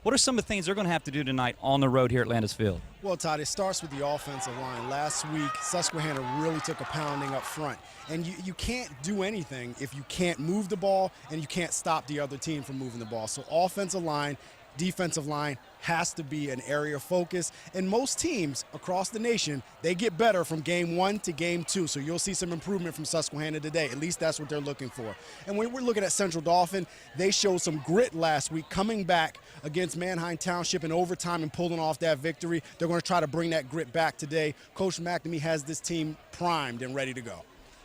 What are some of the things they're going to have to do tonight on the road here at Landis Field? Well, Todd, it starts with the offensive line. Last week, Susquehanna really took a pounding up front. And you can't do anything if you can't move the ball and you can't stop the other team from moving the ball. So offensive line, defensive line has to be an area of focus. And most teams across the nation, they get better from game 1 to game 2. So you'll see some improvement from Susquehanna today. At least that's what they're looking for. And when we're looking at Central Dauphin, they showed some grit last week, coming back against Manheim Township in overtime and pulling off that victory. They're going to try to bring that grit back today. Coach McNamee has this team primed and ready to go.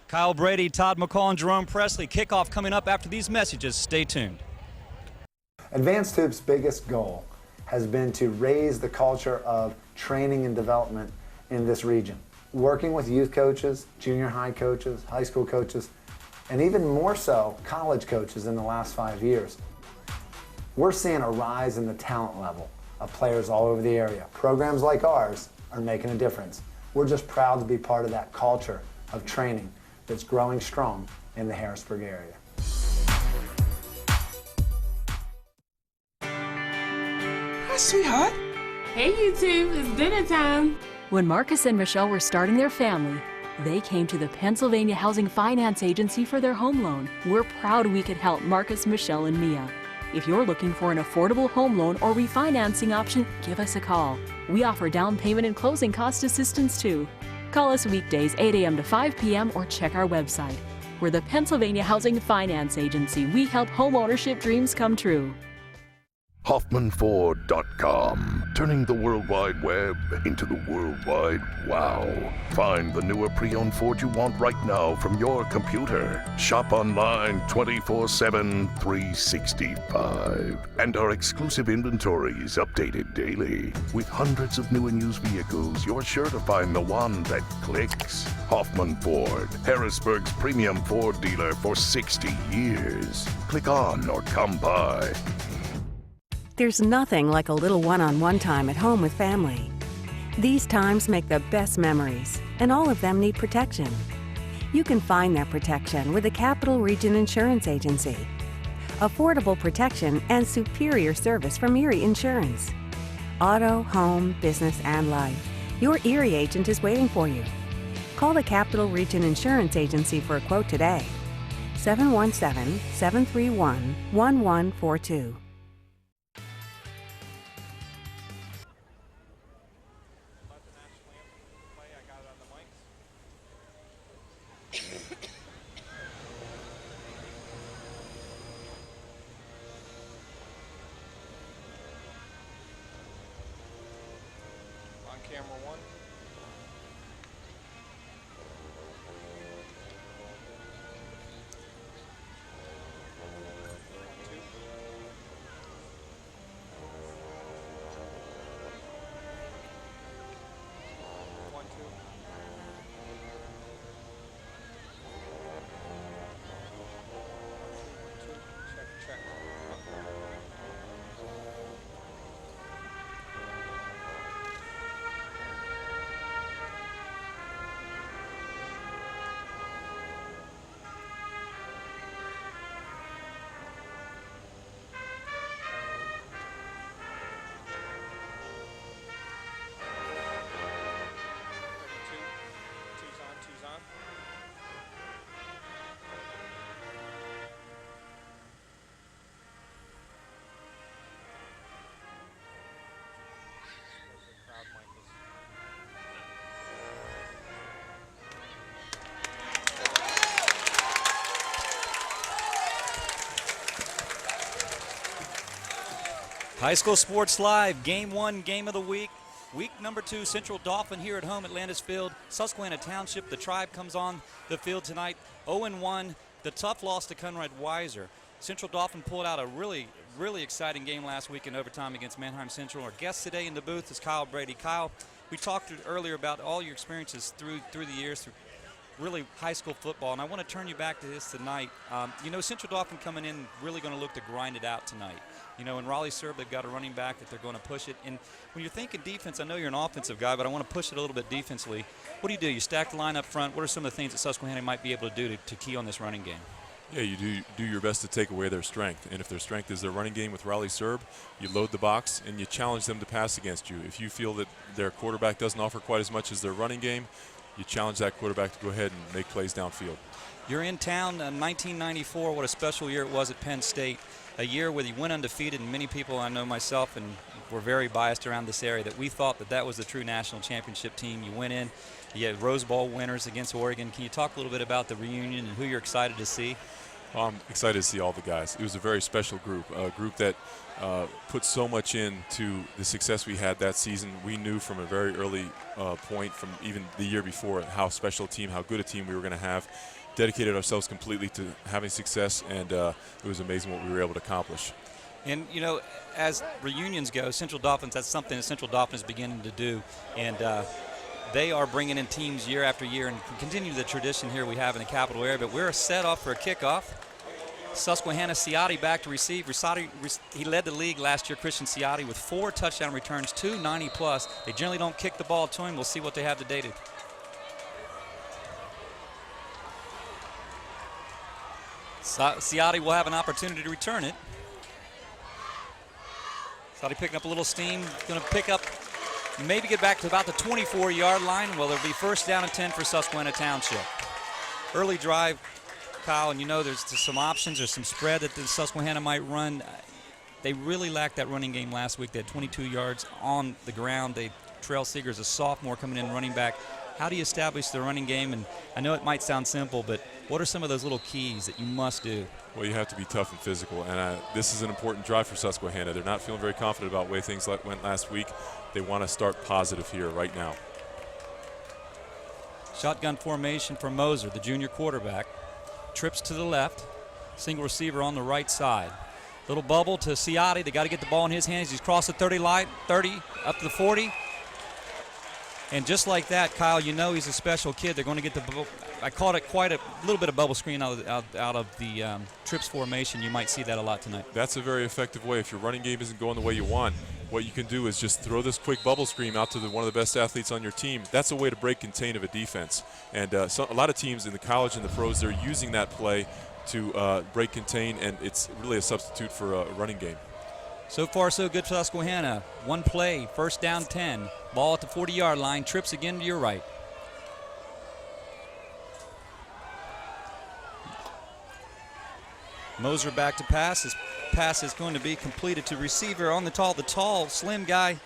Kyle Brady, Todd McCall, and Jerome Presley. Kickoff coming up after these messages. Stay tuned. Advanced Hoop's biggest goal has been to raise the culture of training and development in this region. Working with youth coaches, junior high coaches, high school coaches, and even more so, college coaches in the last 5 years. We're seeing a rise in the talent level of players all over the area. Programs like ours are making a difference. We're just proud to be part of that culture of training that's growing strong in the Harrisburg area. Hi, sweetheart. Hey, you two, it's dinner time. When Marcus and Michelle were starting their family, they came to the Pennsylvania Housing Finance Agency for their home loan. We're proud we could help Marcus, Michelle, and Mia. If you're looking for an affordable home loan or refinancing option, give us a call. We offer down payment and closing cost assistance too. Call us weekdays 8 a.m. to 5 p.m. or check our website. We're the Pennsylvania Housing Finance Agency. We help home ownership dreams come true. HoffmanFord.com, turning the World Wide Web into the World Wide Wow. Find the newer pre-owned Ford you want right now from your computer. Shop online 24/7, 365. And our exclusive inventory is updated daily. With hundreds of new and used vehicles, you're sure to find the one that clicks. Hoffman Ford, Harrisburg's premium Ford dealer for 60 years. Click on or come by. There's nothing like a little one-on-one time at home with family. These times make the best memories, and all of them need protection. You can find that protection with the Capital Region Insurance Agency. Affordable protection and superior service from Erie Insurance. Auto, home, business, and life. Your Erie agent is waiting for you. Call the Capital Region Insurance Agency for a quote today. 717-731-1142. Camera one. Two. 1, 2. Check. Two's on. Crowd mic is. High School Sports Live, Game 1, Game of the Week. Week number 2, Central Dauphin here at home at Landis Field. Susquehanna Township, the Tribe comes on the field tonight. 0-1, the tough loss to Conrad Weiser. Central Dauphin pulled out a really exciting game last week in overtime against Manheim Central. Our guest today in the booth is Kyle Brady. Kyle, we talked earlier about all your experiences through the years, through really high school football, and I want to turn you back to this tonight. Central Dauphin coming in really going to look to grind it out tonight. In Raleigh-Serb, they've got a running back that they're going to push it. And when you're thinking defense, I know you're an offensive guy, but I want to push it a little bit defensively. What do? You stack the line up front. What are some of the things that Susquehanna might be able to do to key on this running game? Yeah, you do your best to take away their strength. And if their strength is their running game with Riley Serb, you load the box and you challenge them to pass against you. If you feel that their quarterback doesn't offer quite as much as their running game, you challenge that quarterback to go ahead and make plays downfield. You're in town, 1994. What a special year it was at Penn State. A year where you went undefeated, and many people, I know myself, and we're very biased around this area, that we thought that was the true national championship team. You went in, you had Rose Bowl winners against Oregon. Can you talk a little bit about the reunion and who you're excited to see? Well, I'm excited to see all the guys. It was a very special group, a group that put so much into the success we had that season. We knew from a very early point, from even the year before, how special a team, how good a team we were going to have. Dedicated ourselves completely to having success, and it was amazing what we were able to accomplish. And, you know, as reunions go, Central Dolphins, that's something that Central Dauphin is beginning to do. And they are bringing in teams year after year and continue the tradition here we have in the capital area. But we're set off for a kickoff. Susquehanna, Ciotti back to receive. He led the league last year, Christian Ciotti, with 4 touchdown returns, 2 90-plus. They generally don't kick the ball to him. We'll see what they have today. Ciotti will have an opportunity to return it. Ciotti picking up a little steam, going to pick up, maybe get back to about the 24-yard line. Well, there'll be first down and 10 for Susquehanna Township. Early drive, Kyle, and you know there's some options or some spread that the Susquehanna might run. They really lacked that running game last week. They had 22 yards on the ground. Trail Seeger's a sophomore coming in running back. How do you establish the running game? And I know it might sound simple, but what are some of those little keys that you must do? Well, you have to be tough and physical, and this is an important drive for Susquehanna. They're not feeling very confident about the way things went last week. They want to start positive here right now. Shotgun formation for Moser, the junior quarterback. Trips to the left, single receiver on the right side. Little bubble to Ciotti. They got to get the ball in his hands. He's crossed the 30 line, 30 up to the 40. And just like that, Kyle, you know he's a special kid. They're going to get the I caught it quite a little bit of bubble screen out of the trips formation. You might see that a lot tonight. That's a very effective way. If your running game isn't going the way you want, what you can do is just throw this quick bubble screen out to one of the best athletes on your team. That's a way to break contain of a defense. And a lot of teams in the college and the pros, they're using that play to break contain, and it's really a substitute for a running game. So far, so good for Susquehanna. One play, first down 10. Ball at the 40-yard line, trips again to your right. Moser back to pass. His pass is going to be completed to receiver on the tall, slim guy,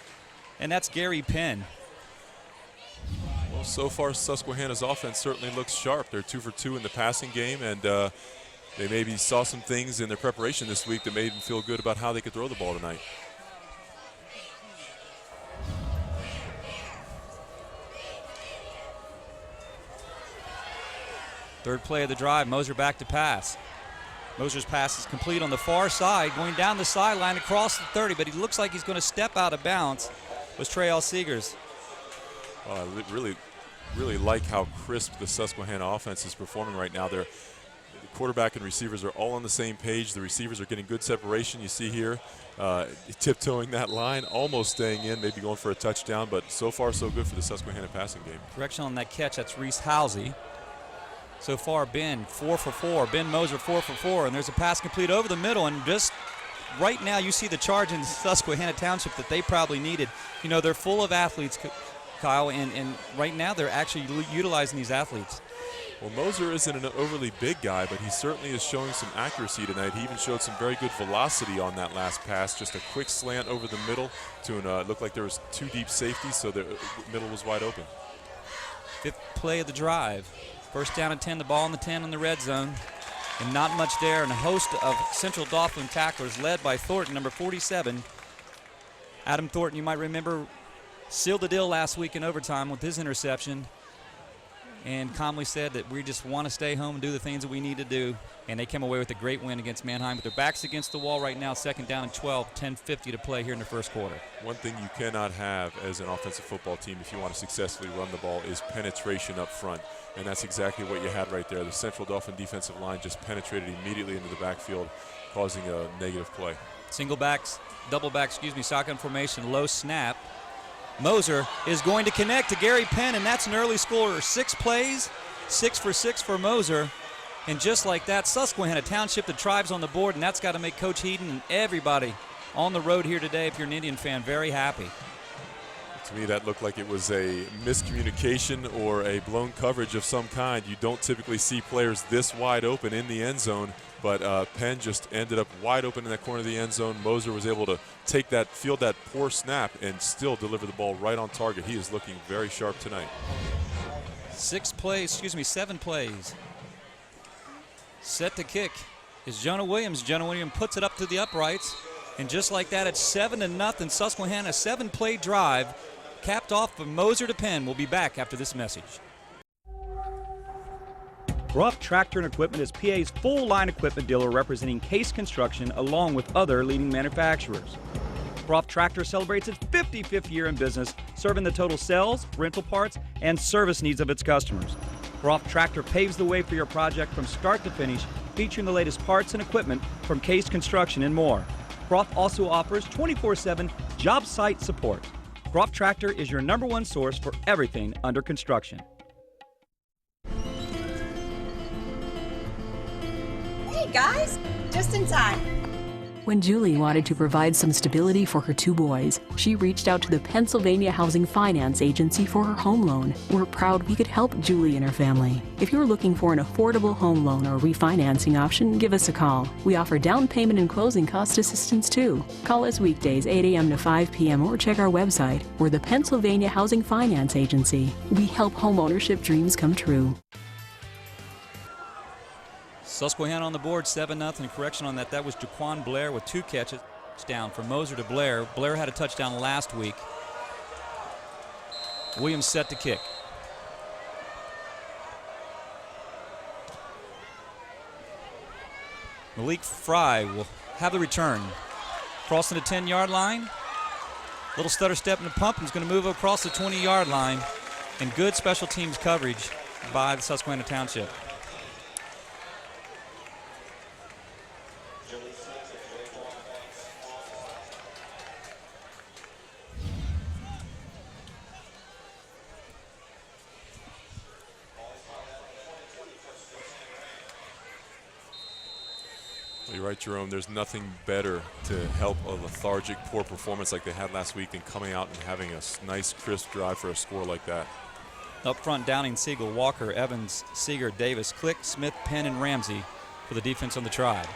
and that's Gary Penn. Well, so far, Susquehanna's offense certainly looks sharp. They're 2 for 2 in the passing game, and they maybe saw some things in their preparation this week that made them feel good about how they could throw the ball tonight. Third play of the drive, Moser back to pass. Moser's pass is complete on the far side, going down the sideline across the 30, but he looks like he's going to step out of bounds. Was Trail Seegers. I really like how crisp the Susquehanna offense is performing right now. The quarterback and receivers are all on the same page. The receivers are getting good separation. You see here, tiptoeing that line, almost staying in, maybe going for a touchdown, but so far so good for the Susquehanna passing game. Correction on that catch, that's Reese Housey. So far, Ben 4 for 4. Ben Moser 4 for 4, and there's a pass complete over the middle, and just right now you see the charge in Susquehanna Township that they probably needed. You know, they're full of athletes, Kyle, and right now they're actually utilizing these athletes. Well, Moser isn't an overly big guy, but he certainly is showing some accuracy tonight. He even showed some very good velocity on that last pass, just a quick slant over the middle to it looked like there was 2 deep safeties, so the middle was wide open. Fifth play of the drive. First down and 10, the ball in the 10 in the red zone. And not much there, and a host of Central Dauphin tacklers led by Thornton, number 47. Adam Thornton, you might remember, sealed the deal last week in overtime with his interception. And calmly said that we just want to stay home and do the things that we need to do. And they came away with a great win against Manheim. With their backs against the wall right now, second down and 12, 10:50 to play here in the first quarter. One thing you cannot have as an offensive football team if you want to successfully run the ball is penetration up front. And that's exactly what you had right there. The Central Dauphin defensive line just penetrated immediately into the backfield, causing a negative play. Single backs, double backs, shotgun formation, low snap. Moser is going to connect to Gary Penn, and that's an early scorer. 6 plays, 6 for 6 for Moser. And just like that, Susquehanna Township, the Tribe's on the board, and that's got to make Coach Heaton and everybody on the road here today, if you're an Indian fan, very happy. To me, that looked like it was a miscommunication or a blown coverage of some kind. You don't typically see players this wide open in the end zone, but Penn just ended up wide open in that corner of the end zone. Moser was able to take that, field that poor snap, and still deliver the ball right on target. He is looking very sharp tonight. 7 plays. Set to kick is Jonah Williams. Jonah Williams puts it up to the uprights. And just like that, it's 7-0. Susquehanna, 7-play drive, capped off from Moser to Penn. We'll be back after this message. Groff Tractor and Equipment is PA's full-line equipment dealer representing Case Construction along with other leading manufacturers. Groff Tractor celebrates its 55th year in business, serving the total sales, rental parts, and service needs of its customers. Groff Tractor paves the way for your project from start to finish, featuring the latest parts and equipment from Case Construction and more. Groff also offers 24/7 job site support. Groff Tractor is your #1 source for everything under construction. Hey guys, just in time. When Julie wanted to provide some stability for her 2 boys, she reached out to the Pennsylvania Housing Finance Agency for her home loan. We're proud we could help Julie and her family. If you're looking for an affordable home loan or refinancing option, give us a call. We offer down payment and closing cost assistance too. Call us weekdays 8 a.m. to 5 p.m. or check our website. We're the Pennsylvania Housing Finance Agency. We help homeownership dreams come true. Susquehanna on the board, 7-0. Correction on that. That was Jaquan Blair with 2 catches. Down from Moser to Blair. Blair had a touchdown last week. Williams set to kick. Malik Fry will have the return. Crossing the 10-yard line. Little stutter step in the pump, and he's going to move across the 20-yard line. And good special teams coverage by the Susquehanna Township. You're right, Jerome. There's nothing better to help a lethargic, poor performance like they had last week than coming out and having a nice, crisp drive for a score like that. Up front, Downing, Siegel, Walker, Evans, Seeger, Davis, Click, Smith, Penn, and Ramsey for the defense on the Tribe.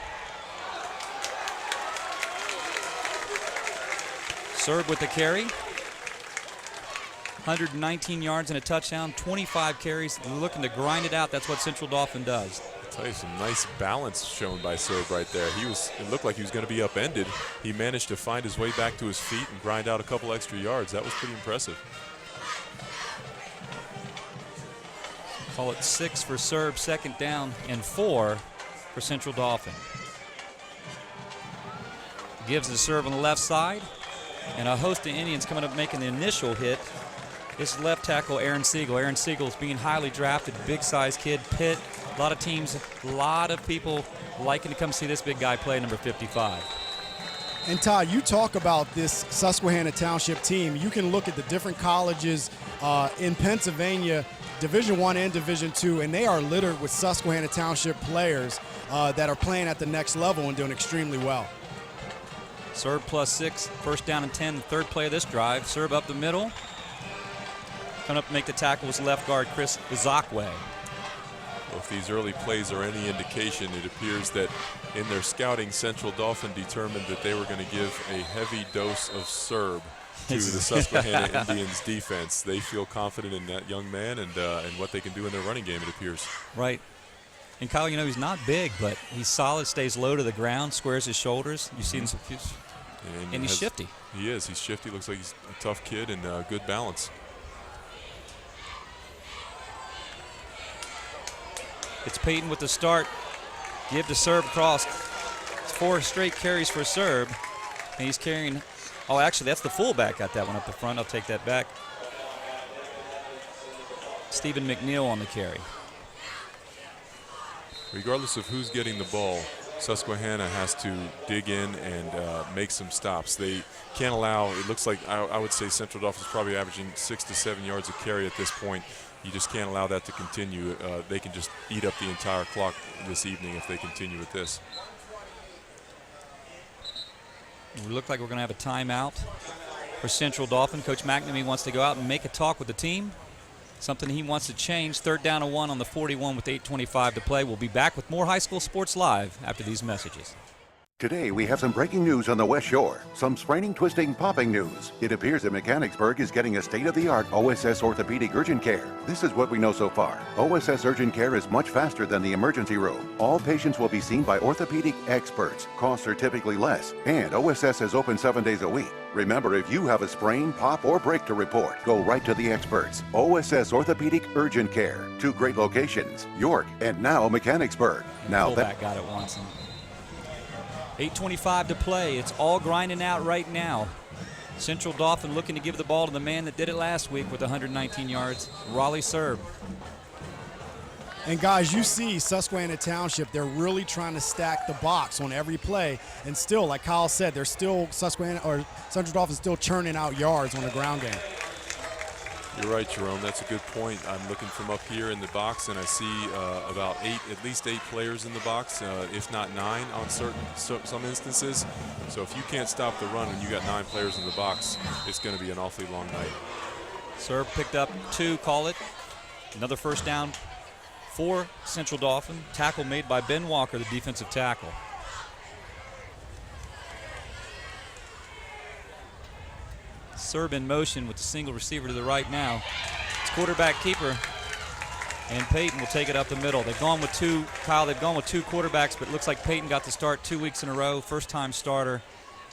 Serb with the carry. 119 yards and a touchdown, 25 carries. Looking to grind it out. That's what Central Dauphin does. I'll tell you, some nice balance shown by Serb right there. It looked like he was going to be upended. He managed to find his way back to his feet and grind out a couple extra yards. That was pretty impressive. Call it 6 for Serb, 2nd down, and 4 for Central Dauphin. Gives the serve on the left side, and a host of Indians coming up making the initial hit. This is left tackle Aaron Siegel. Aaron Siegel is being highly drafted, big-sized kid, Pitt. A lot of teams, a lot of people liking to come see this big guy play, number 55. And Todd, you talk about this Susquehanna Township team. You can look at the different colleges in Pennsylvania, Division I and Division II, and they are littered with Susquehanna Township players that are playing at the next level and doing extremely well. Serb +6, 1st down and 10, the 3rd play of this drive. Serb up the middle. Coming up to make the tackle was left guard Chris Izakwe. Well, if these early plays are any indication, it appears that in their scouting, Central Dauphin determined that they were going to give a heavy dose of Serb to the Susquehanna Indians defense. They feel confident in that young man and what they can do in their running game, it appears. Right. And Kyle, you know, he's not big, but he's solid, stays low to the ground, squares his shoulders. You've seen some, and he's shifty. He is. He's shifty. Looks like he's a tough kid and good balance. It's Peyton with the start. Give to Serb across. It's 4 straight carries for Serb. And he's carrying, oh, actually, that's the fullback got that one up the front. I'll take that back. Stephen McNeil on the carry. Regardless of who's getting the ball, Susquehanna has to dig in and make some stops. They can't allow, it looks like, I would say Central Dauphin is probably averaging 6 to 7 yards a carry at this point. You just can't allow that to continue. They can just eat up the entire clock this evening if they continue with this. We look like we're going to have a timeout for Central Dauphin. Coach McNamee wants to go out and make a talk with the team. Something he wants to change. 3rd down and 1 on the 41 with 8:25 to play. We'll be back with more High School Sports Live after these messages. Today, we have some breaking news on the West Shore. Some spraining, twisting, popping news. It appears that Mechanicsburg is getting a state-of-the-art OSS orthopedic urgent care. This is what we know so far. OSS urgent care is much faster than the emergency room. All patients will be seen by orthopedic experts. Costs are typically less. And OSS is open 7 days a week. Remember, if you have a sprain, pop, or break to report, go right to the experts. OSS Orthopedic Urgent Care. 2 great locations, York and now Mechanicsburg. Now that got it once. 8:25 to play. It's all grinding out right now. Central Dauphin looking to give the ball to the man that did it last week with 119 yards, Raleigh Serb. And guys, you see Susquehanna Township, they're really trying to stack the box on every play. And still, like Kyle said, they're still Central Dauphin still churning out yards on the ground game. You're right, Jerome. That's a good point. I'm looking from up here in the box, and I see about at least 8 players in the box, if not 9 on some instances. So if you can't stop the run and you got 9 players in the box, it's going to be an awfully long night. Serb picked up 2, call it. Another 1st down for Central Dauphin. Tackle made by Ben Walker, the defensive tackle. Serb in motion with the single receiver to the right now. It's quarterback keeper, and Peyton will take it up the middle. They've gone with 2, Kyle, they've gone with 2 quarterbacks, but it looks like Peyton got the start 2 weeks in a row, first-time starter,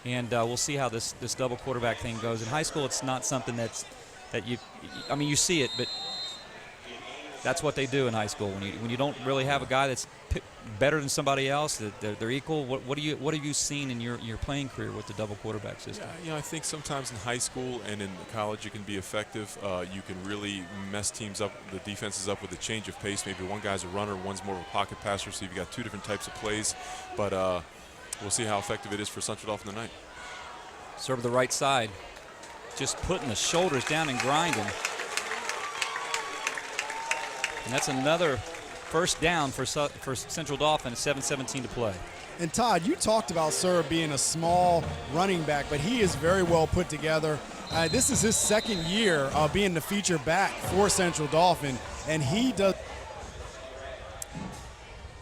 and we'll see how this double quarterback thing goes. In high school, it's not something that you see it, but that's what they do in high school. When you don't really have a guy that's better than somebody else, that they're equal. What have you seen in your playing career with the double quarterback system? Yeah, I think sometimes in high school and in college it can be effective. You can really mess teams up, the defenses up with a change of pace. Maybe one guy's a runner, one's more of a pocket passer, so you've got 2 different types of plays. But we'll see how effective it is for Central Dauphin tonight. Serve the right side, just putting the shoulders down and grinding. And that's another 1st down for Central Dauphin at 7:17 to play. And Todd, you talked about Serb being a small running back, but he is very well put together. This is his 2nd year being the feature back for Central Dauphin, and he does.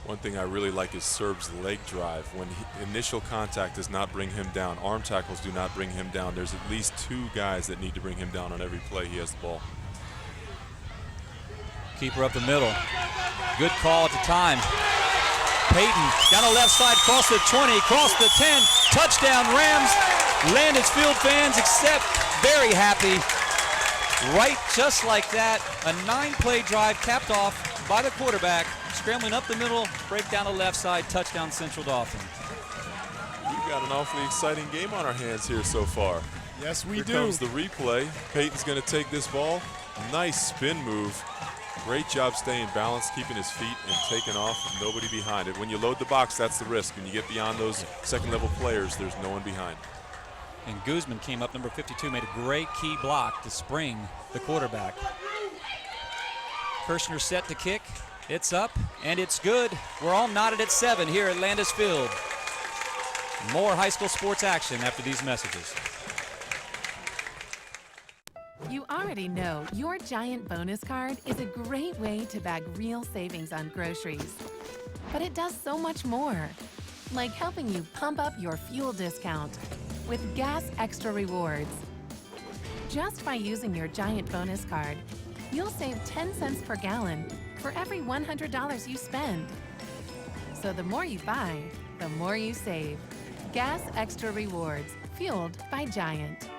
One thing I really like is Serb's leg drive. When initial contact does not bring him down, arm tackles do not bring him down. There's at least 2 guys that need to bring him down on every play he has the ball. Keeper up the middle. Good call at the time. Peyton down the left side, cross the 20, cross the 10. Touchdown Rams. Landis Field fans except very happy. Right just like that. A 9-play drive capped off by the quarterback. Scrambling up the middle, break down the left side, touchdown Central Dauphin. We've got an awfully exciting game on our hands here so far. Yes, we do. Here comes the replay. Peyton's going to take this ball. Nice spin move. Great job staying balanced, keeping his feet, and taking off with nobody behind it. When you load the box, that's the risk. When you get beyond those second-level players, there's no one behind. And Guzman came up, number 52, made a great key block to spring the quarterback. Kirshner set to kick. It's up, and it's good. We're all knotted at 7 here at Landis Field. More high school sports action after these messages. You already know your Giant bonus card is a great way to bag real savings on groceries. But it does so much more, like helping you pump up your fuel discount with Gas Extra Rewards. Just by using your Giant bonus card, you'll save 10 cents per gallon for every $100 you spend. So the more you buy, the more you save. Gas Extra Rewards, fueled by Giant.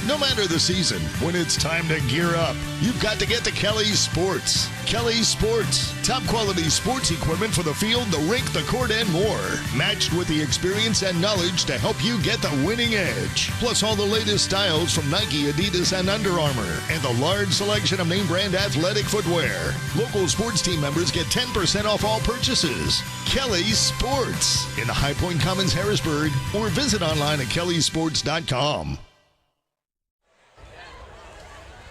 No matter the season, when it's time to gear up, you've got to get to Kelly's Sports. Kelly's Sports. Top quality sports equipment for the field, the rink, the court, and more. Matched with the experience and knowledge to help you get the winning edge. Plus all the latest styles from Nike, Adidas, and Under Armour. And the large selection of name brand athletic footwear. Local sports team members get 10% off all purchases. Kelly's Sports. In the High Point Commons, Harrisburg. Or visit online at kellysports.com.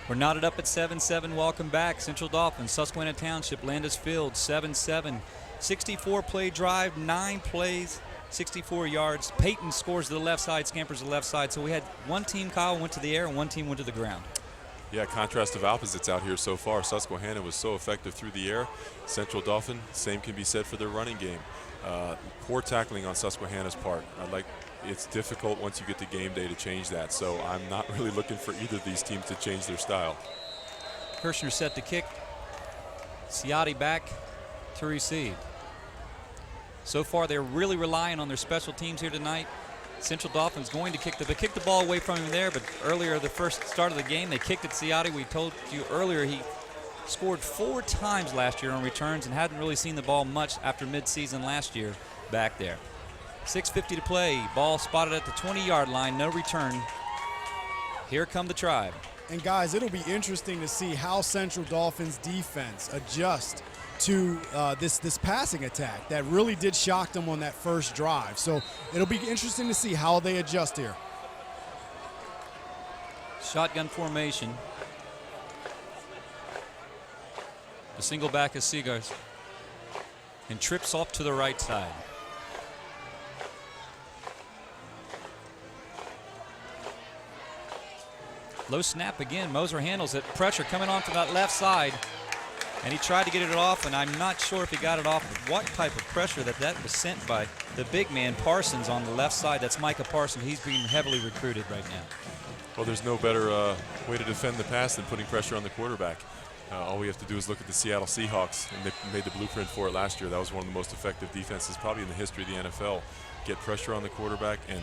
We're knotted up at 7-7. Welcome back. Central Dauphin, Susquehanna Township, Landis Field, 7-7. 64-play drive, 9 plays, 64 yards. Peyton scores to the left side, scampers to the left side. So we had one team, Kyle, went to the air, and one team went to the ground. Yeah, contrast of opposites out here so far. Susquehanna was so effective through the air. Central Dauphin, same can be said for their running game. Poor tackling on Susquehanna's part. It's difficult once you get to game day to change that. So I'm not really looking for either of these teams to change their style. Kirshner set to kick. Ciotti back to receive. So far, they're really relying on their special teams here tonight. Central Dauphin's going to kick the ball away from him there, but earlier, the first start of the game, they kicked at Ciotti. We told you earlier he scored 4 times last year on returns and hadn't really seen the ball much after midseason last year back there. 6:50 to play. Ball spotted at the 20-yard line. No return. Here come the Tribe. And guys, it'll be interesting to see how Central Dauphin's defense adjusts to this passing attack that really did shock them on that first drive. So it'll be interesting to see how they adjust here. Shotgun formation. The single back is Seagars and trips off to the right side. Low snap again. Moser handles it. Pressure coming on from that left side. And he tried to get it off, and I'm not sure if he got it off. What type of pressure that was sent by the big man, Parsons, on the left side. That's Micah Parsons. He's being heavily recruited right now. Well, there's no better way to defend the pass than putting pressure on the quarterback. All we have to do is look at the Seattle Seahawks, and they made the blueprint for it last year. That was one of the most effective defenses probably in the history of the NFL. Get pressure on the quarterback, and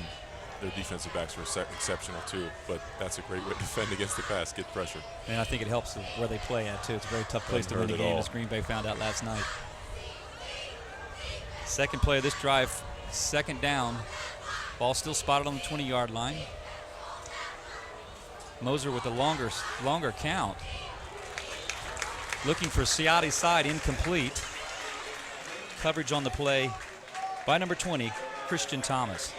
their defensive backs were exceptional too, but that's a great way to defend against the pass, get pressure. And I think it helps where they play at too. It's a very tough place to win the game, as Green Bay found out last night. Second play of this drive, second down. Ball still spotted on the 20-yard line. Moser with a longer count. Looking for Ciotti's side, incomplete. Coverage on the play by number 20, Christian Thomas.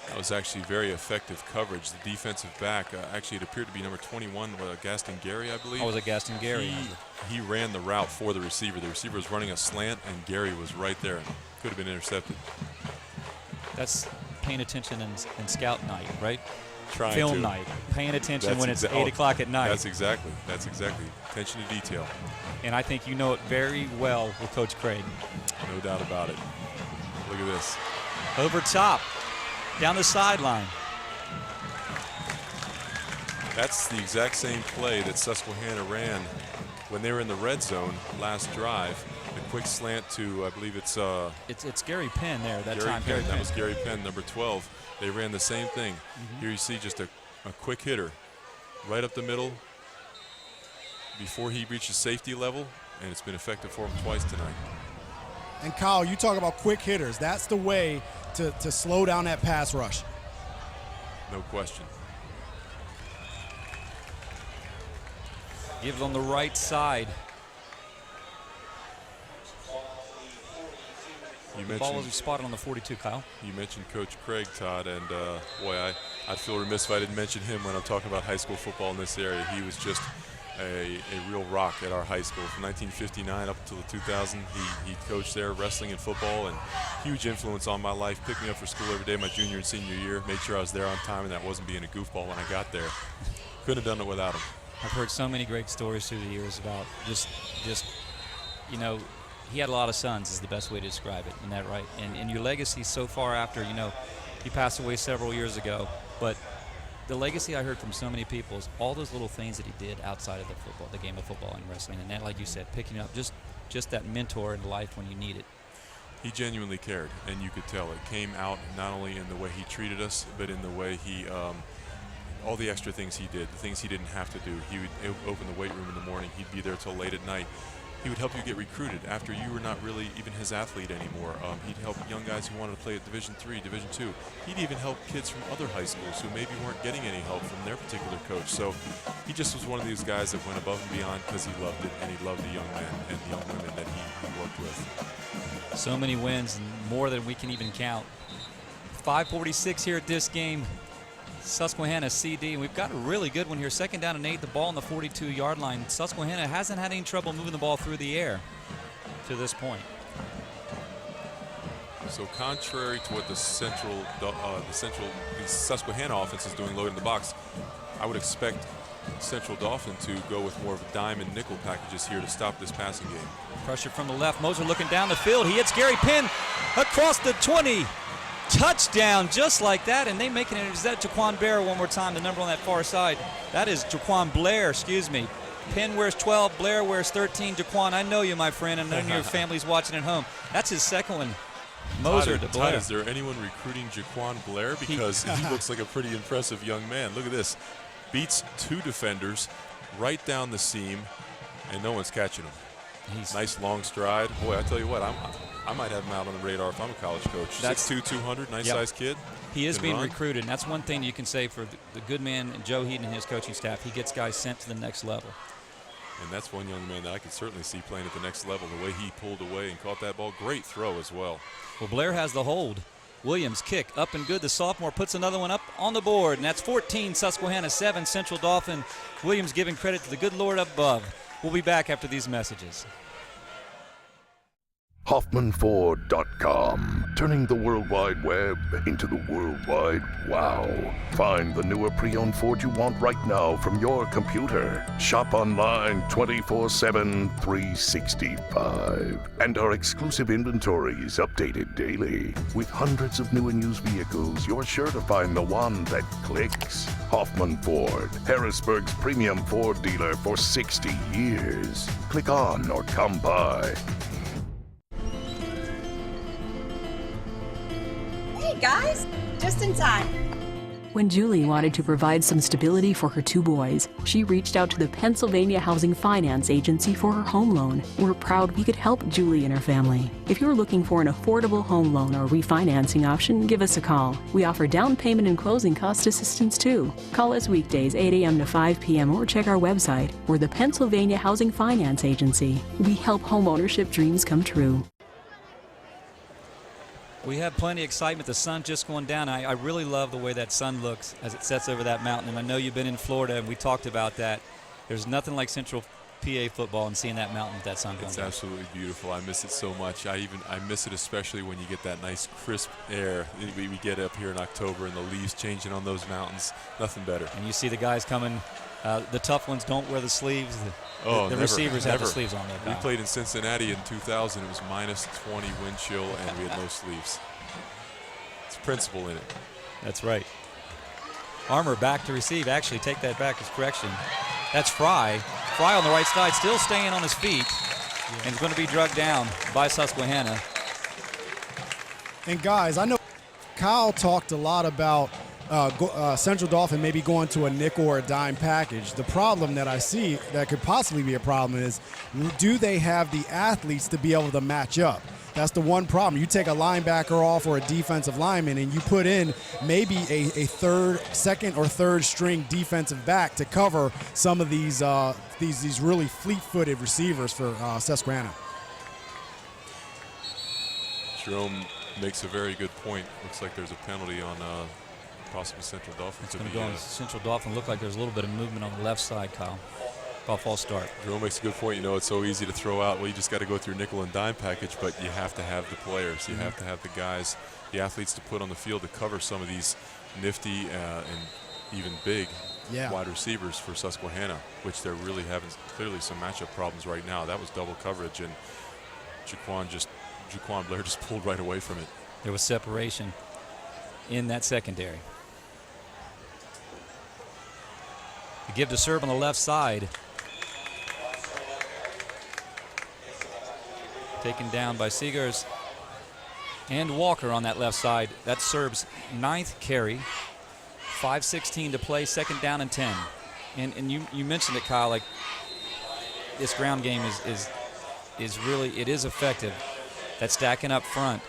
That was actually very effective coverage. The defensive back, actually it appeared to be number 21, Gaston Gary, I believe. Oh, was it Gaston Gary? He ran the route for the receiver. The receiver was running a slant, and Gary was right there. Could have been intercepted. That's paying attention in scout night, right? Film night. Paying attention when it's 8 o'clock at night. That's exactly. Attention to detail. And I think you know it very well with Coach Craig. No doubt about it. Look at this. Over top. Down the sideline. That's the exact same play that Susquehanna ran when they were in the red zone last drive. A quick slant to, I believe it's Gary Penn there that Gary time. Penn. That was Gary Penn, number 12. They ran the same thing. Here you see just a quick hitter right up the middle before he reaches safety level, and it's been effective for him twice tonight. And Kyle, you talk about quick hitters. That's the way to slow down that pass rush. No question. Gives on the right side. The ball was spotted on the 42, Kyle. You mentioned Coach Craig, Todd, and boy, I'd feel remiss if I didn't mention him when I'm talking about high school football in this area. He was just a real rock at our high school. From 1959 up until 2000, he coached there, wrestling and football, and huge influence on my life. Picked me up for school every day my junior and senior year, made sure I was there on time and that wasn't being a goofball when I got there. Couldn't have done it without him. I've heard so many great stories through the years about just you know, he had a lot of sons is the best way to describe it, isn't that right? And your legacy so far after, you know, he passed away several years ago, but the legacy I heard from so many people is all those little things that he did outside of the game of football and wrestling. And that, like you said, picking up just that mentor in life when you need it. He genuinely cared, and you could tell. It came out not only in the way he treated us, but in the way he, all the extra things he did, the things he didn't have to do. He would open the weight room in the morning. He'd be there till late at night. He would help you get recruited after you were not really even his athlete anymore. He'd help young guys who wanted to play at Division III, Division II. He'd even help kids from other high schools who maybe weren't getting any help from their particular coach. So he just was one of these guys that went above and beyond because he loved it, and he loved the young men and the young women that he worked with. So many wins, and more than we can even count. 5:46 here at this game. Susquehanna CD, and we've got a really good one here. 2nd down and 8, the ball on the 42-yard line. Susquehanna hasn't had any trouble moving the ball through the air to this point. So contrary to what the Susquehanna offense is doing loading the box, I would expect Central Dauphin to go with more of a dime and nickel packages here to stop this passing game. Pressure from the left. Moser looking down the field. He hits Gary Penn across the 20. Touchdown just like that, and they make it. Is that Jaquan Blair one more time, the number on that far side? That is Jaquan Blair, excuse me. Penn wears 12, Blair wears 13. Jaquan, I know you, my friend, and I know your family's watching at home. That's his second one. Moser to Blair. Todd, is there anyone recruiting Jaquan Blair? Because he looks like a pretty impressive young man. Look at this. Beats 2 defenders right down the seam, and no one's catching him. Nice long stride. Boy, I tell you what, I might have him out on the radar if I'm a college coach. 6'2", 200, nice-sized kid. He is being recruited, and that's one thing you can say for the good man, Joe Heaton and his coaching staff. He gets guys sent to the next level. And that's one young man that I could certainly see playing at the next level. The way he pulled away and caught that ball, great throw as well. Well, Blair has the hold. Williams kick up and good. The sophomore puts another one up on the board, and that's 14 Susquehanna, 7 Central Dauphin. Williams giving credit to the good Lord above. We'll be back after these messages. HoffmanFord.com, turning the World Wide Web into the World Wide Wow. Find the newer pre-owned Ford you want right now from your computer. Shop online 24/7, 365. And our exclusive inventory is updated daily. With hundreds of new and used vehicles, you're sure to find the one that clicks. Hoffman Ford, Harrisburg's premium Ford dealer for 60 years. Click on or come by. Hey guys, just in time. When Julie wanted to provide some stability for her 2 boys, she reached out to the Pennsylvania Housing Finance Agency for her home loan. We're proud we could help Julie and her family. If you're looking for an affordable home loan or refinancing option, give us a call. We offer down payment and closing cost assistance too. Call us weekdays 8 a.m. to 5 p.m. or check our website. We're the Pennsylvania Housing Finance Agency. We help home ownership dreams come true. We have plenty of excitement. The sun just going down. I really love the way that sun looks as it sets over that mountain. And I know you've been in Florida, and we talked about that. There's nothing like Central PA football and seeing that mountain with that sun going down. It's absolutely beautiful. I miss it so much. I miss it especially when you get that nice crisp air we get up here in October and the leaves changing on those mountains. Nothing better. And you see the guys coming. The tough ones don't wear the sleeves. The receivers have the sleeves on. We played in Cincinnati in 2000. It was -20 wind chill, and we had no sleeves. It's principle in it. That's right. Armour back to receive. Actually, take that back as correction. That's Fry. Fry on the right side, still staying on his feet, and is going to be drugged down by Susquehanna. And guys, I know Kyle talked a lot about Central Dauphin maybe going to a nickel or a dime package. The problem that I see that could possibly be a problem is, do they have the athletes to be able to match up? That's the one problem. You take a linebacker off or a defensive lineman and you put in maybe a second or third string defensive back to cover some of these really fleet-footed receivers for Susquehanna. Jerome makes a very good point. Looks like there's a penalty on possibly Central Dauphin. It's going to go on Central Dauphin. Look like there's a little bit of movement on the left side, Kyle. False start. Jerome makes a good point. You know, it's so easy to throw out. Well, you just got to go through nickel and dime package, but you have to have the players. You have to have the guys, the athletes to put on the field to cover some of these nifty and even big wide receivers for Susquehanna, which they're really having clearly some matchup problems right now. That was double coverage, and Jaquan Blair just pulled right away from it. There was separation in that secondary. The give to serve on the left side. Taken down by Seegers and Walker on that left side. That's Serb's 9th carry. 5:16 to play, 2nd down and 10. And you mentioned it, Kyle, like this ground game is really, it is effective. That stacking up front,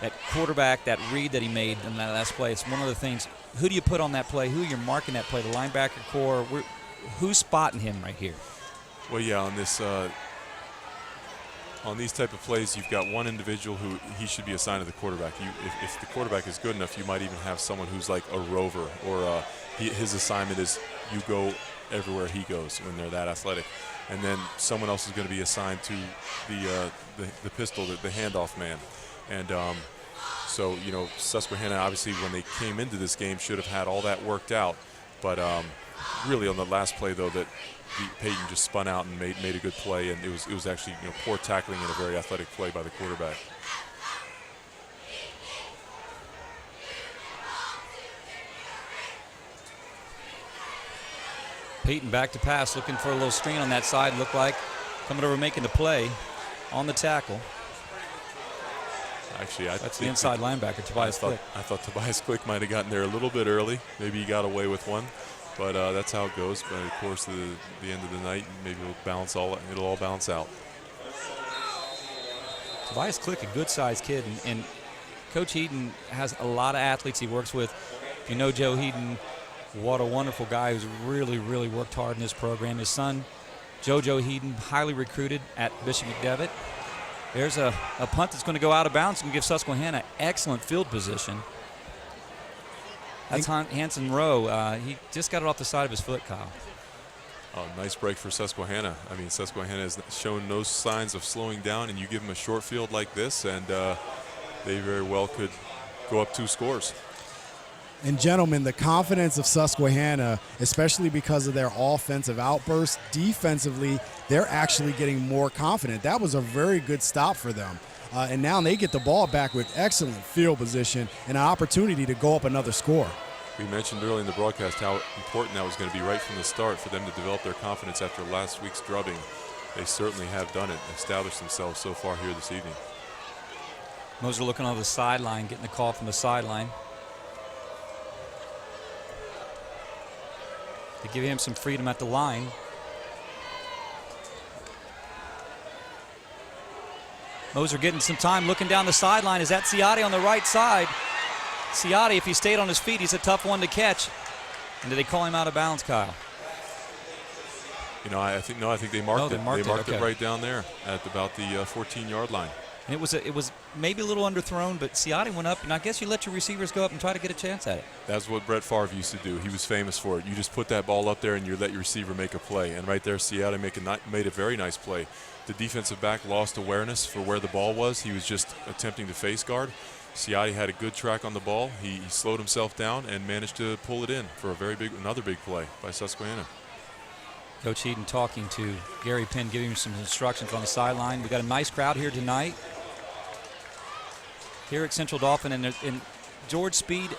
that quarterback, that read that he made in that last play, it's one of the things. Who do you put on that play? Who you're marking that play? The linebacker core. Who's spotting him right here? Well, yeah, on this on these type of plays, you've got one individual who he should be assigned to the quarterback. If the quarterback is good enough, you might even have someone who's like a rover, or his assignment is you go everywhere he goes when they're that athletic. And then someone else is going to be assigned to the pistol, the handoff man. And so, you know, Susquehanna, obviously, when they came into this game, should have had all that worked out. But really on the last play, though, that Peyton just spun out and made a good play, and it was actually, you know, poor tackling and a very athletic play by the quarterback. Peyton back to pass, looking for a little screen on that side. Looked like coming over, making the play on the tackle. Actually, that's the inside linebacker, Tobias Click. I thought Tobias Click might have gotten there a little bit early. Maybe he got away with one, but that's how it goes. But of course, the end of the night, maybe it'll all balance out. Tobias Click, a good-sized kid, and Coach Heaton has a lot of athletes he works with. If you know Joe Heaton, what a wonderful guy who's really, really worked hard in this program. His son, JoJo Heaton, highly recruited at Bishop McDevitt. There's a punt that's going to go out of bounds and give Susquehanna excellent field position. That's Hanson Rowe. He just got it off the side of his foot, Kyle. Oh, nice break for Susquehanna. I mean, Susquehanna has shown no signs of slowing down, and you give them a short field like this, and they very well could go up 2 scores. And gentlemen, the confidence of Susquehanna, especially because of their offensive outbursts, defensively, they're actually getting more confident. That was a very good stop for them. And now they get the ball back with excellent field position and an opportunity to go up another score. We mentioned earlier in the broadcast how important that was going to be right from the start for them to develop their confidence after last week's drubbing. They certainly have done it, established themselves so far here this evening. Moser looking on the sideline, getting the call from the sideline. To give him some freedom at the line. Moser getting some time, looking down the sideline. Is that Ciotti on the right side? Ciotti, if he stayed on his feet, he's a tough one to catch. And did they call him out of bounds, Kyle? You know, I think they marked it. They marked it right down there at about the 14-yard line. And it was maybe a little underthrown, but Ciotti went up, and I guess you let your receivers go up and try to get a chance at it. That's what Brett Favre used to do. He was famous for it. You just put that ball up there and you let your receiver make a play. And right there, Ciotti made a very nice play. The defensive back lost awareness for where the ball was. He was just attempting to face guard. Ciotti had a good track on the ball. He slowed himself down and managed to pull it in for another big play by Susquehanna. Coach Heaton talking to Gary Penn, giving him some instructions on the sideline. We got a nice crowd here tonight. Here at Central Dauphin, and George Speed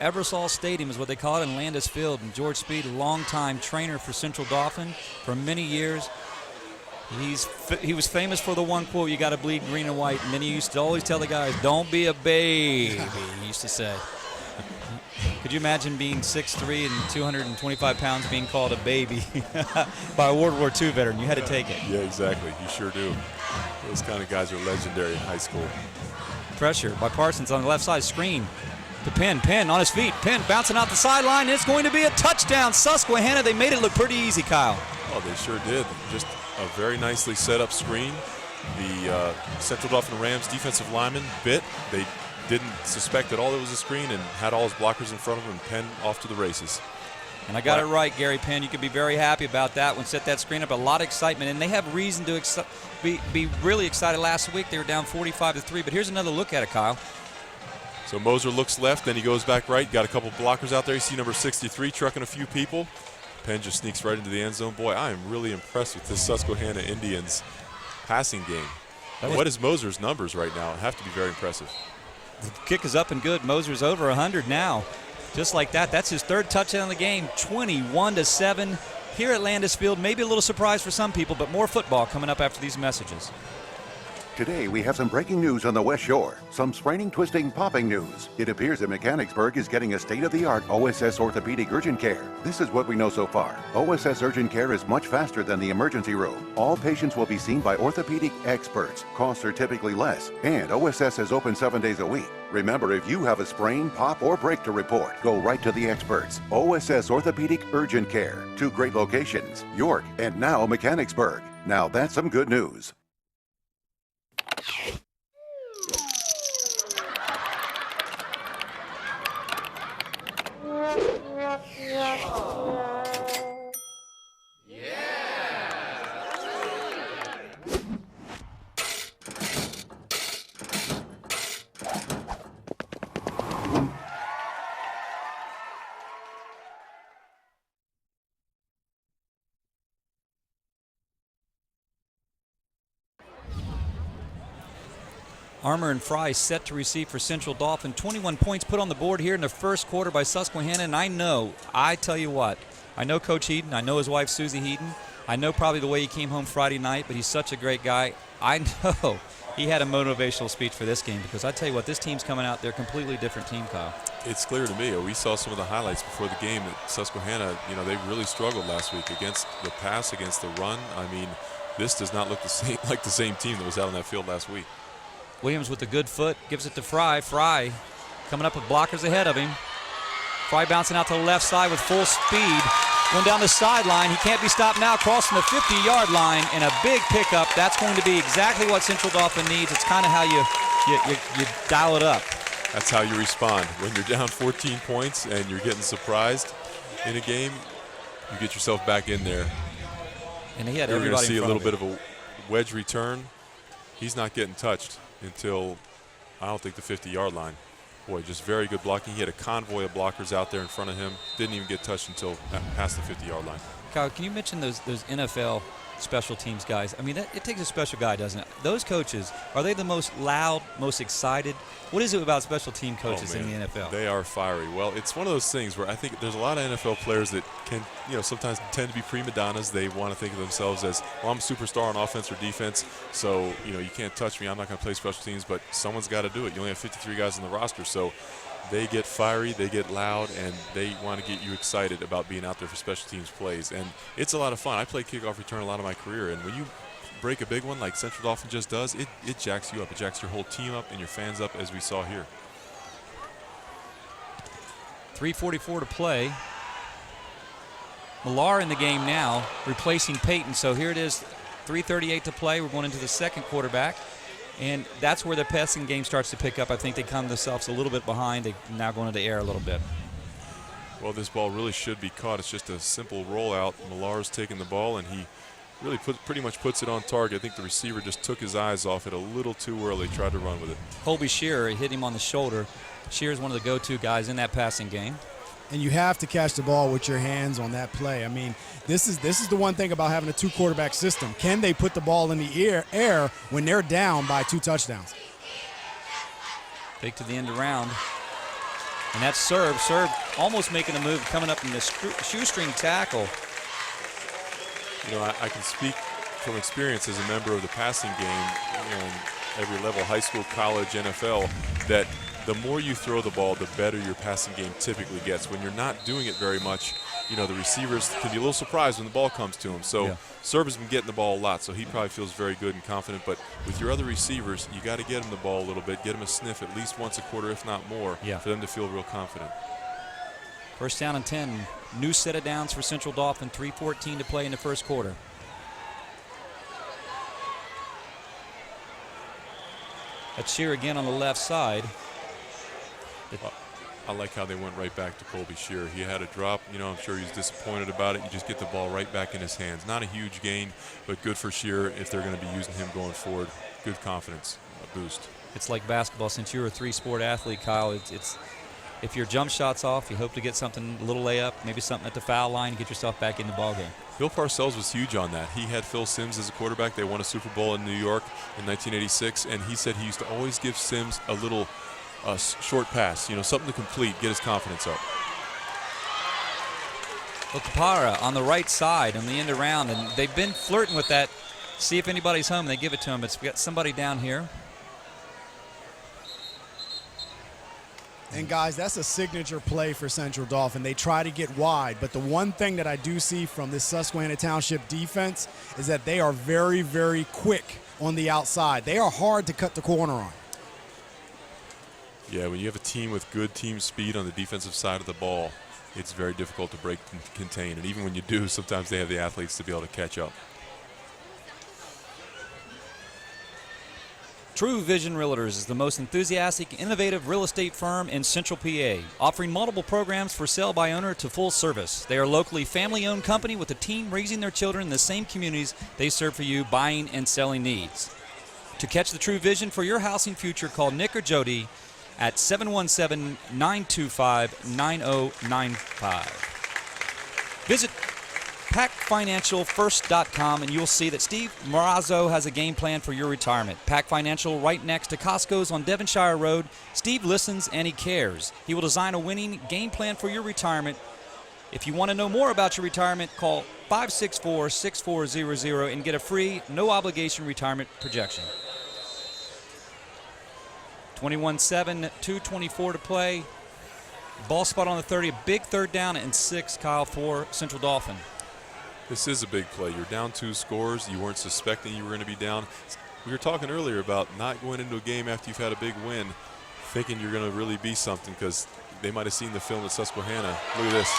Eversole Stadium is what they call it in Landis Field. And George Speed, a longtime trainer for Central Dauphin for many years. He was famous for the one quote, "You got to bleed green and white." And then he used to always tell the guys, "Don't be a baby," he used to say. Could you imagine being 6'3" and 225 pounds being called a baby by a World War II veteran? You had to take it. Yeah, exactly. You sure do. Those kind of guys are legendary in high school. Pressure by Parsons on the left side screen to Penn on his feet. Penn bouncing out the sideline. It's going to be a touchdown. Susquehanna, they made it look pretty easy, Kyle. Oh, they sure did. Just a very nicely set up screen. The Central Dauphin Rams defensive lineman bit. They didn't suspect at all it was a screen and had all his blockers in front of him, and Penn off to the races. And I got it right, Gary Penn. You could be very happy about that one. Set that screen up. A lot of excitement, and they have reason to be really excited. Last week they were down 45-3, but here's another look at it, Kyle. So Moser looks left, then he goes back right. Got a couple blockers out there. You see number 63 trucking a few people. Penn just sneaks right into the end zone. Boy, I am really impressed with this Susquehanna Indians passing game. What is Moser's numbers right now? Have to be very impressive. The kick is up and good. Moser's over 100 now. Just like that. That's his 3rd touchdown of the game. 21-7 here at Landis Field. Maybe a little surprise for some people, but more football coming up after these messages. Today, we have some breaking news on the West Shore. Some spraining, twisting, popping news. It appears that Mechanicsburg is getting a state-of-the-art OSS orthopedic urgent care. This is what we know so far. OSS urgent care is much faster than the emergency room. All patients will be seen by orthopedic experts. Costs are typically less, and OSS is open 7 days a week. Remember, if you have a sprain, pop, or break to report, go right to the experts. OSS Orthopedic Urgent Care. 2 great locations, York and now Mechanicsburg. Now that's some good news. Armour and Fry set to receive for Central Dauphin. 21 points put on the board here in the first quarter by Susquehanna. And I tell you what, I know Coach Heaton. I know his wife, Susie Heaton. I know probably the way he came home Friday night, but he's such a great guy. I know he had a motivational speech for this game, because I tell you what, this team's coming out. They're a completely different team, Kyle. It's clear to me. We saw some of the highlights before the game that Susquehanna, they really struggled last week against the pass, against the run. I mean, this does not look the same like the same team that was out on that field last week. Williams with the good foot, gives it to Fry. Fry coming up with blockers ahead of him. Fry bouncing out to the left side with full speed. Going down the sideline. He can't be stopped now, crossing the 50-yard line, and a big pickup. That's going to be exactly what Central Dauphin needs. It's kind of how you dial it up. That's how you respond. When you're down 14 points and you're getting surprised in a game, you get yourself back in there. And he had You're going to everybody see in a front little of bit of a wedge return. He's not getting touched until, I don't think, the 50-yard line. Boy, just very good blocking. He had a convoy of blockers out there in front of him. Didn't even get touched until past the 50-yard line. Kyle, can you mention those NFL special teams guys? I mean, it takes a special guy, doesn't it? Those coaches, are they the most loud, most excited? What is it about special team coaches in the NFL? They are fiery. Well, it's one of those things where I think there's a lot of NFL players that can, sometimes tend to be prima donnas. They want to think of themselves as, well, I'm a superstar on offense or defense, so, you can't touch me. I'm not going to play special teams, but someone's got to do it. You only have 53 guys on the roster, so they get fiery, they get loud, and they want to get you excited about being out there for special teams plays. And it's a lot of fun. I played kickoff return a lot of my career, and when you break a big one like Central Dauphin just does, it jacks you up. It jacks your whole team up and your fans up, as we saw here. 3:44 to play. Millar in the game now, replacing Peyton. So here it is, 3:38 to play. We're going into the second quarterback. And that's where the passing game starts to pick up. I think they come themselves a little bit behind. They're now going into the air a little bit. Well, this ball really should be caught. It's just a simple rollout. Millar's taking the ball, and he really pretty much puts it on target. I think the receiver just took his eyes off it a little too early, tried to run with it. Colby Shearer hit him on the shoulder. Shearer's one of the go-to guys in that passing game. And you have to catch the ball with your hands on that play. I mean, this is the one thing about having a two-quarterback system. Can they put the ball in the air when they're down by 2 touchdowns? Take to the end around. And that's Serve. Serve almost making a move, coming up in the shoestring tackle. I can speak from experience as a member of the passing game on every level, high school, college, NFL, that the more you throw the ball, the better your passing game typically gets. When you're not doing it very much, the receivers can be a little surprised when the ball comes to them. So Serve has been getting the ball a lot, so he probably feels very good and confident. But with your other receivers, you got to get them the ball a little bit, get them a sniff at least once a quarter, if not more, for them to feel real confident. First down and 10. New set of downs for Central Dauphin. 3:14 to play in the first quarter. That's Shearer again on the left side. I like how they went right back to Colby Shearer. He had a drop. I'm sure he's disappointed about it. You just get the ball right back in his hands. Not a huge gain, but good for Shearer if they're going to be using him going forward. Good confidence boost. It's like basketball. Since you're a 3-sport athlete, Kyle, it's if your jump shot's off, you hope to get something, a little layup, maybe something at the foul line, get yourself back in the ball game. Bill Parcells was huge on that. He had Phil Simms as a quarterback. They won a Super Bowl in New York in 1986, and he said he used to always give Simms a little short pass, something to complete, get his confidence up. Okapara on the right side on the end around, and they've been flirting with that. See if anybody's home, and they give it to him. We got somebody down here. And guys, that's a signature play for Central Dauphin. They try to get wide, but the one thing that I do see from this Susquehanna Township defense is that they are very, very quick on the outside. They are hard to cut the corner on. Yeah, when you have a team with good team speed on the defensive side of the ball, it's very difficult to break and contain. And even when you do, sometimes they have the athletes to be able to catch up. True Vision Realtors is the most enthusiastic, innovative real estate firm in Central PA, offering multiple programs for sale by owner to full service. They are a locally family-owned company with a team raising their children in the same communities they serve for you, buying and selling needs. To catch the true vision for your housing future, call Nick or Jody at 717-925-9095. Visit PacFinancialFirst.com, and you'll see that Steve Marazzo has a game plan for your retirement. Pac Financial, right next to Costco's on Devonshire Road. Steve listens and he cares. He will design a winning game plan for your retirement. If you want to know more about your retirement, call 564-6400 and get a free, no-obligation retirement projection. 21-7, 2:24 to play. Ball spot on the 30, a big third down and 6, Kyle, for Central Dauphin. This is a big play. You're down 2 scores. You weren't suspecting you were going to be down. We were talking earlier about not going into a game after you've had a big win thinking you're going to really be something, because they might have seen the film at Susquehanna. Look at this.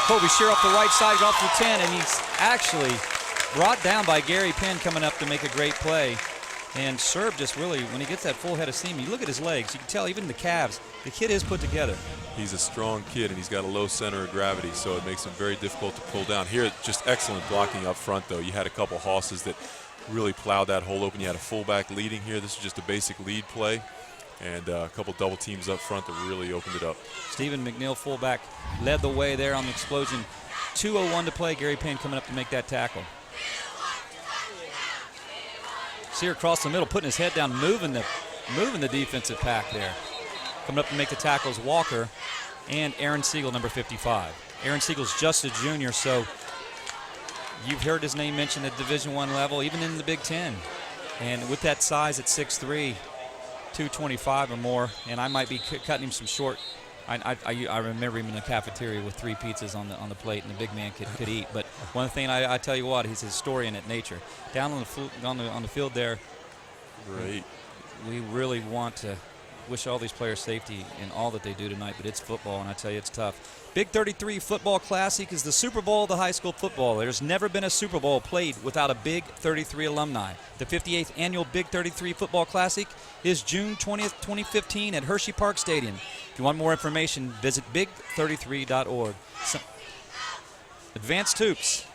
Kobe Shear off the right side, off the 10, and he's actually brought down by Gary Penn coming up to make a great play. And Serb just really, when he gets that full head of steam, you look at his legs, you can tell even the calves, the kid is put together. He's a strong kid, and he's got a low center of gravity, so it makes him very difficult to pull down. Here, just excellent blocking up front, though. You had a couple hosses that really plowed that hole open. You had a fullback leading here. This is just a basic lead play, and a couple double teams up front that really opened it up. Stephen McNeil, fullback, led the way there on the explosion. 2:01 to play. Gary Payne coming up to make that tackle. Sear across the middle, putting his head down, moving the defensive pack there. Coming up to make the tackles, Walker and Aaron Siegel, number 55. Aaron Siegel's just a junior, so you've heard his name mentioned at Division I level, even in the Big Ten. And with that size at 6'3", 225 or more, and I might be cutting him some short. I remember him in the cafeteria with 3 pizzas on the plate, and the big man could eat. But one thing I tell you what, he's a historian at nature. Down on the field there. Great. We really want to wish all these players safety in all that they do tonight, but it's football, and I tell you, it's tough. Big 33 Football Classic is the Super Bowl of the high school football. There's never been a Super Bowl played without a Big 33 alumni. The 58th Annual Big 33 Football Classic is June 20th, 2015 at Hershey Park Stadium. If you want more information, visit big33.org. Advanced Hoops.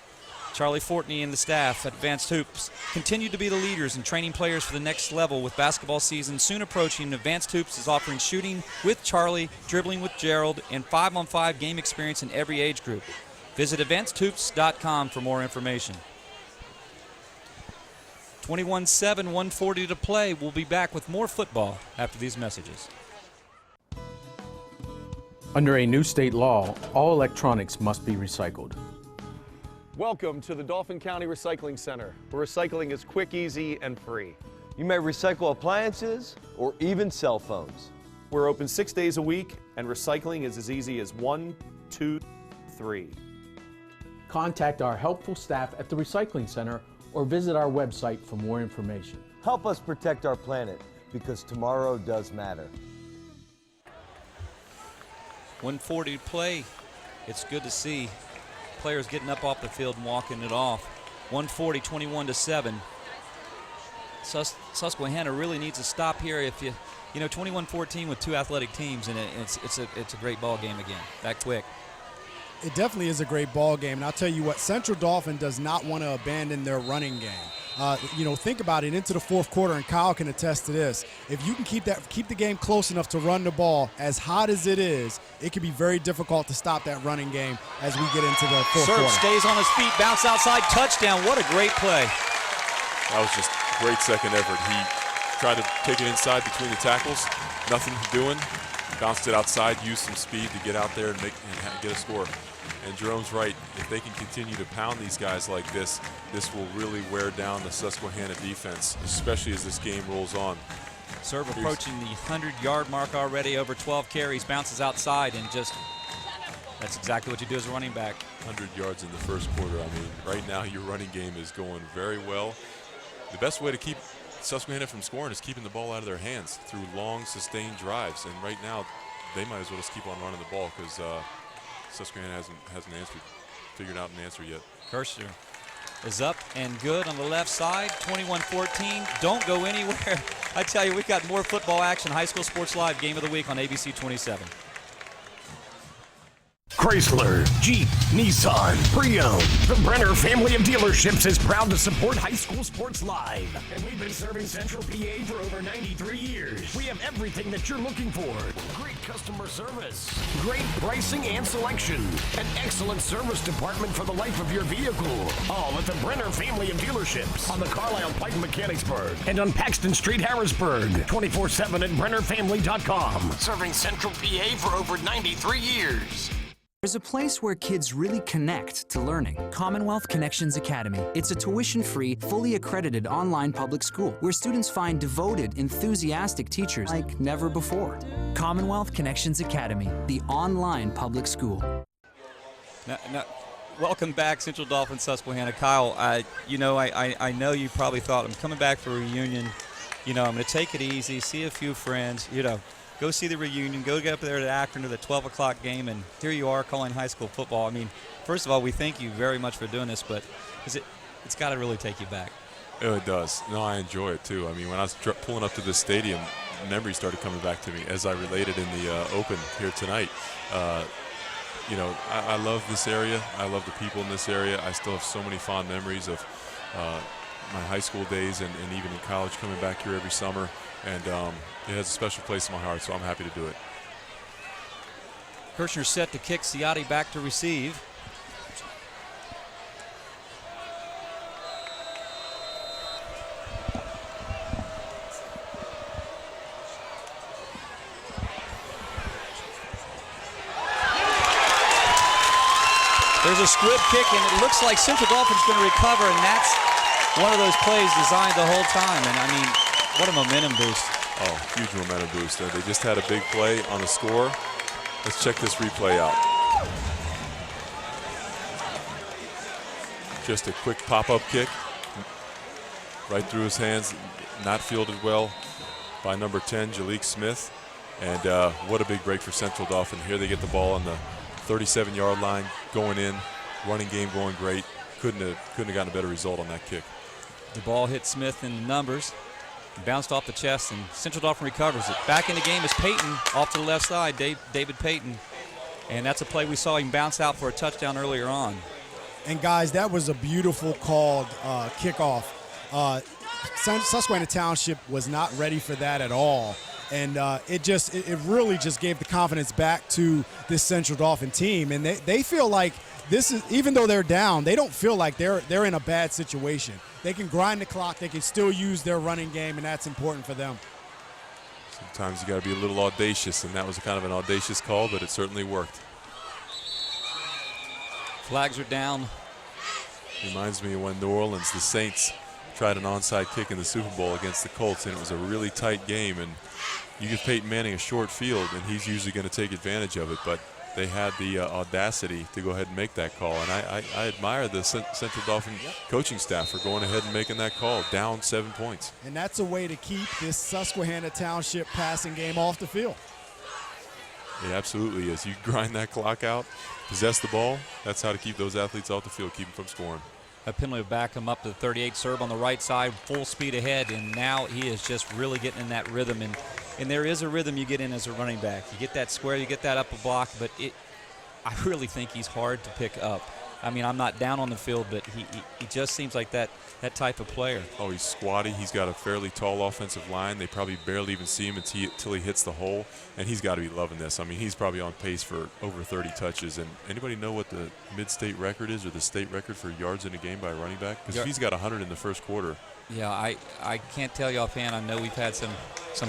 Charlie Fortney and the staff at Advanced Hoops continue to be the leaders in training players for the next level. With basketball season soon approaching, Advanced Hoops is offering shooting with Charlie, dribbling with Gerald, and 5-on-5 game experience in every age group. Visit advancedhoops.com for more information. 21-7, 1:40 to play. We'll be back with more football after these messages. Under a new state law, all electronics must be recycled. Welcome to the Dauphin County Recycling Center, where recycling is quick, easy, and free. You may recycle appliances or even cell phones. We're open 6 days a week, and recycling is as easy as 1, 2, 3. Contact our helpful staff at the Recycling Center or visit our website for more information. Help us protect our planet, because tomorrow does matter. 1:40 to play. It's good to see players getting up off the field and walking it off. 1:40, 21-7. Susquehanna really needs to stop here. If you 21-14 with 2 athletic teams, and it's a great ball game again. That quick. It definitely is a great ball game, and I'll tell you what, Central Dauphin does not want to abandon their running game. Think about it, into the fourth quarter, and Kyle can attest to this. If you can keep the game close enough to run the ball, as hot as it is, it can be very difficult to stop that running game as we get into the fourth quarter. Stays on his feet, bounce outside, touchdown. What a great play. That was just a great second effort. He tried to take it inside between the tackles, nothing doing. Bounced it outside, used some speed to get out there and get a score. And Jerome's right. If they can continue to pound these guys like this, this will really wear down the Susquehanna defense, especially as this game rolls on. Serve approaching the 100-yard mark already, over 12 carries, bounces outside, and that's exactly what you do as a running back. 100 yards in the first quarter. I mean, right now your running game is going very well. The best way to keep Susquehanna from scoring is keeping the ball out of their hands through long, sustained drives. And right now, they might as well just keep on running the ball, because Susquehanna hasn't figured out an answer yet. Kersher is up and good on the left side, 21-14. Don't go anywhere. I tell you, we've got more football action. High School Sports Live Game of the Week on ABC 27. Chrysler, Jeep, Nissan, Pre-Owned. The Brenner family of dealerships is proud to support High School Sports Live. And we've been serving Central PA for over 93 years. We have everything that you're looking for. Great customer service, great pricing and selection, an excellent service department for the life of your vehicle. All at the Brenner family of dealerships on the Carlisle Pike Mechanicsburg and on Paxton Street, Harrisburg. 24/7 at BrennerFamily.com. Serving Central PA for over 93 years. There's a place where kids really connect to learning. Commonwealth Connections Academy. It's a tuition-free, fully accredited online public school where students find devoted, enthusiastic teachers like never before. Commonwealth Connections Academy, the online public school. Now, welcome back, Central Dauphin, Susquehanna. Kyle, I know you probably thought, I'm coming back for a reunion. I'm going to take it easy, see a few friends, go see the reunion, go get up there to Akron to the 12 o'clock game, and here you are calling high school football. I mean, first of all, we thank you very much for doing this, but it's got to really take you back. Oh, it does. No, I enjoy it, too. I mean, when I was pulling up to this stadium, memories started coming back to me, as I related in the Open here tonight. I love this area. I love the people in this area. I still have so many fond memories of my high school days and even in college, coming back here every summer. And it has a special place in my heart, so I'm happy to do it. Kirshner set to kick, Ciotti back to receive. There's a squib kick, and it looks like Central Dauphin's going to recover, and that's one of those plays designed the whole time. And, I mean, what a momentum boost. Oh, huge momentum boost. They just had a big play on the score. Let's check this replay out. Just a quick pop-up kick. Right through his hands. Not fielded well by number 10, Jalik Smith. And what a big break for Central Dauphin. Here they get the ball on the 37-yard line, going in. Running game going great. Couldn't have gotten a better result on that kick. The ball hit Smith in the numbers. Bounced off the chest, and Central Dauphin recovers it. Back in the game is Payton off to the left side, David Payton. And that's a play we saw him bounce out for a touchdown earlier on. And, guys, that was a beautiful called kickoff. Susquehanna Township was not ready for that at all. And it really just gave the confidence back to this Central Dauphin team. And they feel like this is, even though they're down, they don't feel like they're in a bad situation. They can grind the clock. They can still use their running game, and that's important for them. Sometimes you got to be a little audacious, and that was kind of an audacious call, but it certainly worked. Flags are down. Reminds me of when New Orleans, the Saints, tried an onside kick in the Super Bowl against the Colts, and it was a really tight game. And you give Peyton Manning a short field, and he's usually going to take advantage of it, but they had the audacity to go ahead and make that call. And I admire the Central Dauphin coaching staff for going ahead and making that call, down 7 points. And that's a way to keep this Susquehanna Township passing game off the field. It absolutely is. You grind that clock out, possess the ball, that's how to keep those athletes off the field, keep them from scoring. A penalty will back him up to the 38. Serb on the right side, full speed ahead, and now he is just really getting in that rhythm. And there is a rhythm you get in as a running back. You get that square, you get that upper block, but I really think he's hard to pick up. I mean, I'm not down on the field, but he just seems like that type of player. Oh, he's squatty. He's got a fairly tall offensive line. They probably barely even see him until he hits the hole, and he's got to be loving this. I mean, he's probably on pace for over 30 touches. And anybody know what the mid-state record is, or the state record for yards in a game by a running back? Because if he's got 100 in the first quarter. Yeah, I can't tell you offhand. I know we've had some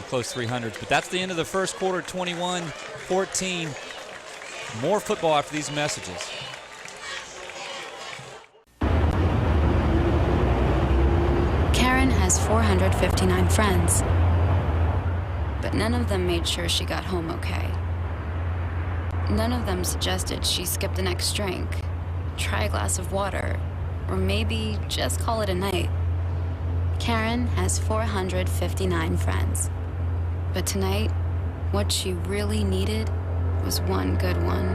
close 300s, but that's the end of the first quarter, 21-14. More football after these messages. Karen has 459 friends, but none of them made sure she got home okay. None of them suggested she skip the next drink, try a glass of water, or maybe just call it a night. Karen has 459 friends, but tonight, what she really needed was one good one.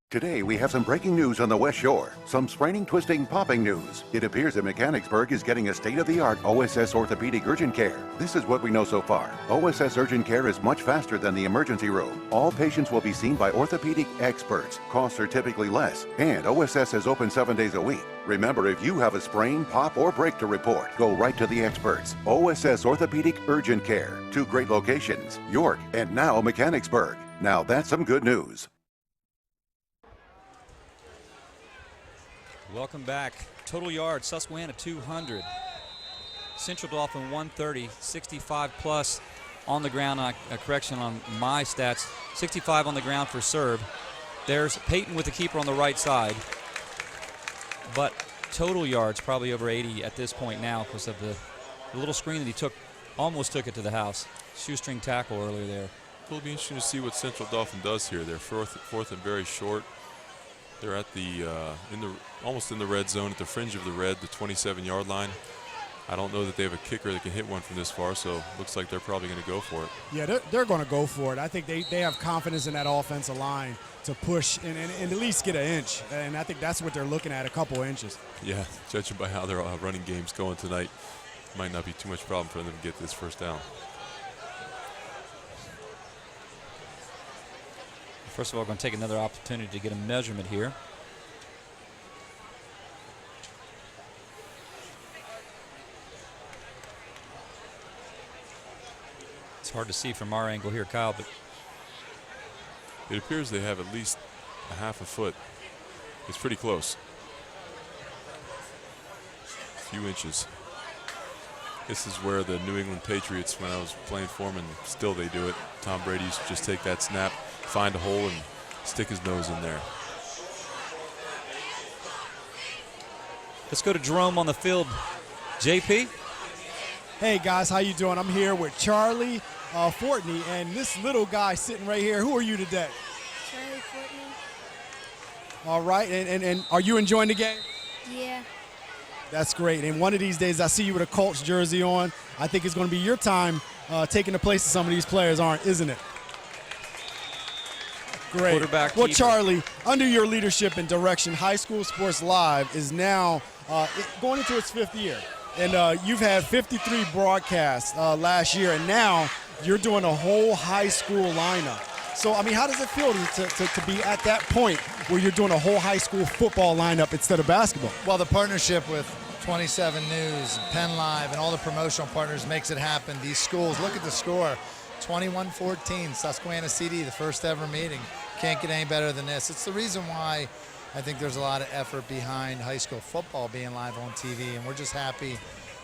Today, we have some breaking news on the West Shore. Some spraining, twisting, popping news. It appears that Mechanicsburg is getting a state-of-the-art OSS orthopedic urgent care. This is what we know so far. OSS urgent care is much faster than the emergency room. All patients will be seen by orthopedic experts. Costs are typically less. And OSS is open 7 days a week. Remember, if you have a sprain, pop, or break to report, go right to the experts. OSS Orthopedic Urgent Care. 2 great locations, York and now Mechanicsburg. Now that's some good news. Welcome back. Total yards, Susquehanna 200. Central Dauphin 130, 65 plus on the ground. A correction on my stats, 65 on the ground for serve. There's Peyton with the keeper on the right side. But total yards probably over 80 at this point now because of the little screen that he took, almost took it to the house. Shoestring tackle earlier there. It'll be interesting to see what Central Dauphin does here. They're fourth and very short. They're at the almost in the red zone, at the fringe of the red, the 27-yard line. I don't know that they have a kicker that can hit one from this far, so looks like they're probably going to go for it. Yeah, they're going to go for it. I think they have confidence in that offensive line to push and at least get an inch, and I think that's what they're looking at, a couple inches. Yeah, judging by how their running game's going tonight, might not be too much problem for them to get this first down. First of all, we're going to take another opportunity to get a measurement here. It's hard to see from our angle here, Kyle, but it appears they have at least a half a foot. It's pretty close. A few inches. This is where the New England Patriots, when I was playing for them, and still they do it, Tom Brady used to just take that snap, find a hole, and stick his nose in there. Let's go to Jerome on the field. JP? Hey, guys, how you doing? I'm here with Charlie Fortney, and this little guy sitting right here. Who are you today? Charlie Fortney. All right, and are you enjoying the game? Yeah. That's great. And one of these days, I see you with a Colts jersey on. I think it's going to be your time taking the place of some of these players, isn't it? Great. Quarterback well, keeper. Charlie, under your leadership and direction, High School Sports Live is now going into its 5th year. And you've had 53 broadcasts last year, and now you're doing a whole high school lineup. So, I mean, how does it feel to be at that point where you're doing a whole high school football lineup instead of basketball? Well, the partnership with 27 News, Penn Live, and all the promotional partners makes it happen. These schools, look at the score, 21-14, Susquehanna CD, the first ever meeting. Can't get any better than this. It's the reason why I think there's a lot of effort behind high school football being live on TV, and we're just happy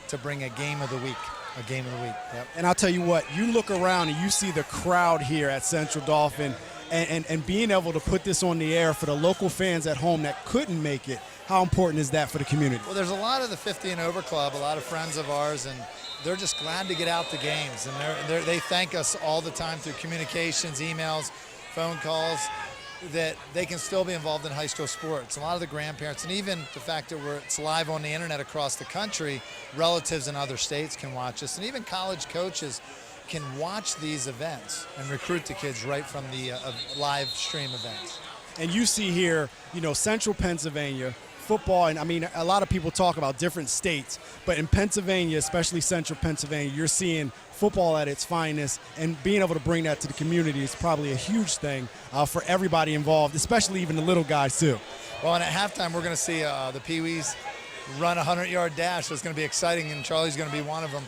to bring a game of the week. A game of the week. Yep. And I'll tell you what, you look around and you see the crowd here at Central Dauphin, and being able to put this on the air for the local fans at home that couldn't make it, how important is that for the community? Well, there's a lot of the 50 and over club, a lot of friends of ours, and they're just glad to get out the games. And they thank us all the time through communications, emails, phone calls, that they can still be involved in high school sports. A lot of the grandparents, and even the fact that it's live on the internet across the country, relatives in other states can watch us, and even college coaches can watch these events and recruit the kids right from the live stream events. And you see here, Central Pennsylvania football, and I mean, a lot of people talk about different states, but in Pennsylvania, especially Central Pennsylvania, you're seeing football at its finest, and being able to bring that to the community is probably a huge thing for everybody involved, especially even the little guys too. Well, and at halftime, we're going to see the Pee-wees run a 100-yard dash, so it's going to be exciting, and Charlie's going to be one of them.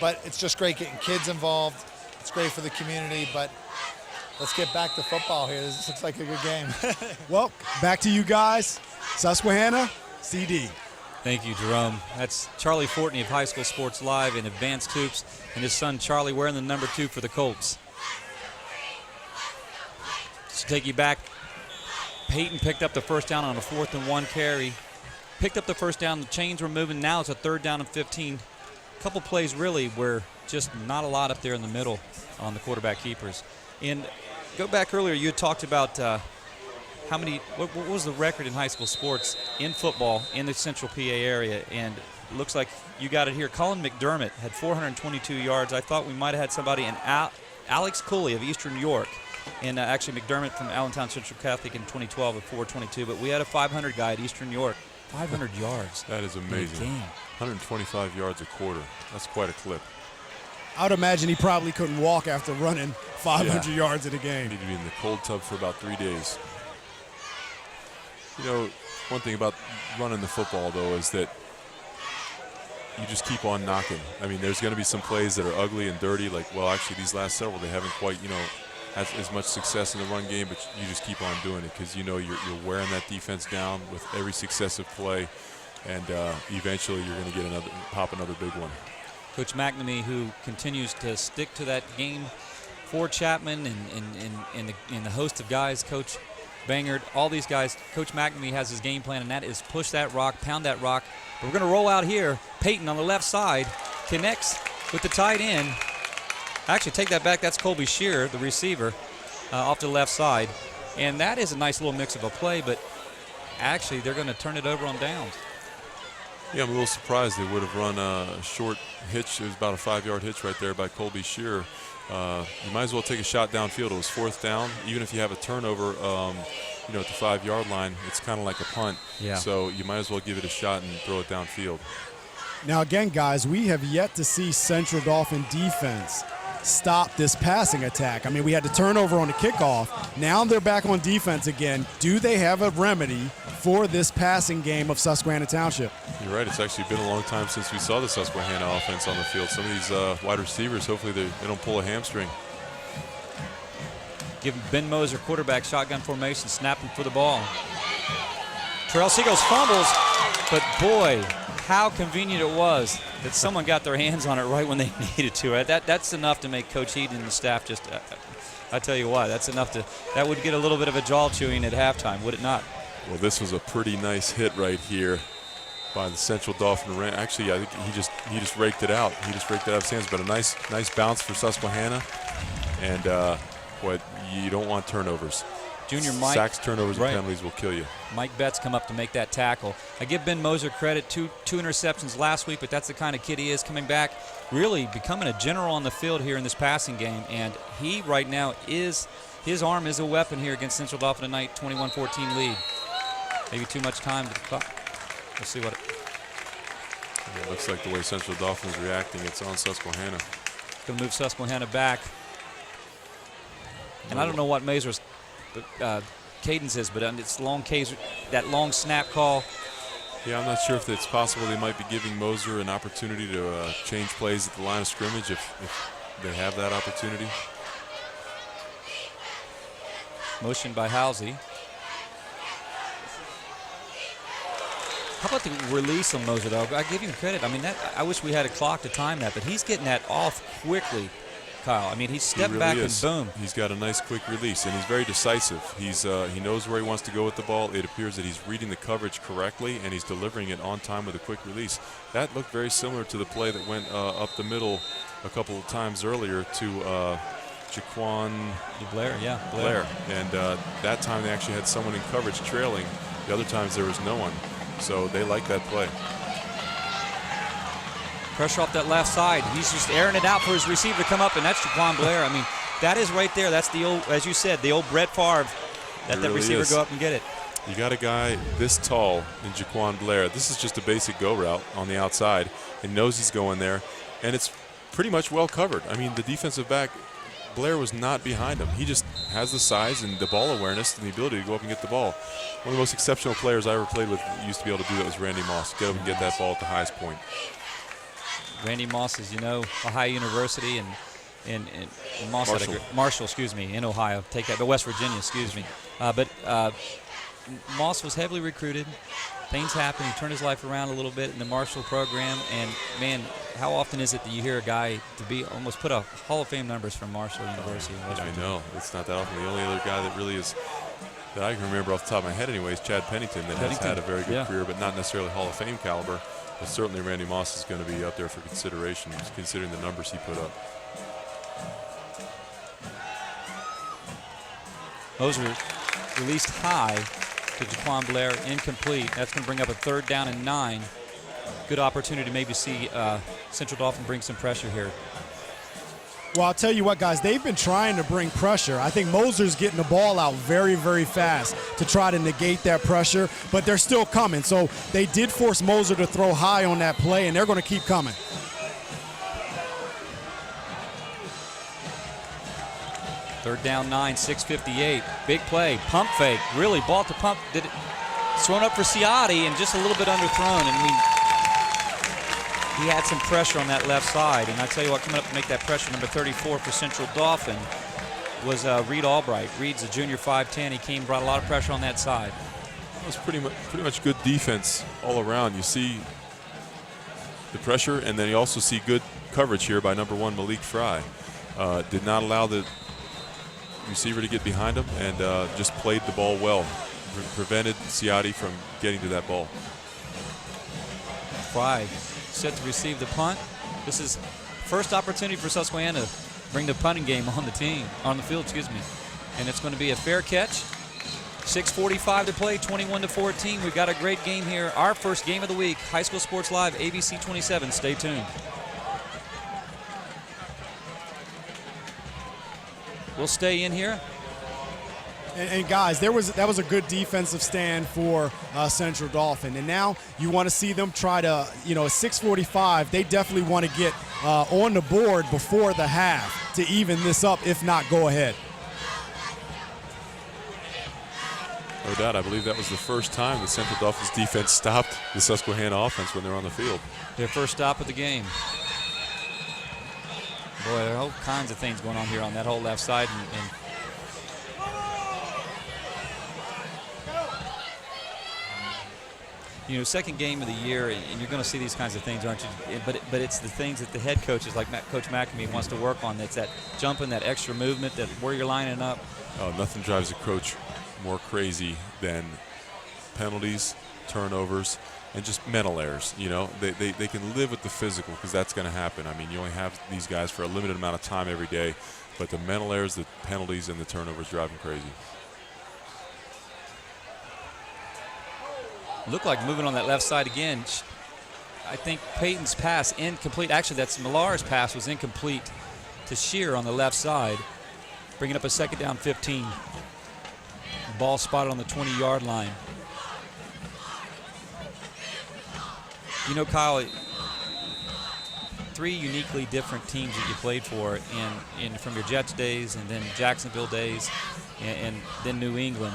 But it's just great getting kids involved. It's great for the community, but let's get back to football here. This looks like a good game. Well, back to you guys. Susquehanna, CD. Thank you, Jerome. That's Charlie Fortney of High School Sports Live in Advanced Hoops, and his son Charlie wearing the number 2 for the Colts. Just to take you back, Peyton picked up the first down on a 4th and 1 carry. Picked up the first down, the chains were moving. Now it's a 3rd down and 15. A couple plays really where just not a lot up there in the middle on the quarterback keepers. And go back earlier, you had talked about what was the record in high school sports in football in the Central PA area, and it looks like you got it here. Colin McDermott had 422 yards. I thought we might have had somebody in Alex Cooley of Eastern York and actually McDermott from Allentown Central Catholic in 2012 at 4.22. But we had a 500 guy at Eastern York, 500 yards. That is amazing. 125 yards a quarter. That's quite a clip. I would imagine he probably couldn't walk after running 500 yards in a game. Need to be in the cold tub for about 3 days. You know, one thing about running the football, though, is that you just keep on knocking. I mean, there's going to be some plays that are ugly and dirty, like, well, actually, these last several, they haven't quite, had as much success in the run game, but you just keep on doing it because, you're wearing that defense down with every successive play, and eventually you're going to get pop another big one. Coach McNamee, who continues to stick to that game for Chapman and the host of guys, Coach Bangard, all these guys, Coach McNamee has his game plan, and that is push that rock, pound that rock. But we're going to roll out here. Peyton on the left side connects with the tight end. Actually, take that back. That's Colby Shearer, the receiver, off to the left side. And that is a nice little mix of a play, but actually they're going to turn it over on downs. Yeah, I'm a little surprised they would have run a short hitch. It was about a 5-yard hitch right there by Colby Shearer. You might as well take a shot downfield. It was 4th down. Even if you have a turnover, at the 5-yard line, it's kind of like a punt. Yeah. So you might as well give it a shot and throw it downfield. Now, again, guys, we have yet to see Central Dauphin defense stop this passing attack. I mean, we had the turnover on the kickoff. Now they're back on defense again. Do they have a remedy for this passing game of Susquehanna Township? You're right. It's actually been a long time since we saw the Susquehanna offense on the field. Some of these wide receivers, hopefully they don't pull a hamstring. Give Ben Moser, quarterback, shotgun formation, snapping for the ball. Terrell Seagulls fumbles, but boy, how convenient it was that someone got their hands on it right when they needed to. That's enough to make Coach Heaton and the staff just, I tell you what, that's enough that would get a little bit of a jaw chewing at halftime, would it not? Well, this was a pretty nice hit right here by the Central Dauphin. Actually, I think he just raked it out. He just raked it out of his hands, but a nice bounce for Susquehanna. And what you don't want turnovers. Junior Mike. Sacks, turnovers, and penalties will kill you. Mike Betts come up to make that tackle. I give Ben Moser credit, two interceptions last week, but that's the kind of kid he is, coming back, really becoming a general on the field here in this passing game. And he right now his arm is a weapon here against Central Dauphin tonight, 21-14 lead. Maybe too much time to the clock. We'll see what it looks like the way Central Dauphin is reacting. It's on Susquehanna. Going to move Susquehanna back. And I don't know what Mazur's cadence is, but it's that long snap call. Yeah, I'm not sure if it's possible they might be giving Moser an opportunity to change plays at the line of scrimmage if they have that opportunity. Motion by Halsey. How about the release on Moser, though? I give him credit. I mean, I wish we had a clock to time that, but he's getting that off quickly, Kyle. I mean, he stepped back and boom. He's got a nice quick release, and he's very decisive. He knows where he wants to go with the ball. It appears that he's reading the coverage correctly, and he's delivering it on time with a quick release. That looked very similar to the play that went up the middle a couple of times earlier to Jaquan Blair. And that time they actually had someone in coverage trailing. The other times there was no one. So they like that play. Pressure off that left side. He's just airing it out for his receiver to come up, and that's Jaquan Blair. I mean, that is right there. That's the old, as you said, the old Brett Favre. Let that receiver go up and get it. You got a guy this tall in Jaquan Blair. This is just a basic go route on the outside. He knows he's going there, and it's pretty much well covered. I mean, the defensive back, Blair, was not behind him. He just has the size and the ball awareness and the ability to go up and get the ball. One of the most exceptional players I ever played with used to be able to do that was Randy Moss. Go up and get that ball at the highest point. Randy Moss is, Ohio University and Moss Marshall, in Ohio. Take that, but West Virginia, but Moss was heavily recruited. Things happened. He turned his life around a little bit in the Marshall program. And, man, how often is it that you hear a guy to be almost put up Hall of Fame numbers from Marshall University? I know. It's not that often. The only other guy that really is, that I can remember off the top of my head anyway, is Chad Pennington, that has had a very good career, but not necessarily Hall of Fame caliber. But certainly Randy Moss is going to be up there for consideration, considering the numbers he put up. Moser released high to Jaquan Blair, incomplete. That's going to bring up a 3rd down and 9. Good opportunity to maybe see Central Dauphin bring some pressure here. Well, I'll tell you what, guys, they've been trying to bring pressure. I think Moser's getting the ball out very, very fast to try to negate that pressure, but they're still coming. So they did force Moser to throw high on that play, and they're going to keep coming. Third down 9, 6:58. Big play, pump fake. Really, ball to pump. Did it? Thrown up for Ciotti and just a little bit underthrown. And he had some pressure on that left side. And I tell you what, coming up to make that pressure, number 34 for Central Dauphin was Reed Albright. Reed's a junior 5'10". He came, brought a lot of pressure on that side. It was pretty much good defense all around. You see the pressure, and then you also see good coverage here by number 1 Malik Fry. Did not allow the receiver to get behind him, and just played the ball well. Prevented Ciotti from getting to that ball. Fry set to receive the punt. This is first opportunity for Susquehanna to bring the punting game on the field, excuse me. And it's going to be a fair catch. 6:45 to play, 21-14. We've got a great game here. Our first game of the week, High School Sports Live, ABC 27. Stay tuned. We'll stay in here. And guys, that was a good defensive stand for Central Dauphin. And now you want to see them try to, at 6:45, they definitely want to get on the board before the half to even this up, if not go ahead. No doubt. I believe that was the first time the Central Dauphin's defense stopped the Susquehanna offense when they're on the field. Their first stop of the game. Boy, there are all kinds of things going on here on that whole left side. And second game of the year, and you're going to see these kinds of things, aren't you? But it's the things that the head coaches, like Coach McAmey, wants to work on. That's that jumping, that extra movement, that where you're lining up. Oh, nothing drives a coach more crazy than penalties, turnovers, and just mental errors. They can live with the physical because that's going to happen. I mean, you only have these guys for a limited amount of time every day, but the mental errors, the penalties, and the turnovers drive them crazy. Look like moving on that left side again. I think Peyton's pass incomplete. Actually, that's Millar's pass was incomplete to Shear on the left side, bringing up a second down 15. Ball spotted on the 20-yard line. Kyle, 3 uniquely different teams that you played for from your Jets days and then Jacksonville days and then New England.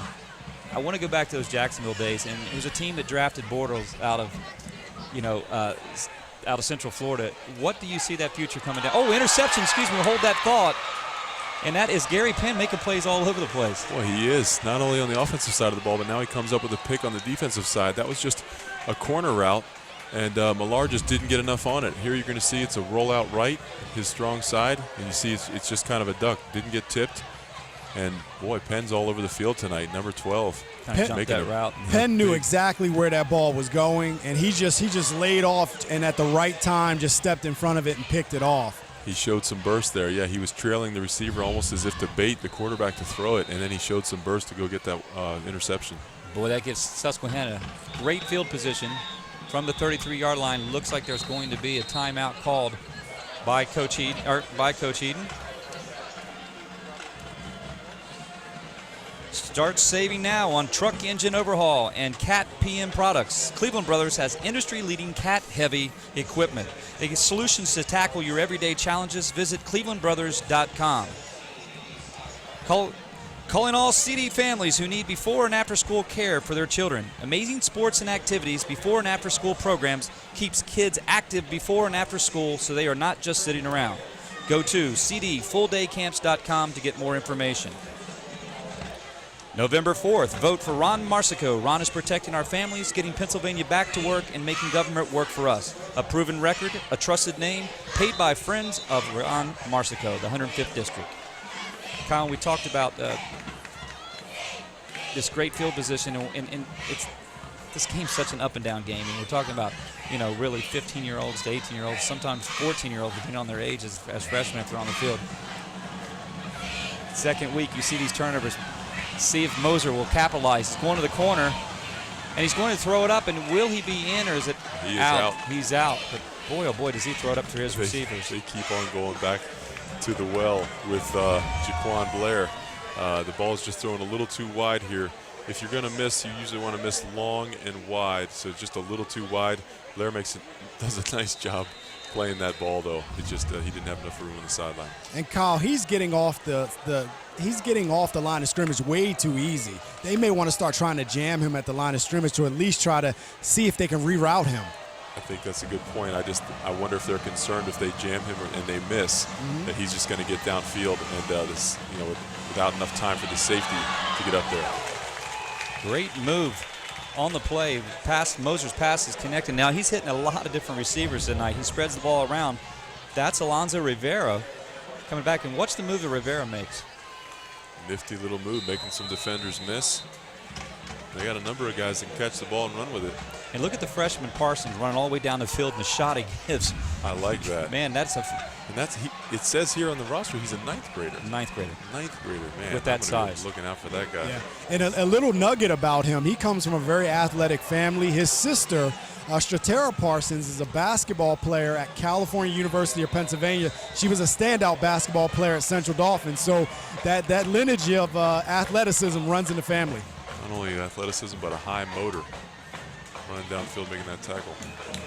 I want to go back to those Jacksonville days, and it was a team that drafted Bortles out of Central Florida. What do you see that future coming down? Oh, interception, excuse me, hold that thought. And that is Gary Penn making plays all over the place. Boy, he is, not only on the offensive side of the ball, but now he comes up with a pick on the defensive side. That was just a corner route, and Millar just didn't get enough on it. Here you're going to see it's a rollout right, his strong side, and you see it's just kind of a duck. Didn't get tipped. And boy, Penn's all over the field tonight. Number 12, making that route. Penn knew exactly where that ball was going, and he just laid off and at the right time just stepped in front of it and picked it off. He showed some burst there. Yeah, he was trailing the receiver almost as if to bait the quarterback to throw it, and then he showed some burst to go get that interception. Boy, that gives Susquehanna great field position from the 33-yard line. Looks like there's going to be a timeout called by Coach Eden. Start saving now on truck engine overhaul and CAT PM products. Cleveland Brothers has industry-leading CAT-heavy equipment. They get solutions to tackle your everyday challenges. Visit clevelandbrothers.com. Calling all CD families who need before and after school care for their children. Amazing sports and activities before and after school programs keeps kids active before and after school so they are not just sitting around. Go to cdfulldaycamps.com to get more information. November 4th, vote for Ron Marsico. Ron is protecting our families, getting Pennsylvania back to work, and making government work for us. A proven record, a trusted name, paid by friends of Ron Marsico, the 105th District. Kyle, we talked about this great field position, and this game's such an up-and-down game, and we're talking about, really 15-year-olds to 18-year-olds, sometimes 14-year-olds, depending on their age as freshmen if they're on the field. Second week, you see these turnovers. See if Moser will capitalize. He's going to the corner, and he's going to throw it up, and will he be in, or is it out? He's out. But boy, oh boy, does he throw it up to his receivers. They keep on going back to the well with Jaquan Blair. The ball is just thrown a little too wide here. If you're going to miss, you usually want to miss long and wide, so just a little too wide. Blair does a nice job playing that ball, though. It just he didn't have enough room on the sideline. And Kyle, he's getting off he's getting off the line of scrimmage way too easy. They may want to start trying to jam him at the line of scrimmage to at least try to see if they can reroute him. I think that's a good point. I wonder if they're concerned if they jam him and they miss, that he's just going to get downfield and without enough time for the safety to get up there. Great move on the play. Moser's pass is connected. Now he's hitting a lot of different receivers tonight. He spreads the ball around. That's Alonzo Rivera coming back, and watch the move that Rivera makes. Nifty little move, making some defenders miss. They got a number of guys that can catch the ball and run with it. And look at the freshman Parsons running all the way down the field and the shot he gives. I like that. Man, it says here on the roster he's a ninth grader. Ninth grader, man. With that size. Looking out for that guy. Yeah. And a little nugget about him, he comes from a very athletic family. His sister, Stratera Parsons, is a basketball player at California University of Pennsylvania. She was a standout basketball player at Central Dauphin. So that lineage of athleticism runs in the family. Not only athleticism, but a high motor. Running downfield, making that tackle.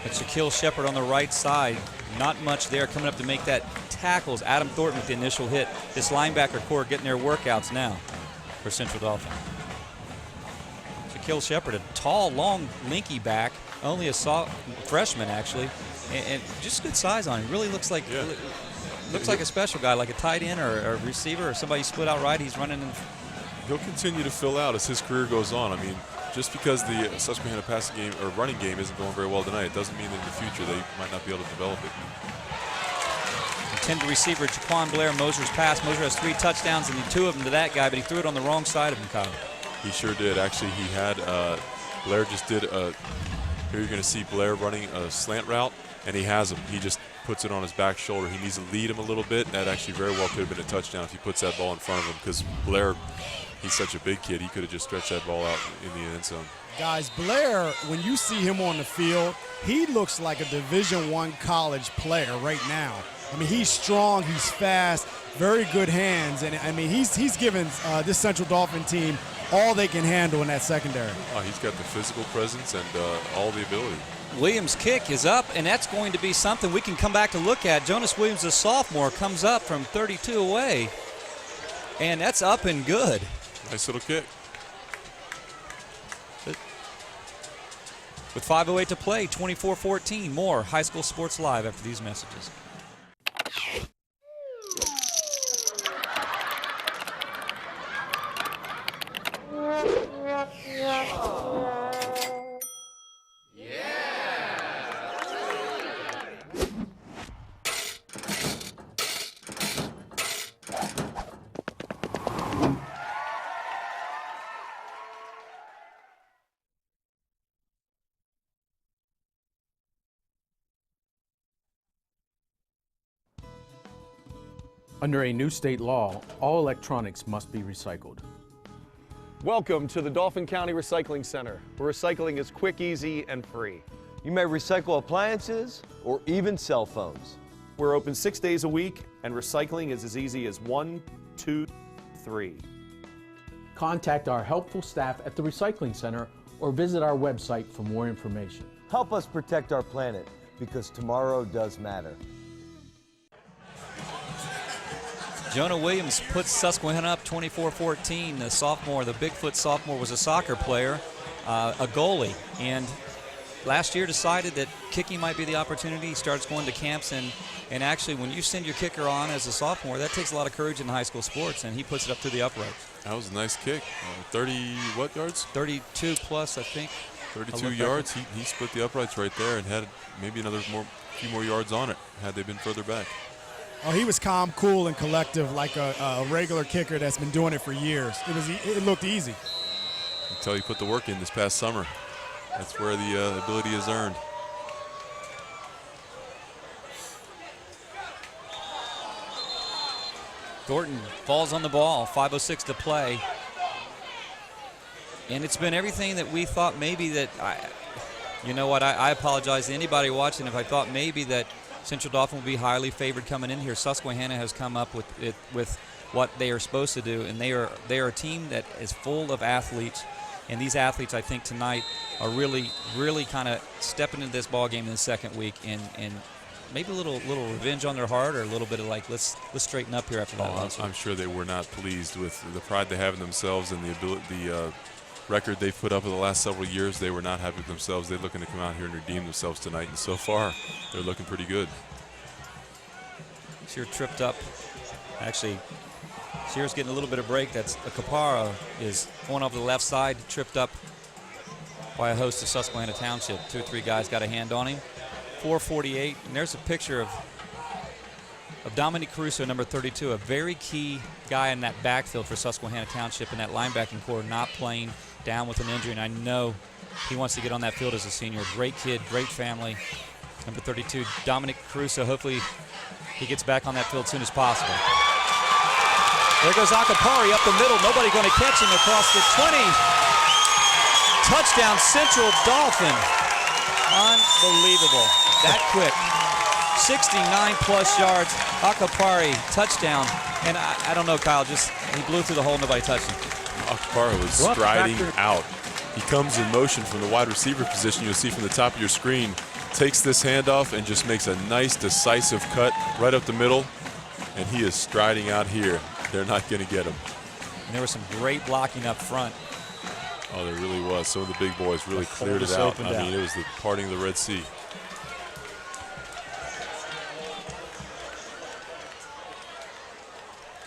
It's Shaquille Shepard on the right side. Not much there. Coming up to make that tackles. Adam Thornton with the initial hit. This linebacker core getting their workouts now for Central Dauphin. Shaquille Shepard, a tall, long, linky back. Only a freshman, actually. And just good size on him. Really looks like a special guy, like a tight end or a receiver or somebody split out right. He's running in. He'll continue to fill out as his career goes on. I mean, just because the Susquehanna passing game or running game isn't going very well tonight, it doesn't mean that in the future they might not be able to develop it. Intended receiver Jaquan Blair, Moser's pass. Moser has 3 touchdowns and 2 of them to that guy, but he threw it on the wrong side of him, Kyle. He sure did. Actually, he had Blair just did here you're going to see Blair running a slant route, and he has him. He just puts it on his back shoulder. He needs to lead him a little bit. That actually very well could have been a touchdown if he puts that ball in front of him, because Blair, he's such a big kid. He could have just stretched that ball out in the end zone. Guys, Blair, when you see him on the field, he looks like a Division I college player right now. I mean, he's strong, he's fast, very good hands, and I mean, he's given this Central Dauphin team all they can handle in that secondary. Oh, he's got the physical presence and all the ability. Williams' kick is up, and that's going to be something we can come back to look at. Jonas Williams, a sophomore, comes up from 32 away, and that's up and good. Nice little kick. With 5:08 to play, 24-14. More High School Sports Live after these messages. Under a new state law, all electronics must be recycled. Welcome to the Dauphin County Recycling Center, where recycling is quick, easy, and free. You may recycle appliances or even cell phones. We're open 6 days a week, and recycling is as easy as 1, 2, 3. Contact our helpful staff at the Recycling Center or visit our website for more information. Help us protect our planet, because tomorrow does matter. Jonah Williams puts Susquehanna up 24-14. The sophomore, the Bigfoot sophomore, was a soccer player, a goalie, and last year decided that kicking might be the opportunity. He starts going to camps, and actually when you send your kicker on as a sophomore, that takes a lot of courage in high school sports, and he puts it up through the uprights. That was a nice kick. 30 what yards? 32 plus, I think. 32 yards. He split the uprights right there and had maybe few more yards on it had they been further back. Oh, he was calm, cool, and collective like a regular kicker that's been doing it for years. It looked easy. Until he put the work in this past summer. That's where the ability is earned. Thornton falls on the ball, 5:06 to play. And it's been everything that we thought maybe that, you know what, I apologize to anybody watching if I thought maybe that Central Dauphin will be highly favored coming in here. Susquehanna has come up with what they are supposed to do, and they are a team that is full of athletes. And these athletes, I think, tonight are really kind of stepping into this ball game in the second week, and maybe a little revenge on their heart, or a little bit of like, let's straighten up here after that. I'm sure they were not pleased with the pride they have in themselves and the record they've put up in the last several years. They were not happy with themselves. They're looking to come out here and redeem themselves tonight, and so far they're looking pretty good. Shear tripped up. Actually, Shear's getting a little bit of break. That's Capara is going off the left side, tripped up by a host of Susquehanna Township. 2 or 3 guys got a hand on him. 4:48, and there's a picture of Dominic Caruso, number 32, a very key guy in that backfield for Susquehanna Township in that linebacking core, not playing, down with an injury, and I know he wants to get on that field as a senior. Great kid, great family. Number 32, Dominic Caruso. Hopefully he gets back on that field as soon as possible. There goes Akapari up the middle. Nobody going to catch him across the 20. Touchdown, Central Dauphin. Unbelievable. That quick. 69-plus yards. Akapari, touchdown. And I don't know, Kyle, just he blew through the hole. Nobody touched him. Akapari was striding out. He comes in motion from the wide receiver position. You'll see from the top of your screen. Takes this handoff and just makes a nice, decisive cut right up the middle. And he is striding out here. They're not going to get him. And there was some great blocking up front. Oh, there really was. Some of the big boys really cleared it out. I mean, it was the parting of the Red Sea.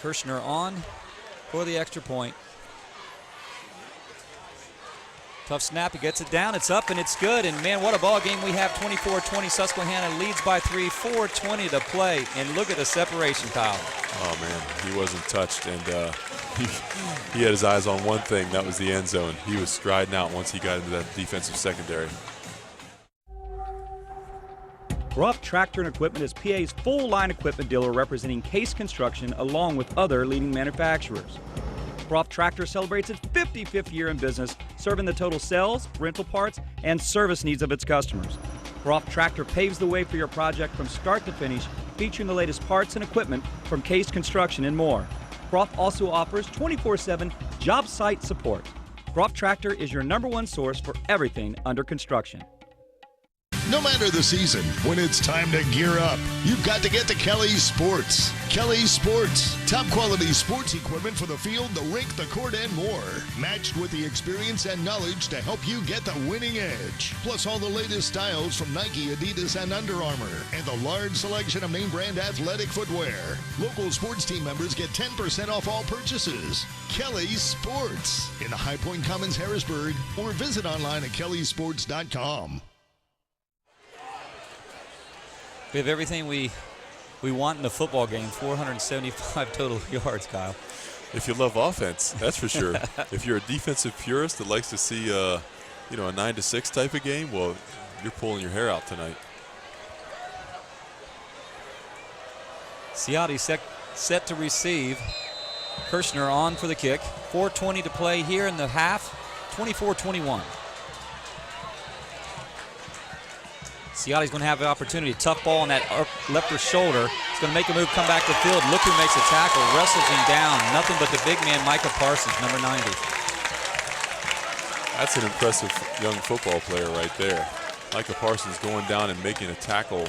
Kirshner on for the extra point. Tough snap, he gets it down, it's up, and it's good. And man, what a ball game we have. 24-20, Susquehanna leads by 3, 4:20 to play. And look at the separation, Kyle. Oh man, he wasn't touched, and he had his eyes on one thing, that was the end zone. He was striding out once he got into that defensive secondary. Ruff Tractor and Equipment is PA's full-line equipment dealer representing Case Construction along with other leading manufacturers. Ruff Tractor celebrates its 55th year in business, serving the total sales, rental parts, and service needs of its customers. Ruff Tractor paves the way for your project from start to finish, featuring the latest parts and equipment from Case Construction and more. Ruff also offers 24/7 job site support. Ruff Tractor is your #1 source for everything under construction. No matter the season, when it's time to gear up, you've got to get to Kelly's Sports. Kelly's Sports, top quality sports equipment for the field, the rink, the court, and more. Matched with the experience and knowledge to help you get the winning edge. Plus all the latest styles from Nike, Adidas, and Under Armour. And the large selection of name brand athletic footwear. Local sports team members get 10% off all purchases. Kelly's Sports in the High Point Commons, Harrisburg, or visit online at kellysports.com. We have everything we want in a football game. 475 total yards, Kyle. If you love offense, that's for sure. If you're a defensive purist that likes to see a 9-6 type of game, well, you're pulling your hair out tonight. Ciotti set to receive. Kirshner on for the kick. 4:20 to play here in the half. 24-21. Ciotti's going to have the opportunity. Tough ball on that left shoulder. He's going to make a move, come back to the field. Look who makes a tackle, wrestles him down. Nothing but the big man, Micah Parsons, number 90. That's an impressive young football player right there. Micah Parsons going down and making a tackle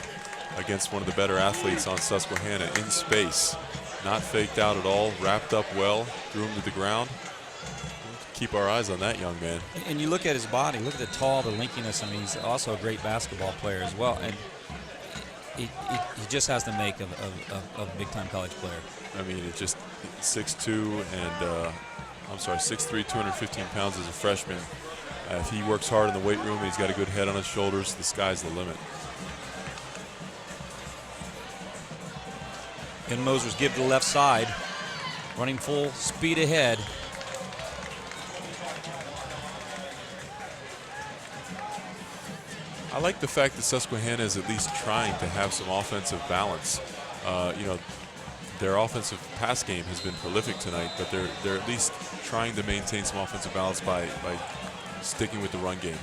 against one of the better athletes on Susquehanna in space. Not faked out at all, wrapped up well, threw him to the ground. Keep our eyes on that young man. And you look at his body, look at the tall, the linkiness. I mean, he's also a great basketball player as well. And he just has the make of a big-time college player. I mean, it's just 6'2", and 6'3", 215 pounds as a freshman. If he works hard in the weight room, he's got a good head on his shoulders, the sky's the limit. And Mosers give to the left side, running full speed ahead. I like the fact that Susquehanna is at least trying to have some offensive balance. Their offensive pass game has been prolific tonight, but they're at least trying to maintain some offensive balance by sticking with the run game.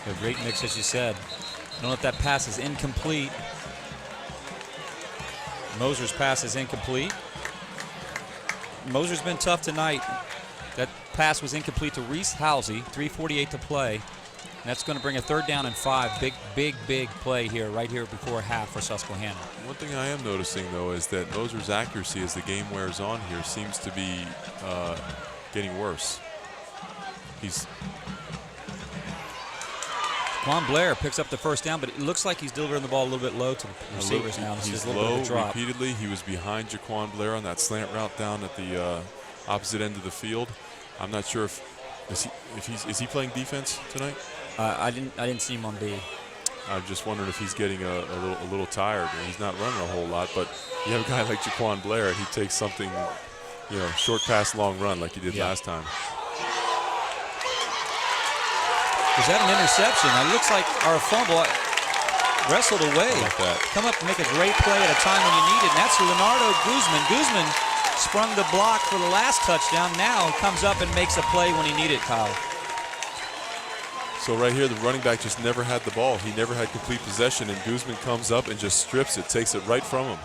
A great mix, as you said. don't know if that pass is incomplete. Moser's pass is incomplete. Moser's been tough tonight. That pass was incomplete to Reese Halsey, 3:48 to play. And that's going to bring a 3rd down and 5. Big play here, right here before half for Susquehanna. One thing I am noticing, though, is that Moser's accuracy as the game wears on here seems to be getting worse. Jaquan Blair picks up the 1st down, but it looks like he's delivering the ball a little bit low to the receivers now. He's low repeatedly. He was behind Jaquan Blair on that slant route down at the opposite end of the field. I'm not sure if is he playing defense tonight? I didn't see him on D. I'm just wondering if he's getting a little tired. He's not running a whole lot, but you have a guy like Jaquan Blair, and he takes something, short pass, long run like he did last time. Was that an interception? It looks like our fumble wrestled away. Like that. Come up and make a great play at a time when you need it, and that's Leonardo Guzman. Guzman sprung the block for the last touchdown. Now comes up and makes a play when he needed it, Kyle. So right here, the running back just never had the ball. He never had complete possession, and Guzman comes up and just strips it, takes it right from him.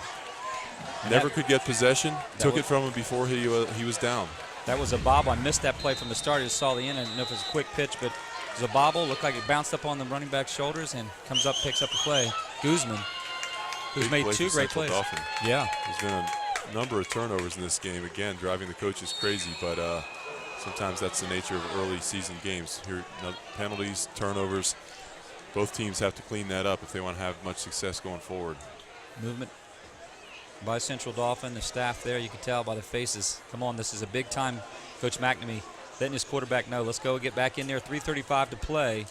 Never could get possession, took it from him before he was down. That was a bobble. I missed that play from the start. I just saw the end. I didn't know if it was a quick pitch, but it was a bobble. Looked like it bounced up on the running back's shoulders and comes up, picks up the play. Guzman, who's made 2 great plays. Dauphin. Yeah. There's been a number of turnovers in this game. Again, driving the coaches crazy, but sometimes that's the nature of early season games. Here, penalties, turnovers. Both teams have to clean that up if they want to have much success going forward. Movement by Central Dauphin, the staff there, you can tell by the faces. Come on, this is a big time. Coach McNamee letting his quarterback know, let's go get back in there. 3:35 to play.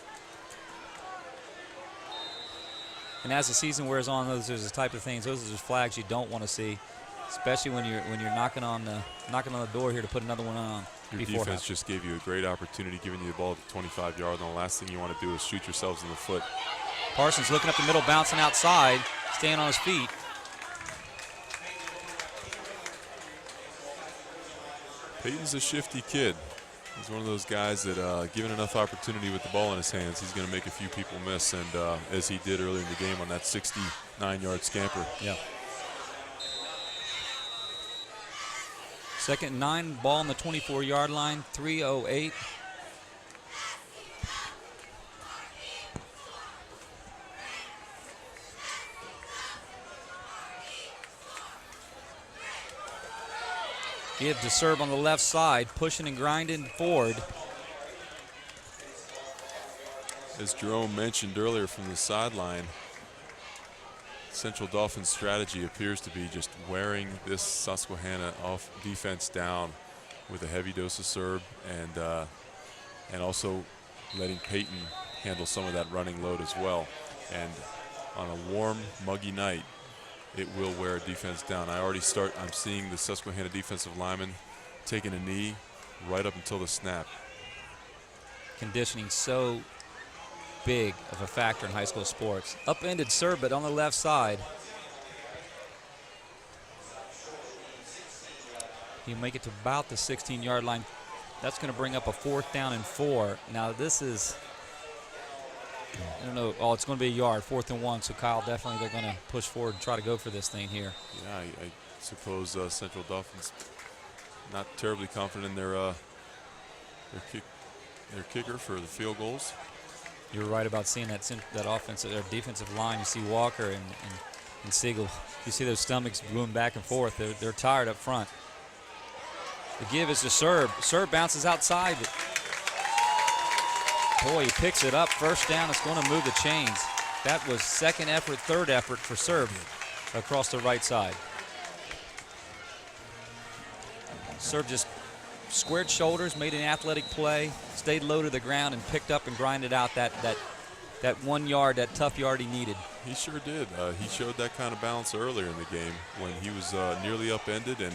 And as the season wears on, those are the type of things, those are the flags you don't want to see, especially when you're knocking on the door here to put another one on. Your defense just gave you a great opportunity, giving you the ball at the 25-yard line. The last thing you want to do is shoot yourselves in the foot. Parsons looking up the middle, bouncing outside, staying on his feet. Peyton's a shifty kid. He's one of those guys that, given enough opportunity with the ball in his hands, he's going to make a few people miss, and as he did earlier in the game on that 69-yard scamper. Yeah. 2nd and 9, ball on the 24-yard line, 3:08. Give to Serb on the left side, pushing and grinding forward. As Jerome mentioned earlier from the sideline, Central Dauphin's strategy appears to be just wearing this Susquehanna defense down with a heavy dose of Serb, and also letting Peyton handle some of that running load as well. And on a warm, muggy night, it will wear a defense down. I'm seeing the Susquehanna defensive lineman taking a knee right up until the snap. Conditioning so big of a factor in high school sports. Upended Serb, but on the left side. He'll make it to about the 16-yard line. That's going to bring up a 4th down and 4. Now this is, I don't know, it's going to be a yard, 4th and 1, so Kyle, definitely they're going to push forward and try to go for this thing here. Yeah, I suppose Central Dauphin's not terribly confident in their kicker for the field goals. You're right about seeing that offensive, their defensive line. You see Walker and Siegel. You see those stomachs moving back and forth. They're tired up front. The give is to Serb. Serb bounces outside. Boy, he picks it up. 1st down. It's going to move the chains. That was 2nd effort, 3rd effort for Serb across the right side. Serb just squared shoulders, made an athletic play, stayed low to the ground, and picked up and grinded out that 1 yard, that tough yard he needed. He sure did. He showed that kind of balance earlier in the game when he was nearly upended and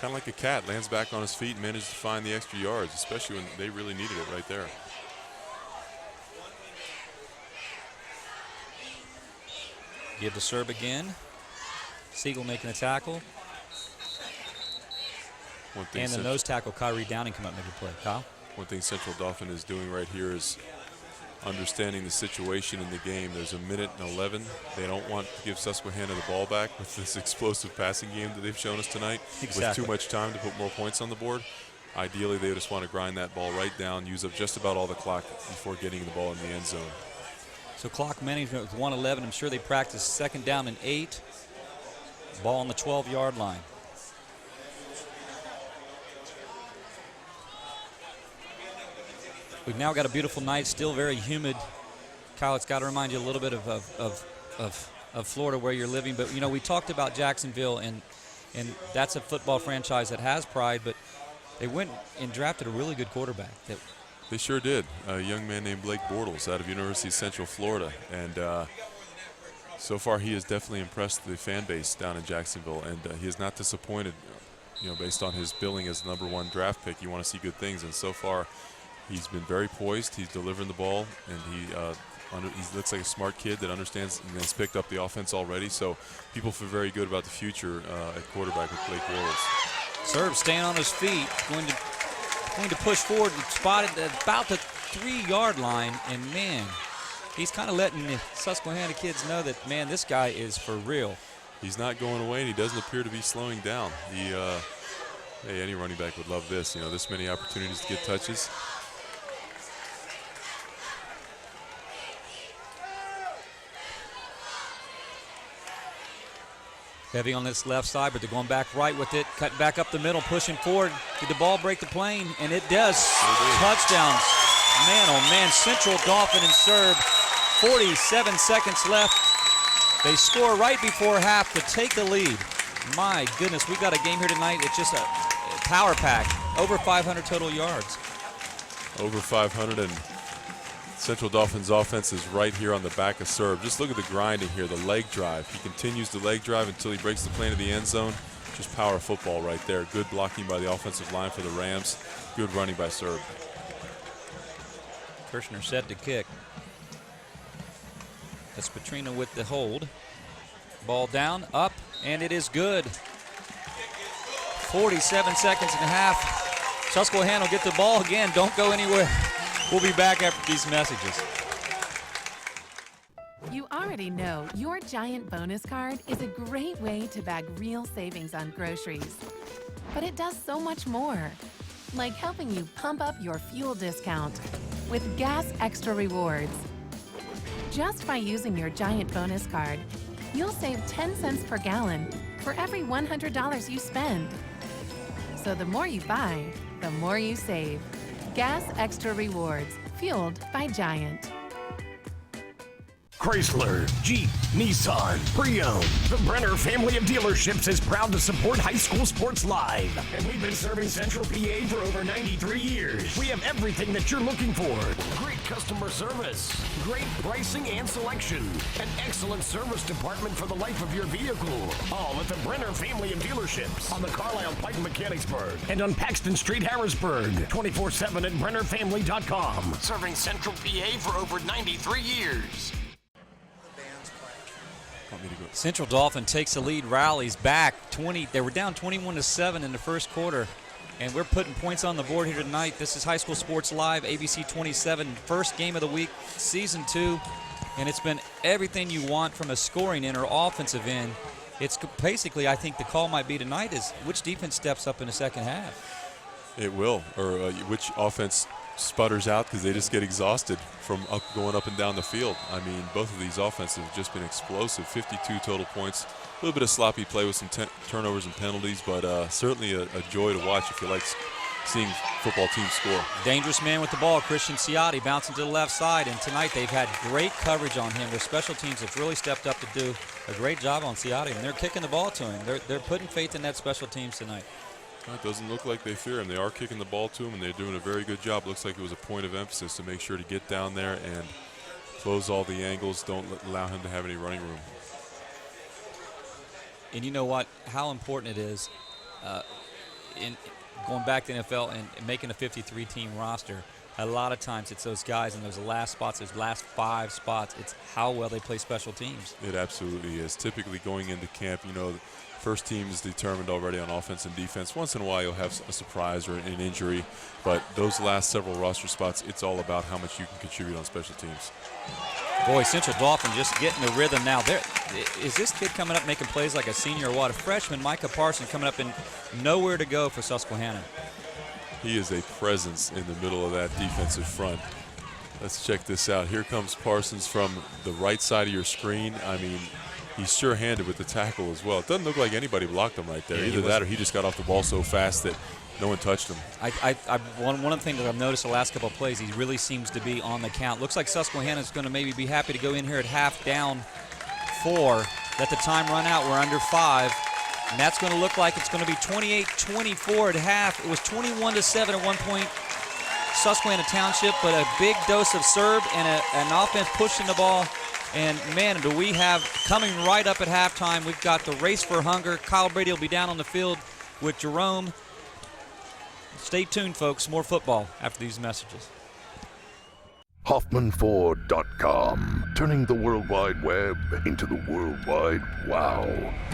kind of like a cat, lands back on his feet and managed to find the extra yards, especially when they really needed it right there. Give to Serb again. Siegel making a tackle. And the nose tackle, Kyrie Downing, come up and make a play. Kyle? One thing Central Dauphin is doing right here is understanding the situation in the game. There's a minute and 11. They don't want to give Susquehanna the ball back with this explosive passing game that they've shown us tonight. Exactly. With too much time to put more points on the board. Ideally, they just want to grind that ball right down, use up just about all the clock before getting the ball in the end zone. So clock management with 1:11. I'm sure they practice 2nd down and 8. Ball on the 12-yard line. We've now got a beautiful night, still very humid. Kyle, it's got to remind you a little bit of Florida where you're living. But, you know, we talked about Jacksonville, and that's a football franchise that has pride, but they went and drafted a really good quarterback. They sure did. A young man named Blake Bortles out of University of Central Florida. And so far he has definitely impressed the fan base down in Jacksonville. And he is not disappointed, you know, based on his billing as the #1 draft pick. You want to see good things. And so far he's been very poised. He's delivering the ball. And he looks like a smart kid that understands and has picked up the offense already. So people feel very good about the future at quarterback with Blake Bortles. Serb staying on his feet, going to push forward and spotted at about the 3-yard line, and man, he's kind of letting the Susquehanna kids know that, man, this guy is for real. He's not going away, and he doesn't appear to be slowing down. Hey, any running back would love this, you know, this many opportunities to get touches. Heavy on this left side, but they're going back right with it. Cut back up the middle, pushing forward. Did the ball break the plane? And it does. Touchdowns. Man, oh man, Central Dauphin and Serb. 47 seconds left. They score right before half to take the lead. My goodness, we've got a game here tonight. It's just a power pack. Over 500 total yards. Over 500, and Central Dauphin's offense is right here on the back of Serb. Just look at the grinding here, the leg drive. He continues the leg drive until he breaks the plane of the end zone. Just power football right there. Good blocking by the offensive line for the Rams. Good running by Serb. Kirshner set to kick. That's Petrino with the hold. Ball down, up, and it is good. 47 seconds and a half. Susquehanna will get the ball again. Don't go anywhere. We'll be back after these messages. You already know your Giant bonus card is a great way to bag real savings on groceries. But it does so much more, like helping you pump up your fuel discount with Gas Extra Rewards. Just by using your Giant bonus card, you'll save 10 cents per gallon for every $100 you spend. So the more you buy, the more you save. Gas Extra Rewards, fueled by Giant. Chrysler, Jeep, Nissan, Pre-Owned. The Brenner family of dealerships is proud to support High School Sports Live. And we've been serving Central PA for over 93 years. We have everything that you're looking for. Great customer service, great pricing and selection, an excellent service department for the life of your vehicle. All at the Brenner family of dealerships on the Carlisle Pike Mechanicsburg and on Paxton Street, Harrisburg. 24/7 at BrennerFamily.com. Serving Central PA for over 93 years. Central Dauphin takes the lead, rallies back 20. They were down 21-7 in the first quarter, and we're putting points on the board here tonight. This is High School Sports Live, ABC 27, first game of the week, season 2, and it's been everything you want from a scoring end or offensive end. It's basically, I think the call might be tonight is which defense steps up in the second half. It will, or which offense sputters out because they just get exhausted from going up and down the field. I mean, both of these offenses have just been explosive. 52 total points, a little bit of sloppy play with some turnovers and penalties, but certainly a joy to watch if you like seeing football teams score. Dangerous man with the ball, Christian Ciotti bouncing to the left side, and tonight they've had great coverage on him. Their special teams have really stepped up to do a great job on Ciotti, and they're kicking the ball to him. They're putting faith in that special teams tonight. It doesn't look like they fear him. They are kicking the ball to him, and they're doing a very good job. Looks like it was a point of emphasis to make sure to get down there and close all the angles. Don't allow him to have any running room. And you know what? How important it is in going back to the NFL and making a 53-team roster. a lot of times it's those guys in those last spots, those last 5 spots. It's how well they play special teams. It absolutely is. Typically going into camp, you know, first team is determined already on offense and defense. Once in a while you'll have a surprise or an injury, but those last several roster spots, it's all about how much you can contribute on special teams. Boy, Central Dauphin just getting the rhythm now. Is this kid coming up making plays like a senior or what? A freshman, Micah Parsons, coming up and nowhere to go for Susquehanna. He is a presence in the middle of that defensive front. Let's check this out. Here comes Parsons from the right side of your screen. I mean, he's sure-handed with the tackle as well. It doesn't look like anybody blocked him right there. Yeah, either that or he just got off the ball so fast that no one touched him. One of the things that I've noticed the last couple of plays, he really seems to be on the count. Looks like Susquehanna's going to maybe be happy to go in here at half down 4. Let the time run out. We're under 5. And that's going to look like it's going to be 28-24 at half. It was 21-7 at one point, Susquehanna Township, but a big dose of serve and an offense pushing the ball. And, man, do we have coming right up at halftime, we've got the race for hunger. Kyle Brady will be down on the field with Jerome. Stay tuned, folks. More football after these messages. HoffmanFord.com. Turning the World Wide Web into the World Wide Wow.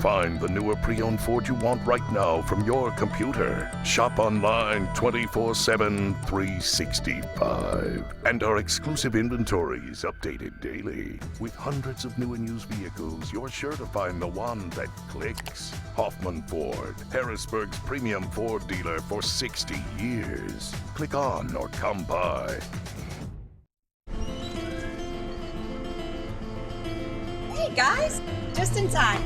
Find the newer pre-owned Ford you want right now from your computer. Shop online 24/7, 365. And our exclusive inventories updated daily. With hundreds of new and used vehicles, you're sure to find the one that clicks. Hoffman Ford, Harrisburg's premium Ford dealer for 60 years. Click on or come by. Hey guys, just in time.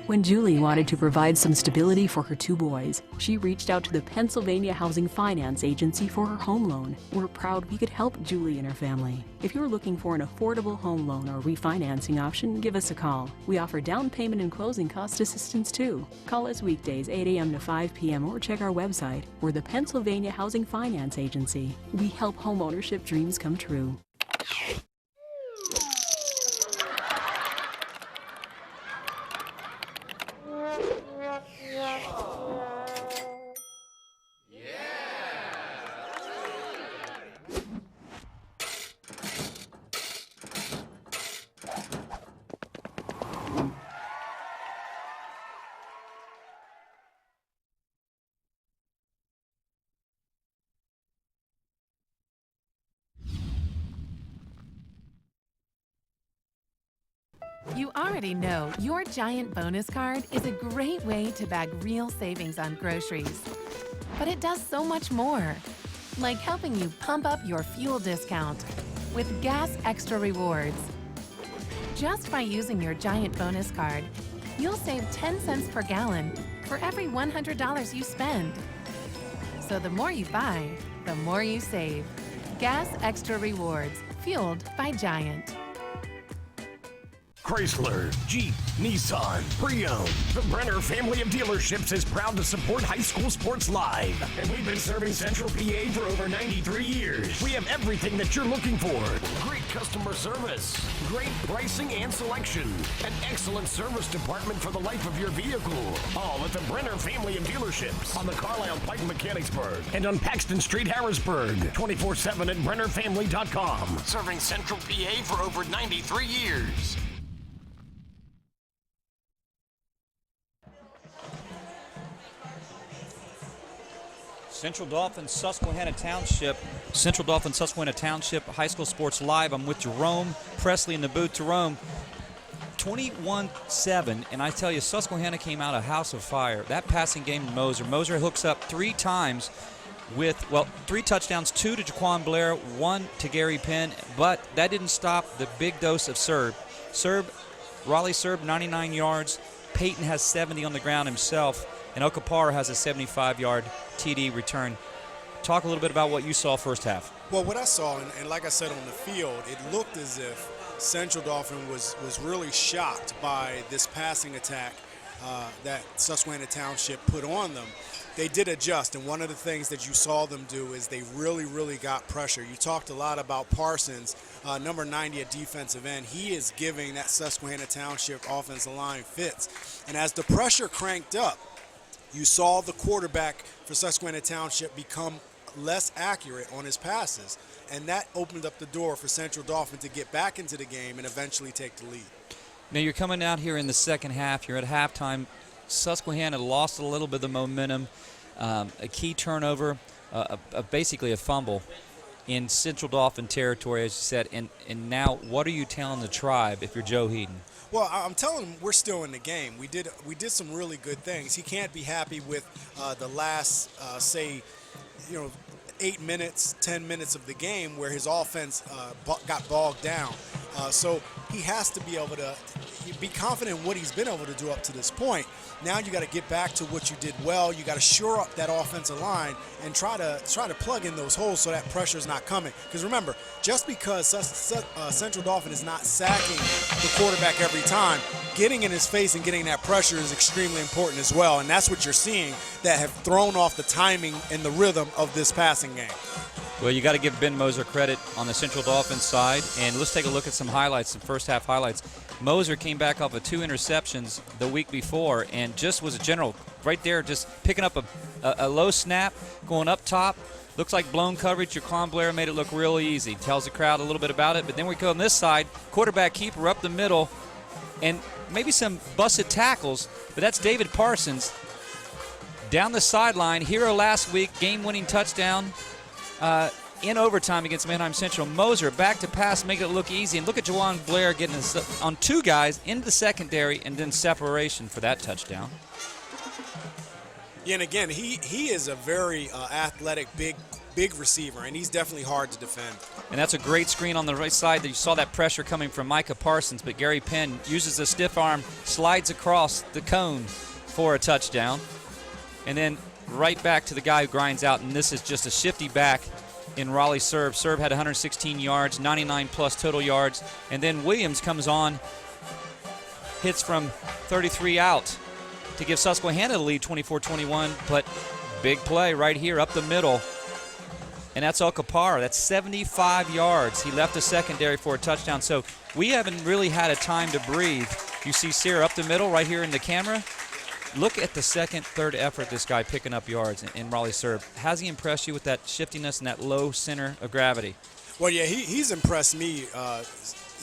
When Julie wanted to provide some stability for her 2 boys, she reached out to the Pennsylvania Housing Finance Agency for her home loan. We're proud we could help Julie and her family. If you're looking for an affordable home loan or refinancing option, give us a call. We offer down payment and closing cost assistance too. Call us weekdays 8 a.m. to 5 p.m. or check our website. We're the Pennsylvania Housing Finance Agency. We help homeownership dreams come true. You already know your Giant bonus card is a great way to bag real savings on groceries. But it does so much more, like helping you pump up your fuel discount with Gas Extra Rewards. Just by using your Giant bonus card, you'll save 10 cents per gallon for every $100 you spend. So the more you buy, the more you save. Gas Extra Rewards, fueled by Giant. Chrysler, Jeep, Nissan, Pre-Owned. The Brenner family of dealerships is proud to support high school sports live. And we've been serving Central PA for over 93 years. We have everything that you're looking for. Great customer service, great pricing and selection, an excellent service department for the life of your vehicle. All at the Brenner family of dealerships on the Carlisle Pike in Mechanicsburg and on Paxton Street, Harrisburg. 24/7 at BrennerFamily.com. Serving Central PA for over 93 years. Central Dauphin, Susquehanna Township. Central Dauphin, Susquehanna Township High School Sports Live. I'm with Jerome Presley in the booth. Jerome, 21-7, and I tell you, Susquehanna came out a house of fire. That passing game to Moser. Moser hooks up 3 times with, 3 touchdowns, 2 to Jaquan Blair, 1 to Gary Penn, but that didn't stop the big dose of Serb. Raleigh Serb, 99 yards. Peyton has 70 on the ground himself. And Okapara has a 75-yard TD return. Talk a little bit about what you saw first half. Well, what I saw, and like I said on the field, it looked as if Central Dauphin was really shocked by this passing attack that Susquehanna Township put on them. They did adjust, and one of the things that you saw them do is they really got pressure. You talked a lot about Parsons, number 90 at defensive end. He is giving that Susquehanna Township offensive line fits. And as the pressure cranked up, you saw the quarterback for Susquehanna Township become less accurate on his passes. And that opened up the door for Central Dauphin to get back into the game and eventually take the lead. Now you're coming out here in the second half. You're at halftime. Susquehanna lost a little bit of the momentum. A key turnover, basically a fumble in Central Dauphin territory, as you said. And now what are you telling the Tribe if you're Joe Heaton? Well, I'm telling him we're still in the game. We did some really good things. He can't be happy with the last, 8 minutes, 10 minutes of the game where his offense got bogged down. So he has to be able to be confident in what he's been able to do up to this point. Now you got to get back to what you did well. You got to shore up that offensive line and try to plug in those holes so that pressure is not coming. Because remember, just because Central Dauphin is not sacking the quarterback every time, getting in his face and getting that pressure is extremely important as well. And that's what you're seeing that have thrown off the timing and the rhythm of this passing game. Well, you got to give Ben Moser credit on the Central Dauphin side. And let's take a look at some highlights, some first half highlights. Moser came back off of 2 interceptions the week before and just was a general right there, just picking up a low snap, going up top. Looks like blown coverage. Jaquan Blair made it look real easy. Tells the crowd a little bit about it. But then we go on this side, quarterback keeper up the middle, and maybe some busted tackles, but that's David Parsons. Down the sideline, hero last week, game-winning touchdown in overtime against Manheim Central. Moser back to pass, make it look easy. And look at Jaquan Blair getting on 2 guys into the secondary and then separation for that touchdown. Yeah, and again, he is a very athletic, big receiver, and he's definitely hard to defend. And that's a great screen on the right side. You saw that pressure coming from Micah Parsons, but Gary Penn uses a stiff arm, slides across the cone for a touchdown. And then right back to the guy who grinds out, and this is just a shifty back in Raleigh Serb. Serb had 116 yards, 99-plus total yards. And then Williams comes on, hits from 33 out to give Susquehanna the lead 24-21, but big play right here up the middle. And that's El Capara. That's 75 yards. He left the secondary for a touchdown. So we haven't really had a time to breathe. You see Sear up the middle right here in the camera. Look at the second, third effort this guy picking up yards in Raleigh Serb. Has he impressed you with that shiftiness and that low center of gravity? Well, yeah, he's impressed me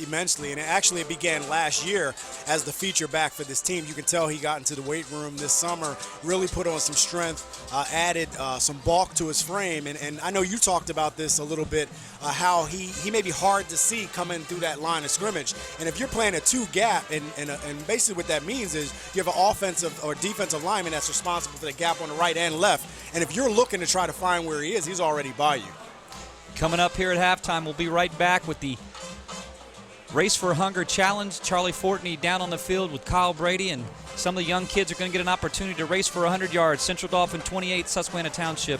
immensely, and actually it began last year as the feature back for this team. You can tell he got into the weight room this summer, really put on some strength, added some bulk to his frame, and I know you talked about this a little bit, how he may be hard to see coming through that line of scrimmage. And if you're playing a 2 gap, and basically what that means is you have an offensive or defensive lineman that's responsible for the gap on the right and left, and if you're looking to try to find where he is, he's already by you. Coming up here at halftime, we'll be right back with the Race for Hunger Challenge. Charlie Fortney down on the field with Kyle Brady, and some of the young kids are going to get an opportunity to race for 100 yards. Central Dauphin 28, Susquehanna Township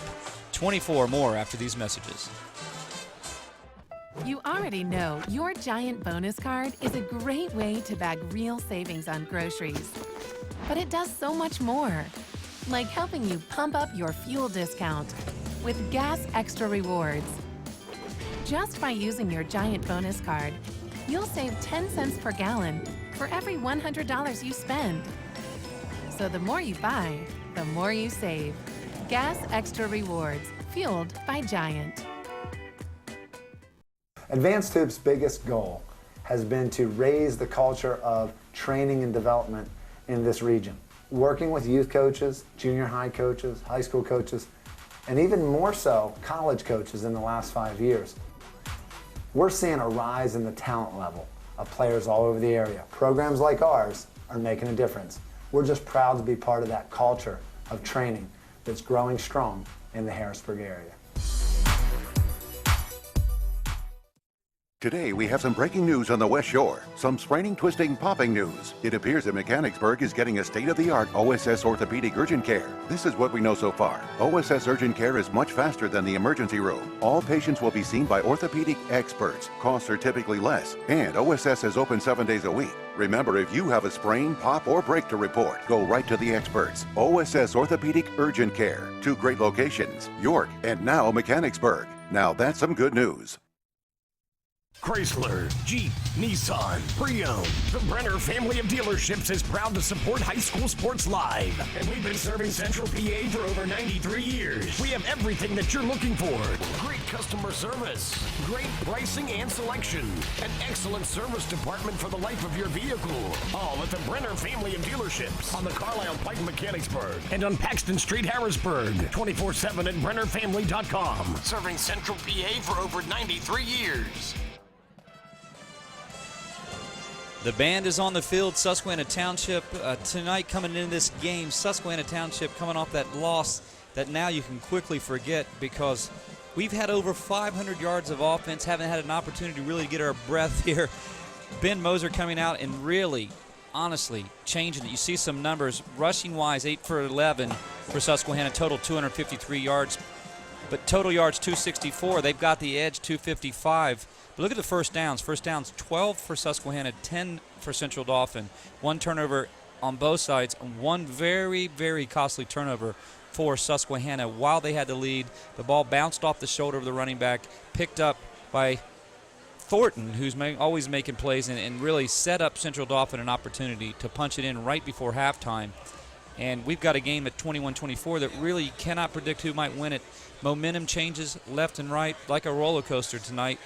24. More after these messages. You already know your Giant bonus card is a great way to bag real savings on groceries. But it does so much more, like helping you pump up your fuel discount with Gas Extra Rewards. Just by using your Giant bonus card, you'll save 10 cents per gallon for every $100 you spend. So the more you buy, the more you save. Gas Extra Rewards, fueled by Giant. Advanced Hoop's biggest goal has been to raise the culture of training and development in this region. Working with youth coaches, junior high coaches, high school coaches, and even more so, college coaches in the last 5 years. We're seeing a rise in the talent level of players all over the area. Programs like ours are making a difference. We're just proud to be part of that culture of training that's growing strong in the Harrisburg area. Today, we have some breaking news on the West Shore. Some spraining, twisting, popping news. It appears that Mechanicsburg is getting a state-of-the-art OSS orthopedic urgent care. This is what we know so far. OSS urgent care is much faster than the emergency room. All patients will be seen by orthopedic experts. Costs are typically less. And OSS is open 7 days a week. Remember, if you have a sprain, pop, or break to report, go right to the experts. OSS Orthopedic Urgent Care. 2 great locations, York and now Mechanicsburg. Now that's some good news. Chrysler, Jeep, Nissan, Pre-Owned. The Brenner family of dealerships is proud to support High School Sports Live. And we've been serving Central PA for over 93 years. We have everything that you're looking for. Great customer service, great pricing and selection, an excellent service department for the life of your vehicle. All at the Brenner family of dealerships on the Carlisle Pike in Mechanicsburg and on Paxton Street, Harrisburg. 24/7 at BrennerFamily.com. Serving Central PA for over 93 years. The band is on the field. Susquehanna Township tonight coming into this game. Susquehanna Township coming off that loss that now you can quickly forget because we've had over 500 yards of offense, haven't had an opportunity to really get our breath here. Ben Moser coming out and really, honestly, changing it. You see some numbers. Rushing-wise, 8 for 11 for Susquehanna, total 253 yards. But total yards, 264. They've got the edge, 255. But look at the first downs. First downs, 12 for Susquehanna, 10 for Central Dauphin. One turnover on both sides, and one very, very costly turnover for Susquehanna while they had the lead. The ball bounced off the shoulder of the running back, picked up by Thornton, who's always making plays, and really set up Central Dauphin an opportunity to punch it in right before halftime. And we've got a game at 21-24 that really cannot predict who might win it. Momentum changes left and right like a roller coaster tonight.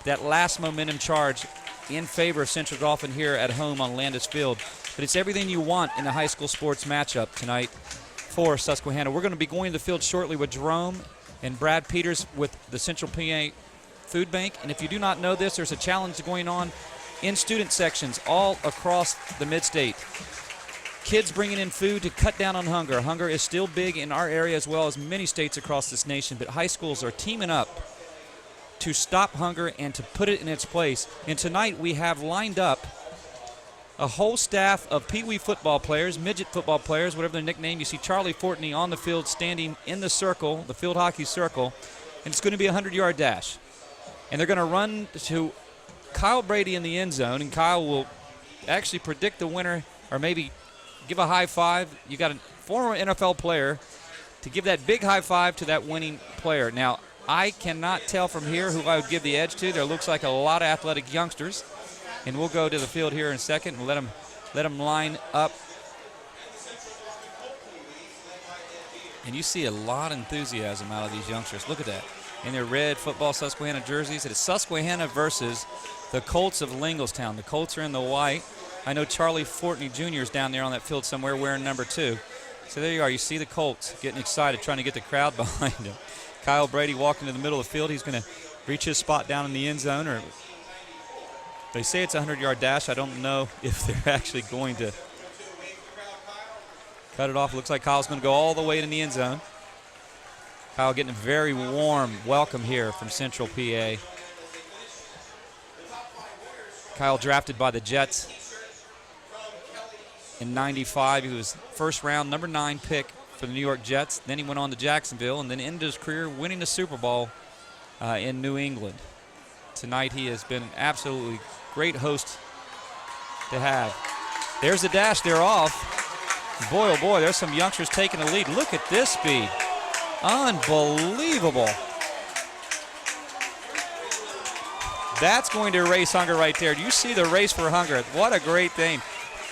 That last momentum charge in favor of Central Dauphin here at home on Landis Field. But it's everything you want in a high school sports matchup tonight for Susquehanna. We're going to be going to the field shortly with Jerome and Brad Peters with the Central PA Food Bank. And if you do not know this, there's a challenge going on in student sections all across the mid-state. Kids bringing in food to cut down on hunger. Hunger is still big in our area as well as many states across this nation, but high schools are teaming up to stop hunger and to put it in its place. And tonight we have lined up a whole staff of Pee Wee football players, midget football players, whatever their nickname. You see Charlie Fortney on the field standing in the circle, the field hockey circle, and it's going to be a 100-yard dash. And they're going to run to Kyle Brady in the end zone, and Kyle will actually predict the winner or maybe give a high five. You got a former NFL player to give that big high five to that winning player. Now, I cannot tell from here who I would give the edge to. There looks like a lot of athletic youngsters. And we'll go to the field here in a second and let them line up. And you see a lot of enthusiasm out of these youngsters. Look at that. In their red football Susquehanna jerseys. It is Susquehanna versus the Colts of Lingelstown. The Colts are in the white. I know Charlie Fortney Jr. is down there on that field somewhere wearing number 2. So there you are. You see the Colts getting excited, trying to get the crowd behind him. Kyle Brady walking to the middle of the field. He's going to reach his spot down in the end zone. Or they say it's a 100-yard dash. I don't know if they're actually going to cut it off. Looks like Kyle's going to go all the way to the end zone. Kyle getting a very warm welcome here from Central PA. Kyle drafted by the Jets in '95. He was first round, number 9 pick for the New York Jets. Then he went on to Jacksonville and then ended his career winning the Super Bowl in New England. Tonight he has been an absolutely great host to have. There's the dash. They're off. Boy, oh boy, there's some youngsters taking the lead. Look at this speed. Unbelievable. That's going to erase hunger right there. Do you see the race for hunger? What a great thing.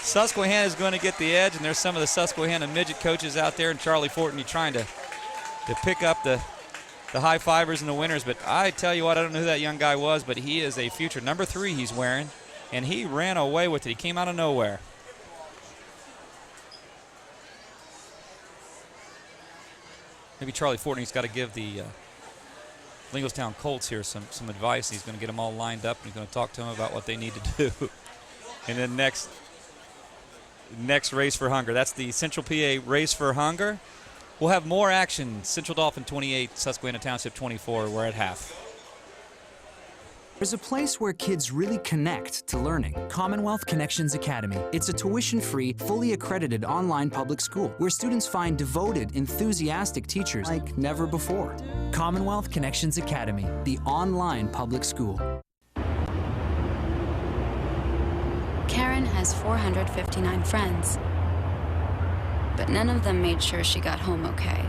Susquehanna is going to get the edge, and there's some of the Susquehanna midget coaches out there, and Charlie Fortney trying to pick up the high fivers and the winners. But I tell you what, I don't know who that young guy was, but he is a future. Number 3 he's wearing, and he ran away with it. He came out of nowhere. Maybe Charlie Fortney's got to give the Lingelstown Colts here some advice. He's going to get them all lined up, and he's going to talk to them about what they need to do. And then next race for hunger. That's the Central PA race for hunger. We'll have more action. Central Dauphin 28, Susquehanna Township 24. We're at half. There's a place where kids really connect to learning. Commonwealth Connections Academy. It's a tuition-free, fully accredited online public school where students find devoted, enthusiastic teachers like never before. Commonwealth Connections Academy, the online public school. Karen has 459 friends, but none of them made sure she got home okay.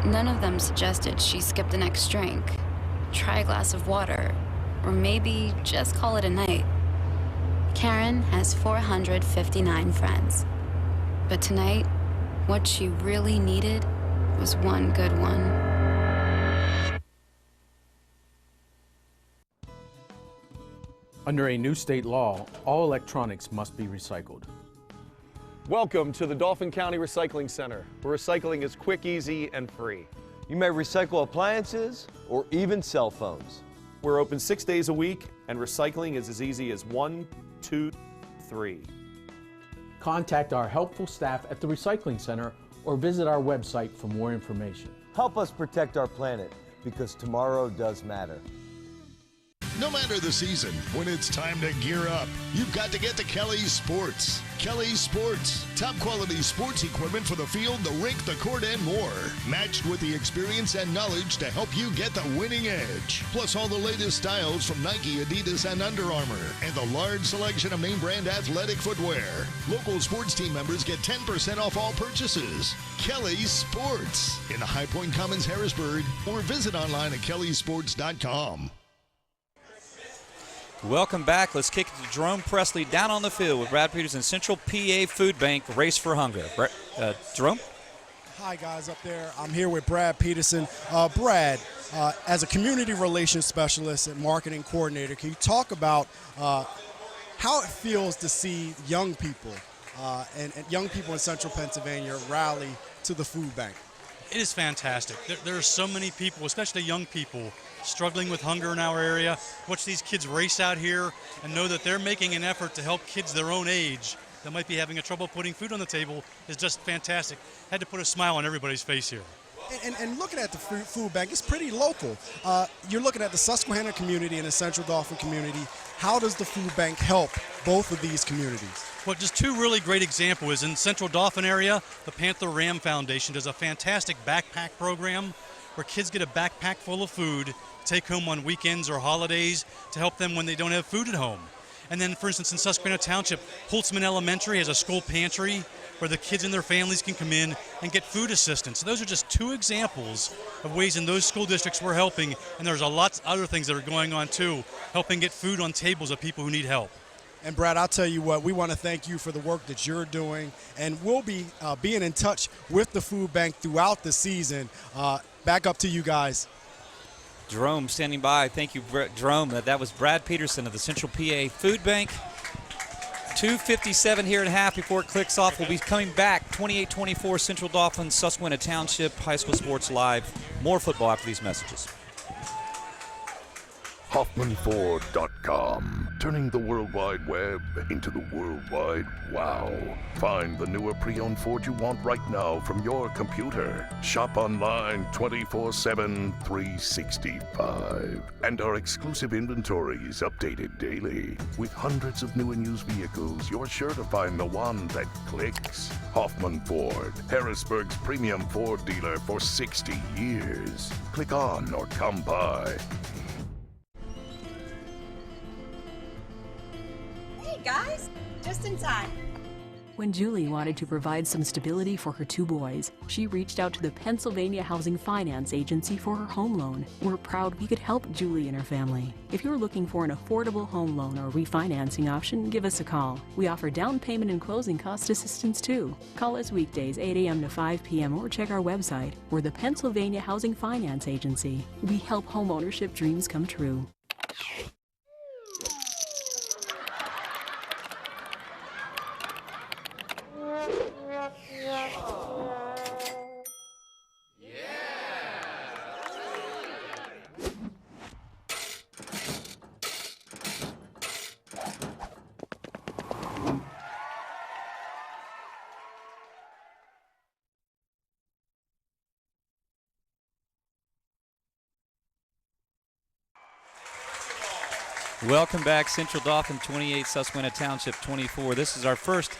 None of them suggested she skip the next drink, try a glass of water, or maybe just call it a night. Karen has 459 friends. But tonight, what she really needed was one good one. Under a new state law, all electronics must be recycled. Welcome to the Dauphin County Recycling Center, where recycling is quick, easy, and free. You may recycle appliances or even cell phones. We're open 6 days a week, and recycling is as easy as 1, 2, 3. Contact our helpful staff at the Recycling Center or visit our website for more information. Help us protect our planet, because tomorrow does matter. No matter the season, when it's time to gear up, you've got to get to Kelly's Sports. Kelly's Sports. Top quality sports equipment for the field, the rink, the court, and more. Matched with the experience and knowledge to help you get the winning edge. Plus all the latest styles from Nike, Adidas, and Under Armour. And the large selection of name brand athletic footwear. Local sports team members get 10% off all purchases. Kelly's Sports. In the High Point Commons, Harrisburg. Or visit online at kellysports.com. Welcome back. Let's kick it to Jerome Presley down on the field with Brad Peterson, Central PA Food Bank, Race for Hunger. Jerome? Hi, guys, up there. I'm here with Brad Peterson. Brad, as a community relations specialist and marketing coordinator, can you talk about how it feels to see young people and young people in Central Pennsylvania rally to the food bank? It is fantastic. There are so many people, especially young people, struggling with hunger in our area. Watch these kids race out here and know that they're making an effort to help kids their own age that might be having a trouble putting food on the table is just fantastic. Had to put a smile on everybody's face here. And looking at the food bank, it's pretty local. You're looking at the Susquehanna community and the Central Dauphin community. How does the food bank help both of these communities? Well, just two really great examples. In Central Dauphin area, the Panther Ram Foundation does a fantastic backpack program where kids get a backpack full of food to take home on weekends or holidays to help them when they don't have food at home. And then, for instance, in Susquehanna Township, Holtzman Elementary has a school pantry where the kids and their families can come in and get food assistance. So those are just two examples of ways in those school districts we're helping, and there's a lot of other things that are going on too, helping get food on tables of people who need help. And Brad, I'll tell you what, we want to thank you for the work that you're doing, and we'll be being in touch with the food bank throughout the season. Back up to you guys. Jerome standing by. Thank you, Jerome. That was Brad Peterson of the Central PA Food Bank. 2:57 here and a half before it clicks off. We'll be coming back. 28-24 Central Dauphin, Susquehanna Township, High School Sports Live. More football after these messages. HoffmanFord.com. Turning the World Wide Web into the World Wide Wow. Find the newer pre-owned Ford you want right now from your computer. Shop online 24/7, 365. And our exclusive inventory is updated daily. With hundreds of new and used vehicles, you're sure to find the one that clicks. Hoffman Ford, Harrisburg's premium Ford dealer for 60 years. Click on or come by. Hey guys, just in time. When Julie wanted to provide some stability for her two boys, she reached out to the Pennsylvania Housing Finance Agency for her home loan. We're proud we could help Julie and her family. If you're looking for an affordable home loan or refinancing option, give us a call. We offer down payment and closing cost assistance too. Call us weekdays 8 a.m. to 5 p.m. or check our website. We're the Pennsylvania Housing Finance Agency. We help home ownership dreams come true. Welcome back, Central Dauphin 28, Susquehanna Township 24. This is our first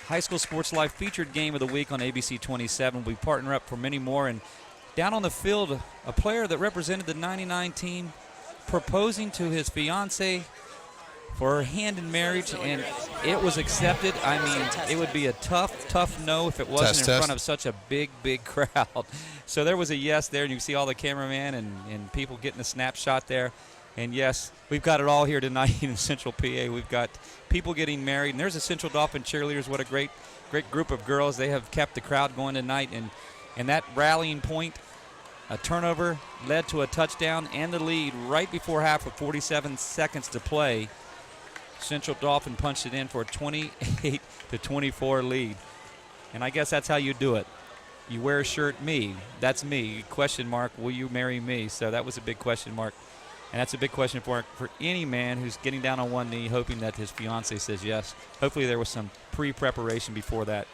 High School Sports Live featured game of the week on ABC 27. We partner up for many more. And down on the field, a player that represented the 99 team proposing to his fiancée for her hand in marriage, and it was accepted. I mean, it would be a tough no if it wasn't in front of such a big crowd. So there was a yes there, and you see all the cameramen and people getting a snapshot there. And yes, we've got it all here tonight in Central PA. We've got people getting married, and there's the Central Dauphin cheerleaders. What a great group of girls. They have kept the crowd going tonight, and that rallying point, a turnover led to a touchdown and the lead right before half with 47 seconds to play. Central Dauphin punched it in for a 28-24 lead. And I guess that's how you do it. You wear a shirt, me. That's me. Question mark, will you marry me? So that was a big question mark. And that's a big question for any man who's getting down on one knee hoping that his fiancée says yes. Hopefully there was some pre-preparation before that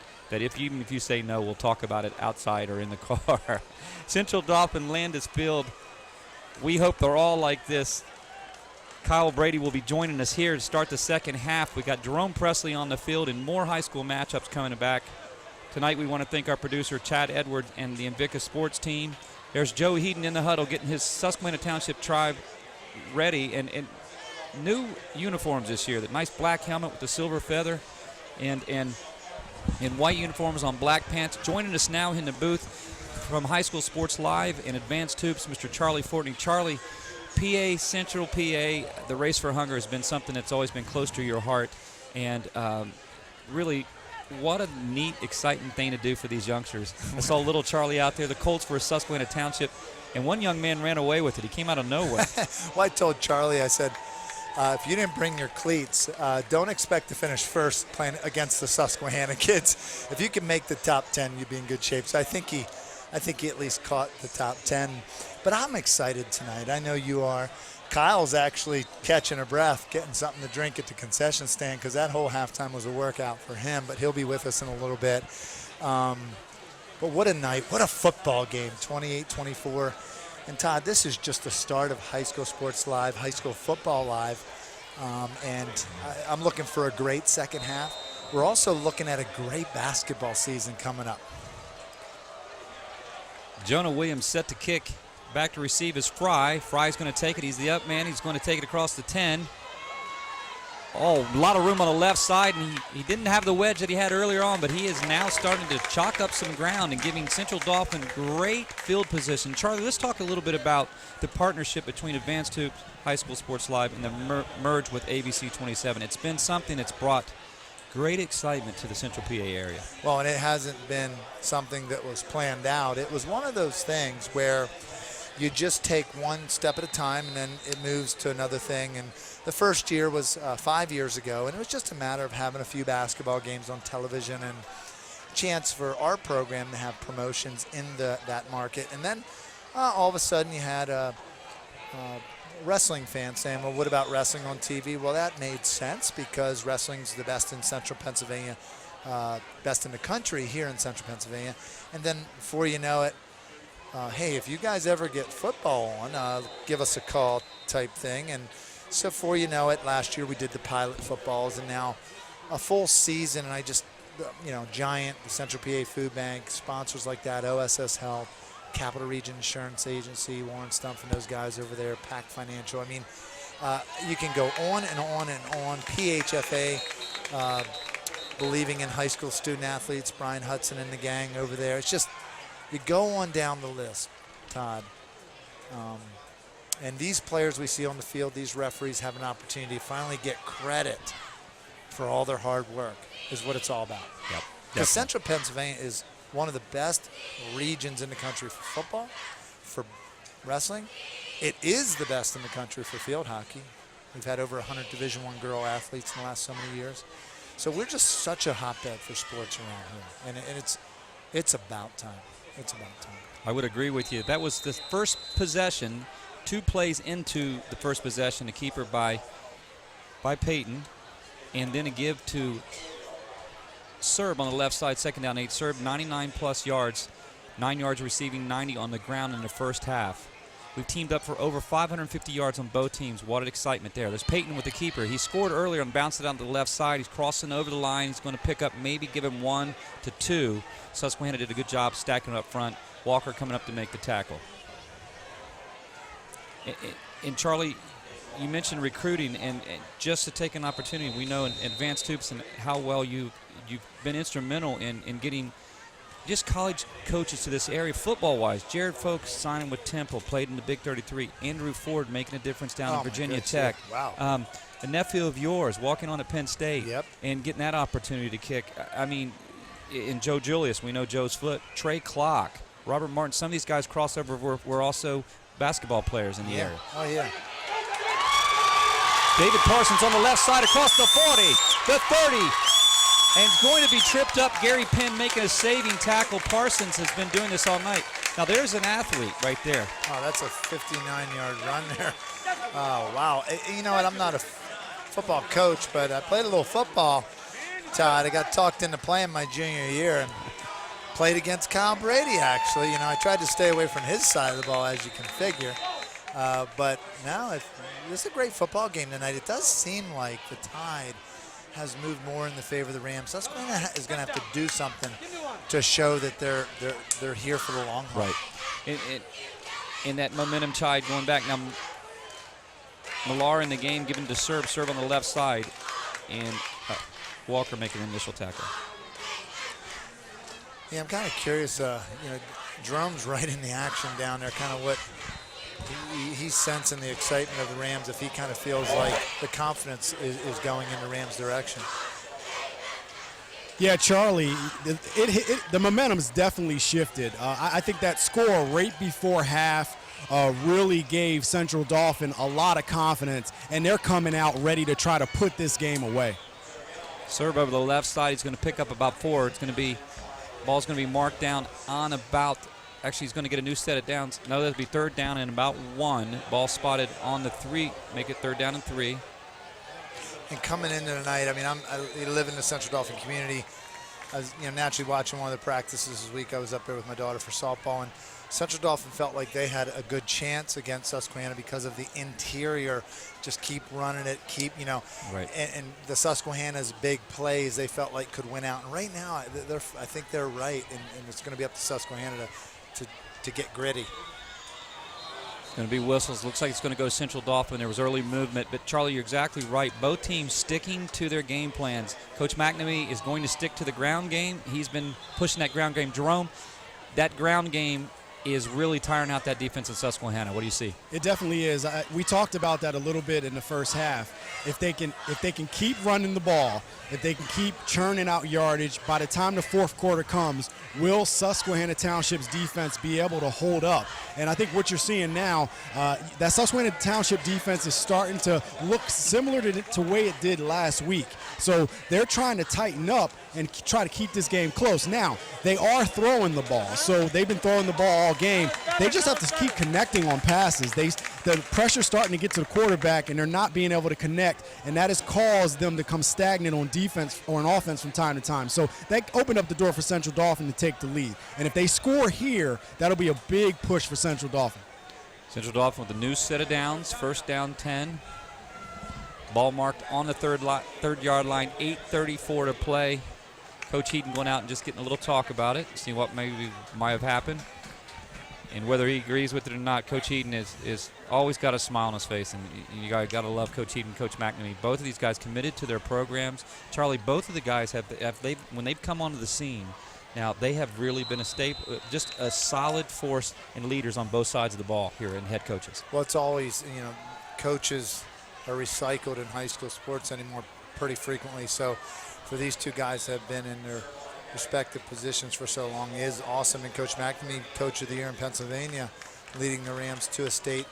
even if you say no, we'll talk about it outside or in the car. Central Dauphin, Landis Field. We hope they're all like this. Kyle Brady will be joining us here to start the second half. We got Jerome Presley on the field and more high school matchups coming back. Tonight we want to thank our producer Chad Edwards and the Invicta Sports team. There's Joe Heaton in the huddle getting his Susquehanna Township Tribe ready, and new uniforms this year. That nice black helmet with the silver feather and white uniforms on black pants. Joining us now in the booth from High School Sports Live and Advanced Hoops, Mr. Charlie Fortney. Charlie, PA, Central PA, the Race for Hunger has been something that's always been close to your heart, and really what a neat, exciting thing to do for these youngsters. I saw little Charlie out there. The Colts were Susquehanna Township, and one young man ran away with it. He came out of nowhere. Well, I told Charlie, I said, if you didn't bring your cleats, don't expect to finish first playing against the Susquehanna kids. If you can make the top 10, you'd be in good shape. So I think he at least caught the top 10. But I'm excited tonight. I know you are. Kyle's actually catching a breath, getting something to drink at the concession stand because that whole halftime was a workout for him. But he'll be with us in a little bit. But what a night. What a football game, 28-24. And Todd, this is just the start of High School Sports Live, High School Football Live, and I'm looking for a great second half. We're also looking at a great basketball season coming up. Jonah Williams set to kick, back to receive is Fry. Fry's going to take it. He's the up man. He's going to take it across the 10. Oh, a lot of room on the left side, and he didn't have the wedge that he had earlier on, but he is now starting to chalk up some ground and giving Central Dauphin great field position. Charlie, let's talk a little bit about the partnership between Advanced Hoops, High School Sports Live, and the merge with ABC 27. It's been something that's brought great excitement to the Central PA area. Well, and it hasn't been something that was planned out. It was one of those things where you just take one step at a time, and then it moves to another thing. And the first year was 5 years ago, and it was just a matter of having a few basketball games on television and a chance for our program to have promotions in that market. And then all of a sudden you had a wrestling fan saying, well, what about wrestling on TV? Well, that made sense because wrestling's the best in Central Pennsylvania, best in the country here in Central Pennsylvania. And then before you know it, hey, if you guys ever get football on, give us a call type thing. And so before you know it, last year we did the pilot footballs, and now a full season. And I just, Giant, the Central PA Food Bank, sponsors like that, OSS Health, Capital Region Insurance Agency, Warren Stumpf and those guys over there, Pack Financial. I mean, you can go on and on and on. PHFA, believing in high school student athletes, Brian Hudson and the gang over there. It's just, you go on down the list, Todd. And these players we see on the field, these referees have an opportunity to finally get credit for all their hard work, is what it's all about. Yep. Because Central Pennsylvania is one of the best regions in the country for football, for wrestling. It is the best in the country for field hockey. We've had over 100 Division I girl athletes in the last so many years. So we're just such a hotbed for sports around here. And it's about time. It's about time. I would agree with you. That was the first possession, 2 plays into the first possession, a keeper by Peyton, and then a give to Serb on the left side, second down 8. Serb 99-plus yards, 9 yards receiving, 90 on the ground in the first half. We've teamed up for over 550 yards on both teams. What an excitement there. There's Peyton with the keeper. He scored earlier and bounced it out to the left side. He's crossing over the line. He's going to pick up, maybe give him 1 to 2. Susquehanna did a good job stacking up front. Walker coming up to make the tackle. And Charlie, you mentioned recruiting, and just to take an opportunity, we know in Advanced Hoops and how well you've been instrumental in getting just college coaches to this area, football-wise. Jared Folks signing with Temple, played in the Big 33. Andrew Ford making a difference down at Virginia Tech. Wow. A nephew of yours walking on at Penn State Yep. and getting that opportunity to kick. I mean, in Joe Julius, we know Joe's foot. Trey Clock, Robert Martin, some of these guys crossover were also basketball players in the area. Oh, yeah. David Parsons on the left side across the 40, the 30, and it's going to be tripped up. Gary Penn making a saving tackle. Parsons has been doing this all night. Now there's an athlete right there. Oh, that's a 59-yard run there. Oh, wow. You know what? I'm not a football coach, but I played a little football, Todd. I got talked into playing my junior year and played against Kyle Brady, actually. You know, I tried to stay away from his side of the ball, as you can figure. But now this is a great football game tonight. It does seem like the tide has moved more in the favor of the Rams. Susquehanna is going to have to do something to show that they're here for the long haul. Right. In that momentum tide going back. Now, Millar in the game given to serve on the left side, and Walker making an initial tackle. Yeah, I'm kind of curious. You know, Jerome's right in the action down there, kind of what he's sensing the excitement of the Rams if he kind of feels like the confidence is going in the Rams' direction. Yeah, Charlie, the momentum's definitely shifted. I think that score right before half really gave Central Dauphin a lot of confidence, and they're coming out ready to try to put this game away. Serve over the left side. He's going to pick up about 4. It's going to be, ball's going to be marked down on about, actually he's going to get a new set of downs. No, that'll be 3rd down and about 1. Ball spotted on the 3, make it 3rd down and 3. And coming into tonight, I mean, I live in the Central Dauphin community. I was, naturally watching one of the practices this week. I was up there with my daughter for softball, and Central Dauphin felt like they had a good chance against Susquehanna because of the interior. Just keep running it, Right. And the Susquehanna's big plays they felt like could win out. And right now, I think they're right, and it's going to be up to Susquehanna to get gritty. It's going to be whistles. Looks like it's going to go Central Dauphin. There was early movement, but Charlie, you're exactly right. Both teams sticking to their game plans. Coach McNamee is going to stick to the ground game. He's been pushing that ground game. Jerome, that ground game is really tiring out that defense in Susquehanna. What do you see? It definitely is. We talked about that a little bit in the first half. If they can keep running the ball, if they can keep churning out yardage, by the time the fourth quarter comes, will Susquehanna Township's defense be able to hold up? And I think what you're seeing now, that Susquehanna Township defense is starting to look similar to the way it did last week. So they're trying to tighten up and try to keep this game close. Now, they are throwing the ball, so they've been throwing the ball all game. They just have to keep connecting on passes. The pressure's starting to get to the quarterback, and they're not being able to connect, and that has caused them to come stagnant on defense or on offense from time to time. So that opened up the door for Central Dauphin to take the lead. And if they score here, that'll be a big push for Central Dauphin. Central Dauphin with a new set of downs, 1st down 10. Ball marked on the 3rd-yard line, 8:34 to play. Coach Heaton going out and just getting a little talk about it, see what maybe might have happened. And whether he agrees with it or not, Coach Heaton is always got a smile on his face, and you got to love Coach Heaton, Coach McNamee. Both of these guys committed to their programs. Charlie, both of the guys when they've come onto the scene, now they have really been a staple, just a solid force and leaders on both sides of the ball here, and head coaches. Well, it's always, coaches are recycled in high school sports anymore pretty frequently. So for these two guys that have been in their respective positions for so long is awesome. And Coach McNamee, Coach of the Year in Pennsylvania, leading the Rams to a state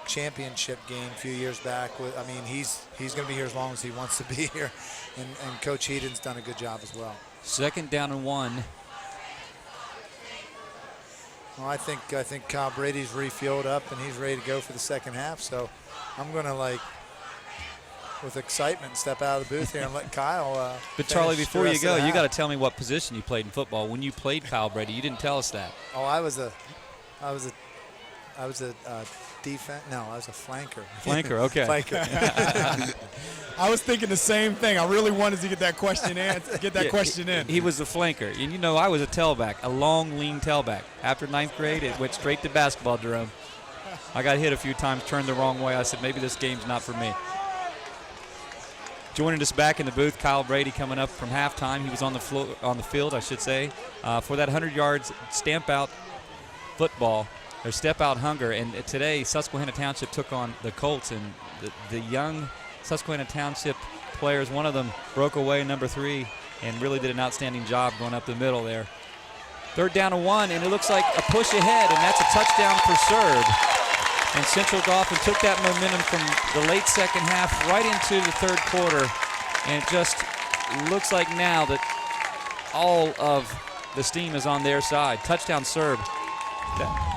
championship game a few years back. I mean, he's going to be here as long as he wants to be here. And Coach Heaton's done a good job as well. 2nd down and 1. Well, I think Kyle Brady's refueled up and he's ready to go for the second half. So I'm going to with excitement, step out of the booth here and let Kyle. But Charlie, before you go, you got to tell me what position you played in football. When you played Kyle Brady, you didn't tell us that. Oh, I was a defense. No, I was a flanker. Flanker, okay. Flanker. I was thinking the same thing. I really wanted to get that question in. He was the flanker, and I was a tailback, a long, lean tailback. After 9th grade, it went straight to basketball, Jerome. I got hit a few times, turned the wrong way. I said maybe this game's not for me. Joining us back in the booth, Kyle Brady coming up from halftime. He was on the field, I should say, for that 100 yards stamp out football, or step out hunger. And today, Susquehanna Township took on the Colts, and the young Susquehanna Township players, one of them broke away, number 3, and really did an outstanding job going up the middle there. 3rd down and 1, and it looks like a push ahead, and that's a touchdown for Serb. And Central Dauphin took that momentum from the late second half right into the 3rd quarter, and it just looks like now that all of the steam is on their side. Touchdown Serb.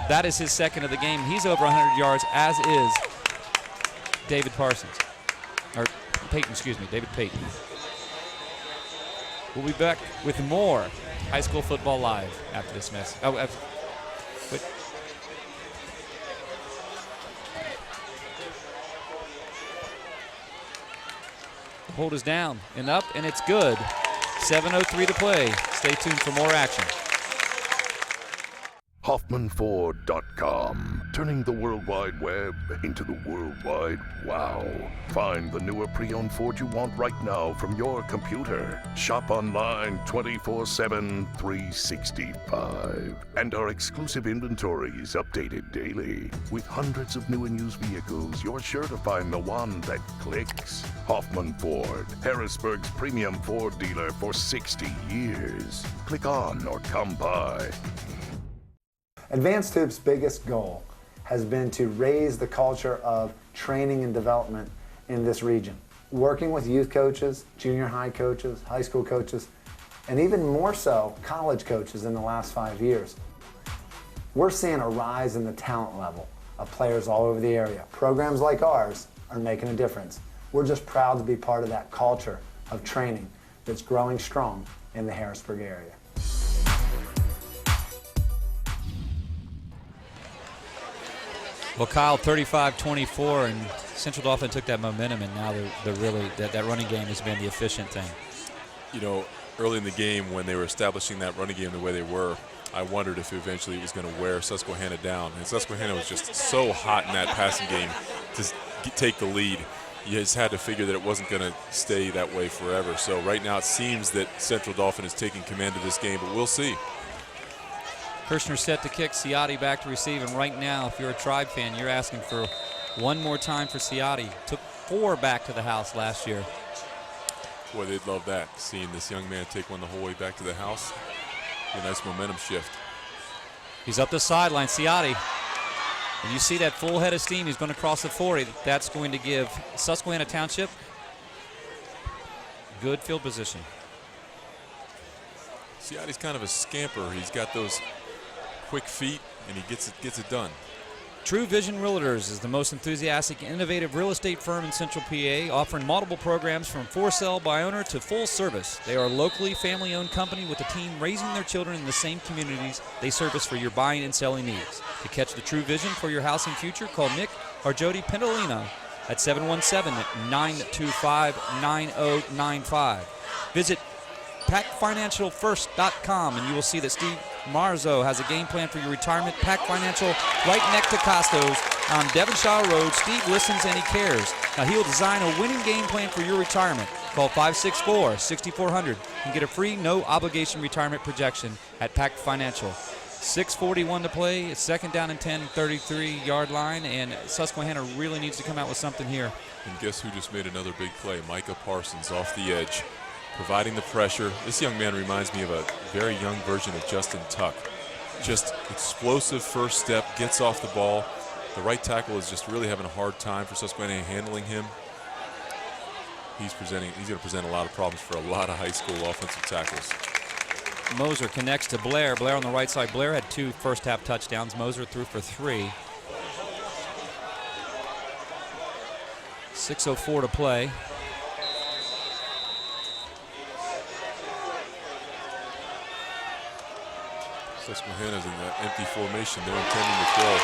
That is his 2nd of the game. He's over 100 yards, as is David Parsons. Or Peyton, excuse me, David Peyton. We'll be back with more high school football live after this mess. Wait. The hold is down and up, and it's good. 7:03 to play. Stay tuned for more action. HoffmanFord.com. Turning the World Wide Web into the World Wide Wow. Find the newer pre-owned Ford you want right now from your computer. Shop online 24/7, 365. And our exclusive inventory is updated daily. With hundreds of new and used vehicles, you're sure to find the one that clicks. Hoffman Ford, Harrisburg's premium Ford dealer for 60 years. Click on or come by. Advanced Hoop's biggest goal has been to raise the culture of training and development in this region. Working with youth coaches, junior high coaches, high school coaches, and even more so, college coaches in the last 5 years. We're seeing a rise in the talent level of players all over the area. Programs like ours are making a difference. We're just proud to be part of that culture of training that's growing strong in the Harrisburg area. Well, Kyle, 35-24, and Central Dauphin took that momentum, and now they're really that running game has been the efficient thing. You know, early in the game when they were establishing that running game the way they were, I wondered if eventually it was going to wear Susquehanna down. And Susquehanna was just so hot in that passing game to take the lead. You just had to figure that it wasn't going to stay that way forever. So right now it seems that Central Dauphin is taking command of this game, but we'll see. Kirshner set to kick, Ciotti back to receive, and right now, if you're a Tribe fan, you're asking for one more time for Ciotti. Took 4 back to the house last year. Boy, they'd love that, seeing this young man take one the whole way back to the house. Be a nice momentum shift. He's up the sideline, Ciotti. And you see that full head of steam. He's going to cross the 40. That's going to give Susquehanna Township good field position. Ciotti's kind of a scamper. He's got those quick feet, and he gets it done. True Vision Realtors is the most enthusiastic, innovative real estate firm in Central PA, offering multiple programs from for sale by owner to full service. They are a locally family-owned company with a team raising their children in the same communities they service for your buying and selling needs. To catch the true vision for your house and future, call Nick or Jody Pendolino at 717-925-9095. Visit PacFinancialFirst.com, and you will see that Steve Marzo has a game plan for your retirement. Pac Financial, right next to Costos on Devonshire Road. Steve listens and he cares. Now he'll design a winning game plan for your retirement. Call 564-6400 and get a free, no obligation retirement projection at Pac Financial. 6:41 to play. It's 2nd down and 10, 33-yard line, and Susquehanna really needs to come out with something here. And guess who just made another big play? Micah Parsons off the edge, providing the pressure. This young man reminds me of a very young version of Justin Tuck. Just explosive first step, gets off the ball. The right tackle is just really having a hard time for Susquehanna handling him. He's going to present a lot of problems for a lot of high school offensive tackles. Moser connects to Blair. Blair on the right side. Blair had 2 first-half touchdowns. Moser threw for 3. 6:04 to play. Susquehanna's in that empty formation. They're intending to throw.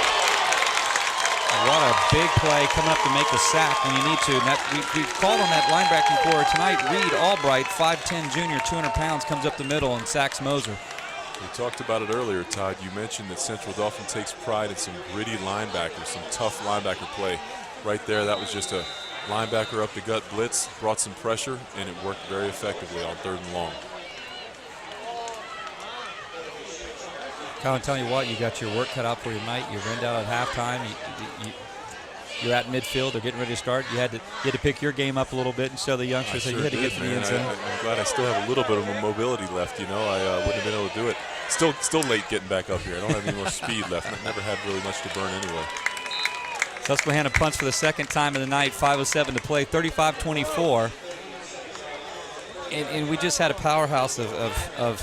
What a big play coming up to make the sack when you need to. And we've called on that linebacking core tonight. Reed Albright, 5'10 junior, 200 pounds, comes up the middle and sacks Moser. We talked about it earlier, Todd. You mentioned that Central Dauphin takes pride in some gritty linebackers, some tough linebacker play. Right there, that was just a linebacker up the gut blitz, brought some pressure, and it worked very effectively on 3rd and long. Kyle, I'm telling you what, you got your work cut out for you tonight. You ran down at halftime. You're at midfield. They're getting ready to start. You had to pick your game up a little bit and show the youngsters that you had to get to the end zone. I'm glad I still have a little bit of mobility left. You know, I wouldn't have been able to do it. Still late getting back up here. I don't have any more speed left. I've never had really much to burn anyway. Susquehanna punts for the second time of the night. 5:07 to play. 35-24. And we just had a powerhouse of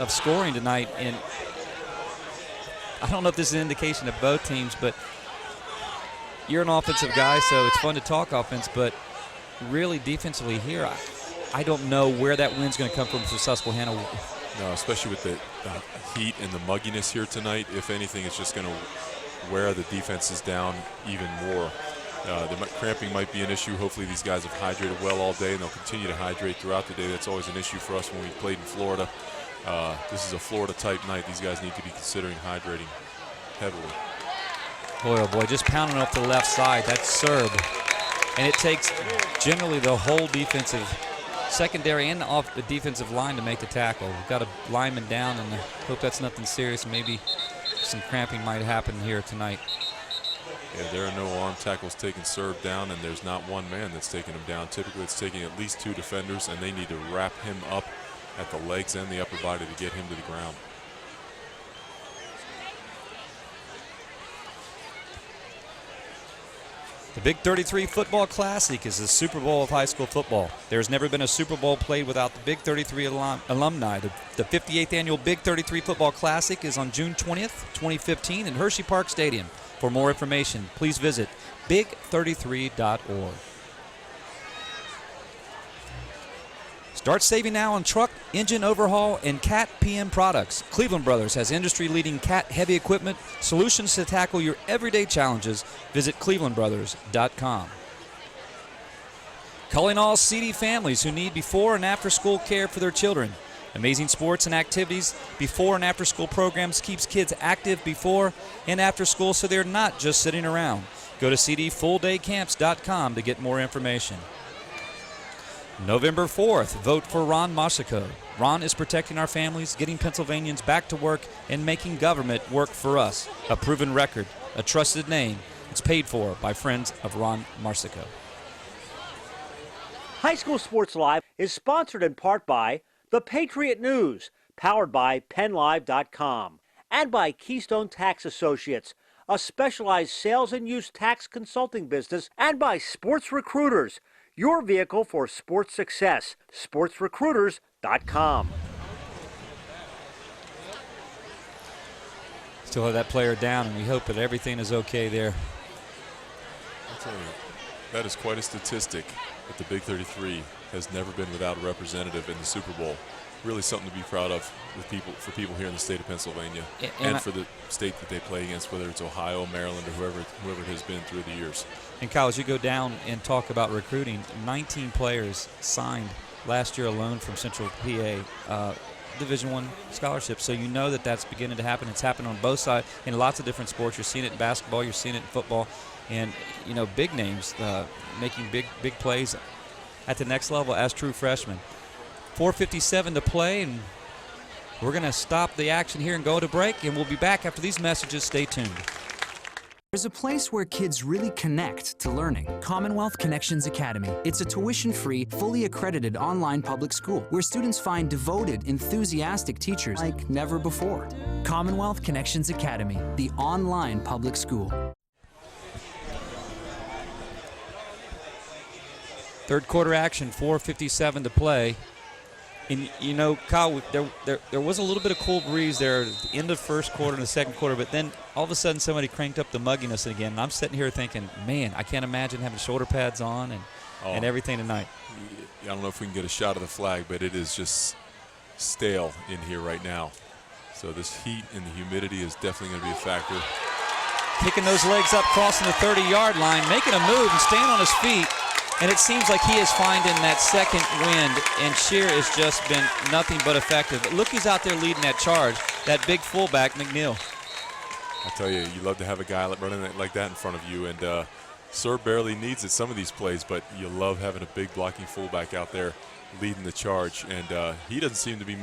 scoring tonight. And I don't know if this is an indication of both teams, but you're an offensive guy, so it's fun to talk offense, but really defensively here, I don't know where that win's going to come from for Susquehanna. No, especially with the heat and the mugginess here tonight. If anything, it's just going to wear the defenses down even more. The cramping might be an issue. Hopefully these guys have hydrated well all day, and they'll continue to hydrate throughout the day. That's always an issue for us when we played in Florida. This is a Florida-type night. These guys need to be considering hydrating heavily. Boy, oh boy, just pounding off the left side. That's Serb. And it takes generally the whole defensive secondary and off the defensive line to make the tackle. We've got a lineman down, and I hope that's nothing serious. Maybe some cramping might happen here tonight. Yeah, there are no arm tackles taking Serb down, and there's not one man that's taking him down. Typically, it's taking at least 2 defenders, and they need to wrap him up at the legs and the upper body to get him to the ground. The Big 33 Football Classic is the Super Bowl of high school football. There's never been a Super Bowl played without the Big 33 alumni. The 58th annual Big 33 Football Classic is on June 20th, 2015 in Hershey Park Stadium. For more information, please visit big33.org. Start saving now on truck, engine overhaul, and CAT PM products. Cleveland Brothers has industry-leading CAT heavy equipment, solutions to tackle your everyday challenges. Visit clevelandbrothers.com. Calling all CD families who need before and after school care for their children. Amazing sports and activities, before and after school programs keeps kids active before and after school so they're not just sitting around. Go to cdfulldaycamps.com to get more information. November 4th, vote for Ron Marsico. Ron is protecting our families, getting Pennsylvanians back to work, and making government work for us. A proven record, a trusted name. It's paid for by friends of Ron Marsico. High School Sports Live is sponsored in part by The Patriot News, powered by PennLive.com, and by Keystone Tax Associates, a specialized sales and use tax consulting business, and by Sports Recruiters, your vehicle for sports success. SportsRecruiters.com. Still have that player down, and we hope that everything is okay there. I'll tell you, that is quite a statistic that the Big 33 has never been without a representative in the Super Bowl. Really something to be proud of for people here in the state of Pennsylvania and for the state that they play against, whether it's Ohio, Maryland, or whoever it has been through the years. And Kyle, as you go down and talk about recruiting, 19 players signed last year alone from Central PA Division I scholarships. So you know that that's beginning to happen. It's happened on both sides in lots of different sports. You're seeing it in basketball, you're seeing it in football, and you know big names making big plays at the next level as true freshmen. 4:57 to play, and we're going to stop the action here and go to break, and we'll be back after these messages. Stay tuned. There's a place where kids really connect to learning. Commonwealth Connections Academy. It's a tuition-free, fully accredited online public school where students find devoted, enthusiastic teachers like never before. Commonwealth Connections Academy, the online public school. Third quarter action, 4:57 to play. And, you know, Kyle, there was a little bit of cool breeze there at the end of first quarter and the second quarter, but then all of a sudden somebody cranked up the mugginess again. And I'm sitting here thinking, man, I can't imagine having shoulder pads on and everything tonight. I don't know if we can get a shot of the flag, but it is just stale in here right now. So this heat and the humidity is definitely going to be a factor. Kicking those legs up, crossing the 30-yard line, making a move and staying on his feet. And it seems like he is finding that second wind, and Shear has just been nothing but effective. But look, he's out there leading that charge, that big fullback, McNeil. I tell you, you love to have a guy running like that in front of you, and Serb barely needs it some of these plays, but you love having a big blocking fullback out there leading the charge. And he doesn't seem to be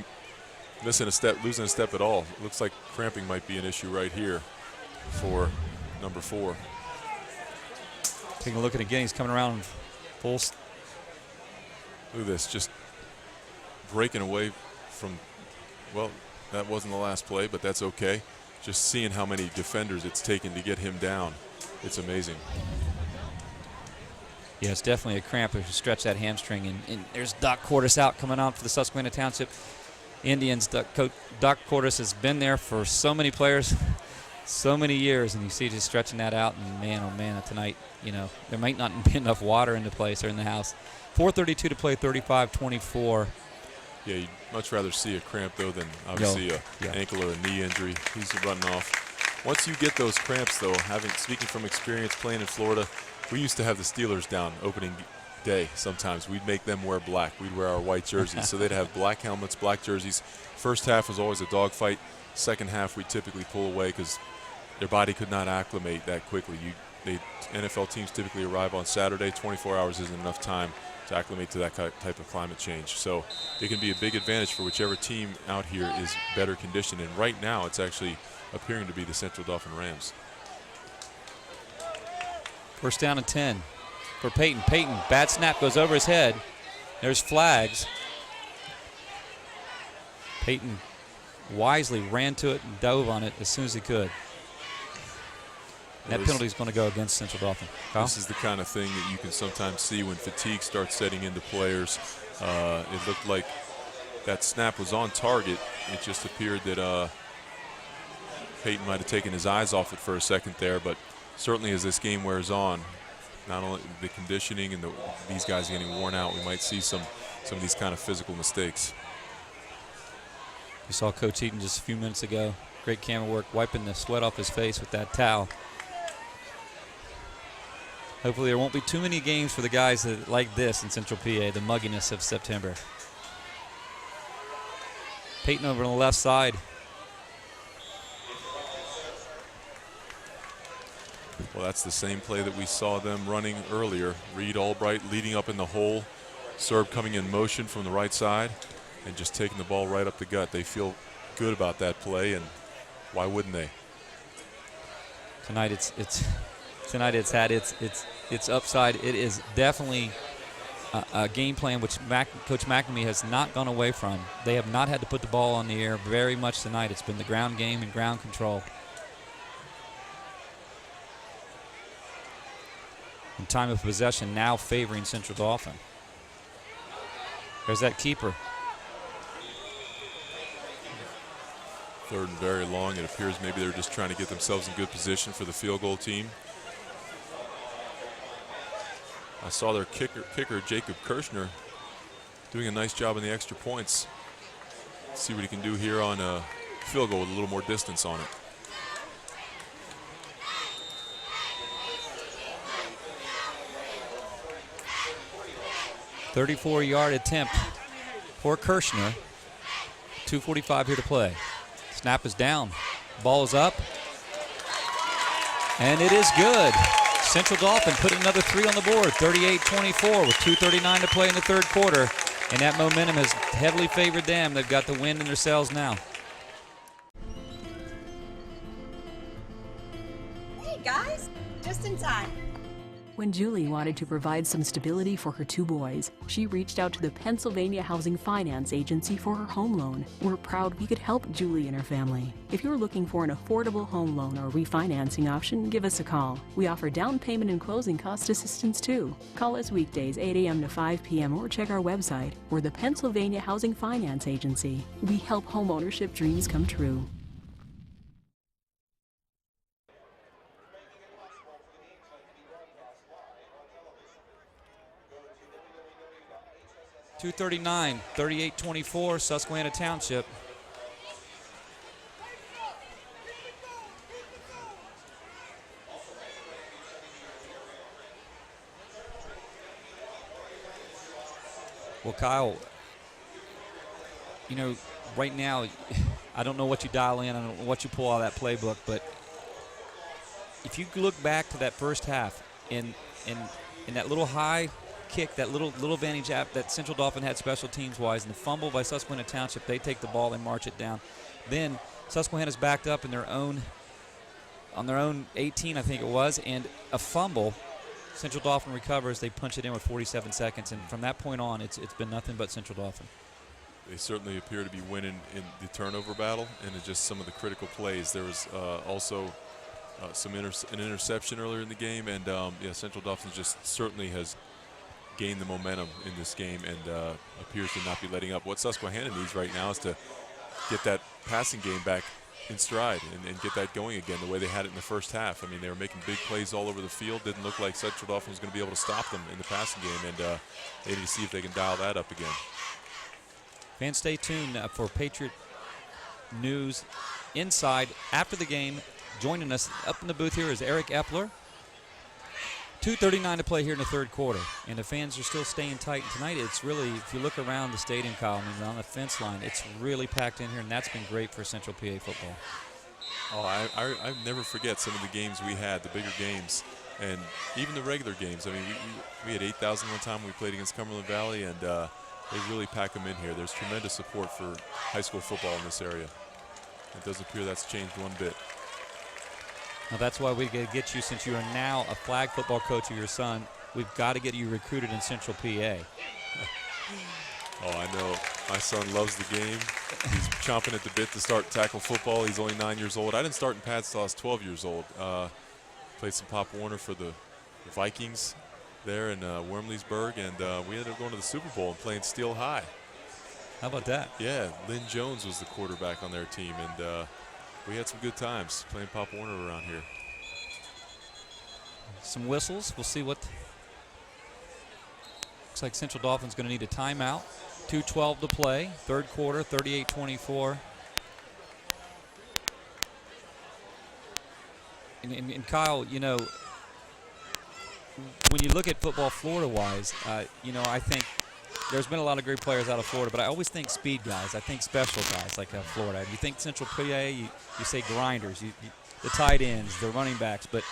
missing a step, losing a step at all. It looks like cramping might be an issue right here for number 4. Taking a look at it again, he's coming around full. Look at this, just breaking away from, well, that wasn't the last play, but that's okay. Just seeing how many defenders it's taken to get him down, it's amazing. Yeah, it's definitely a cramp if you stretch that hamstring. And there's Doc Cordes out coming on for the Susquehanna Township Indians. Doc Cordes has been there for so many players, so many years, and you see just stretching that out. And man, oh man, tonight, you know, there might not be enough water in the place or in the house. 4:32 to play, 35-24. Yeah, you'd much rather see a cramp, though, than obviously an ankle or a knee injury. He's running off. Once you get those cramps, though, speaking from experience playing in Florida, we used to have the Steelers down opening day sometimes. We'd make them wear black. We'd wear our white jerseys. So they'd have black helmets, black jerseys. First half was always a dogfight. Second half, we'd typically pull away because their body could not acclimate that quickly. NFL teams typically arrive on Saturday. 24 hours isn't enough time to acclimate to that type of climate change. So it can be a big advantage for whichever team out here is better conditioned. And right now, it's actually appearing to be the Central Dauphin Rams. First down and 10 for Peyton. Peyton, bad snap, goes over his head. There's flags. Peyton wisely ran to it and dove on it as soon as he could. That penalty is going to go against Central Dauphin. Kyle? This is the kind of thing that you can sometimes see when fatigue starts setting into players. It looked like that snap was on target. It just appeared that Peyton might have taken his eyes off it for a second there, but certainly as this game wears on, not only the conditioning and these guys getting worn out, we might see some of these kind of physical mistakes. You saw Coach Eaton just a few minutes ago. Great camera work, wiping the sweat off his face with that towel. Hopefully there won't be too many games for the guys that like this in Central PA, the mugginess of September. Peyton over on the left side. Well, that's the same play that we saw them running earlier. Reed Albright leading up in the hole. Serb coming in motion from the right side and just taking the ball right up the gut. They feel good about that play, and why wouldn't they? Tonight it's had its upside. It is definitely a game plan which Coach McNamee has not gone away from. They have not had to put the ball on the air very much tonight. It's been the ground game and ground control. And time of possession now favoring Central Dauphin. There's that keeper. Third and very long. It appears maybe they're just trying to get themselves in good position for the field goal team. I saw their kicker Jacob Kirshner, doing a nice job in the extra points. Let's see what he can do here on a field goal with a little more distance on it. A 34-yard attempt for Kirshner. 2:45 here to play. Snap is down. Ball is up. And it is good. Central Dauphin put another 3 on the board, 38-24 with 2:39 to play in the third quarter. And that momentum has heavily favored them. They've got the wind in their sails now. Hey guys, just in time. When Julie wanted to provide some stability for her 2 boys, she reached out to the Pennsylvania Housing Finance Agency for her home loan. We're proud we could help Julie and her family. If you're looking for an affordable home loan or refinancing option, give us a call. We offer down payment and closing cost assistance too. Call us weekdays 8 a.m. to 5 p.m. or check our website. We're the Pennsylvania Housing Finance Agency. We help homeownership dreams come true. .239, 38-24, Susquehanna Township. Well, Kyle, you know, right now, I don't know what you dial in, I don't know what you pull out of that playbook, but if you look back to that first half, in that little high kick, that little advantage that Central Dauphin had special teams wise, and the fumble by Susquehanna Township, they take the ball and march it down. Then Susquehanna's backed up in on their own 18, I think it was, and a fumble. Central Dauphin recovers. They punch it in with 47 seconds, and from that point on, it's been nothing but Central Dauphin. They certainly appear to be winning in the turnover battle and in just some of the critical plays. There was also an interception earlier in the game, and Central Dauphin just certainly has gained the momentum in this game and appears to not be letting up. What Susquehanna needs right now is to get that passing game back in stride and get that going again the way they had it in the first half. I mean, they were making big plays all over the field. Didn't look like Central Dauphin was going to be able to stop them in the passing game, and they need to see if they can dial that up again. Fans, stay tuned for Patriot News inside after the game. Joining us up in the booth here is Eric Epler. 2:39 to play here in the third quarter, and the fans are still staying tight. And tonight, it's really, if you look around the stadium, Kyle, I mean, on the fence line, it's really packed in here, and that's been great for Central PA football. Oh, I never forget some of the games we had, the bigger games, and even the regular games. I mean, we had 8,000 one time when we played against Cumberland Valley, and they really pack them in here. There's tremendous support for high school football in this area. It doesn't appear that's changed one bit. Now that's why we got to get you, since you are now a flag football coach of your son, we've got to get you recruited in Central PA. Oh, I know. My son loves the game. He's chomping at the bit to start tackle football. He's only 9 years old. I didn't start in pads until I was 12 years old. Played some Pop Warner for the Vikings there in Wormleysburg, and we ended up going to the Super Bowl and playing Steel High. How about that? Yeah, Lynn Jones was the quarterback on their team, and we had some good times playing Pop Warner around here. Some whistles. We'll see what. Looks like Central Dauphin's going to need a timeout. 2:12 to play. Third quarter, 38-24. And Kyle, you know, when you look at football Florida-wise, you know, I think there's been a lot of great players out of Florida, but I always think speed guys. I think special guys like Florida. You think Central PA, you say grinders, the tight ends, the running backs. But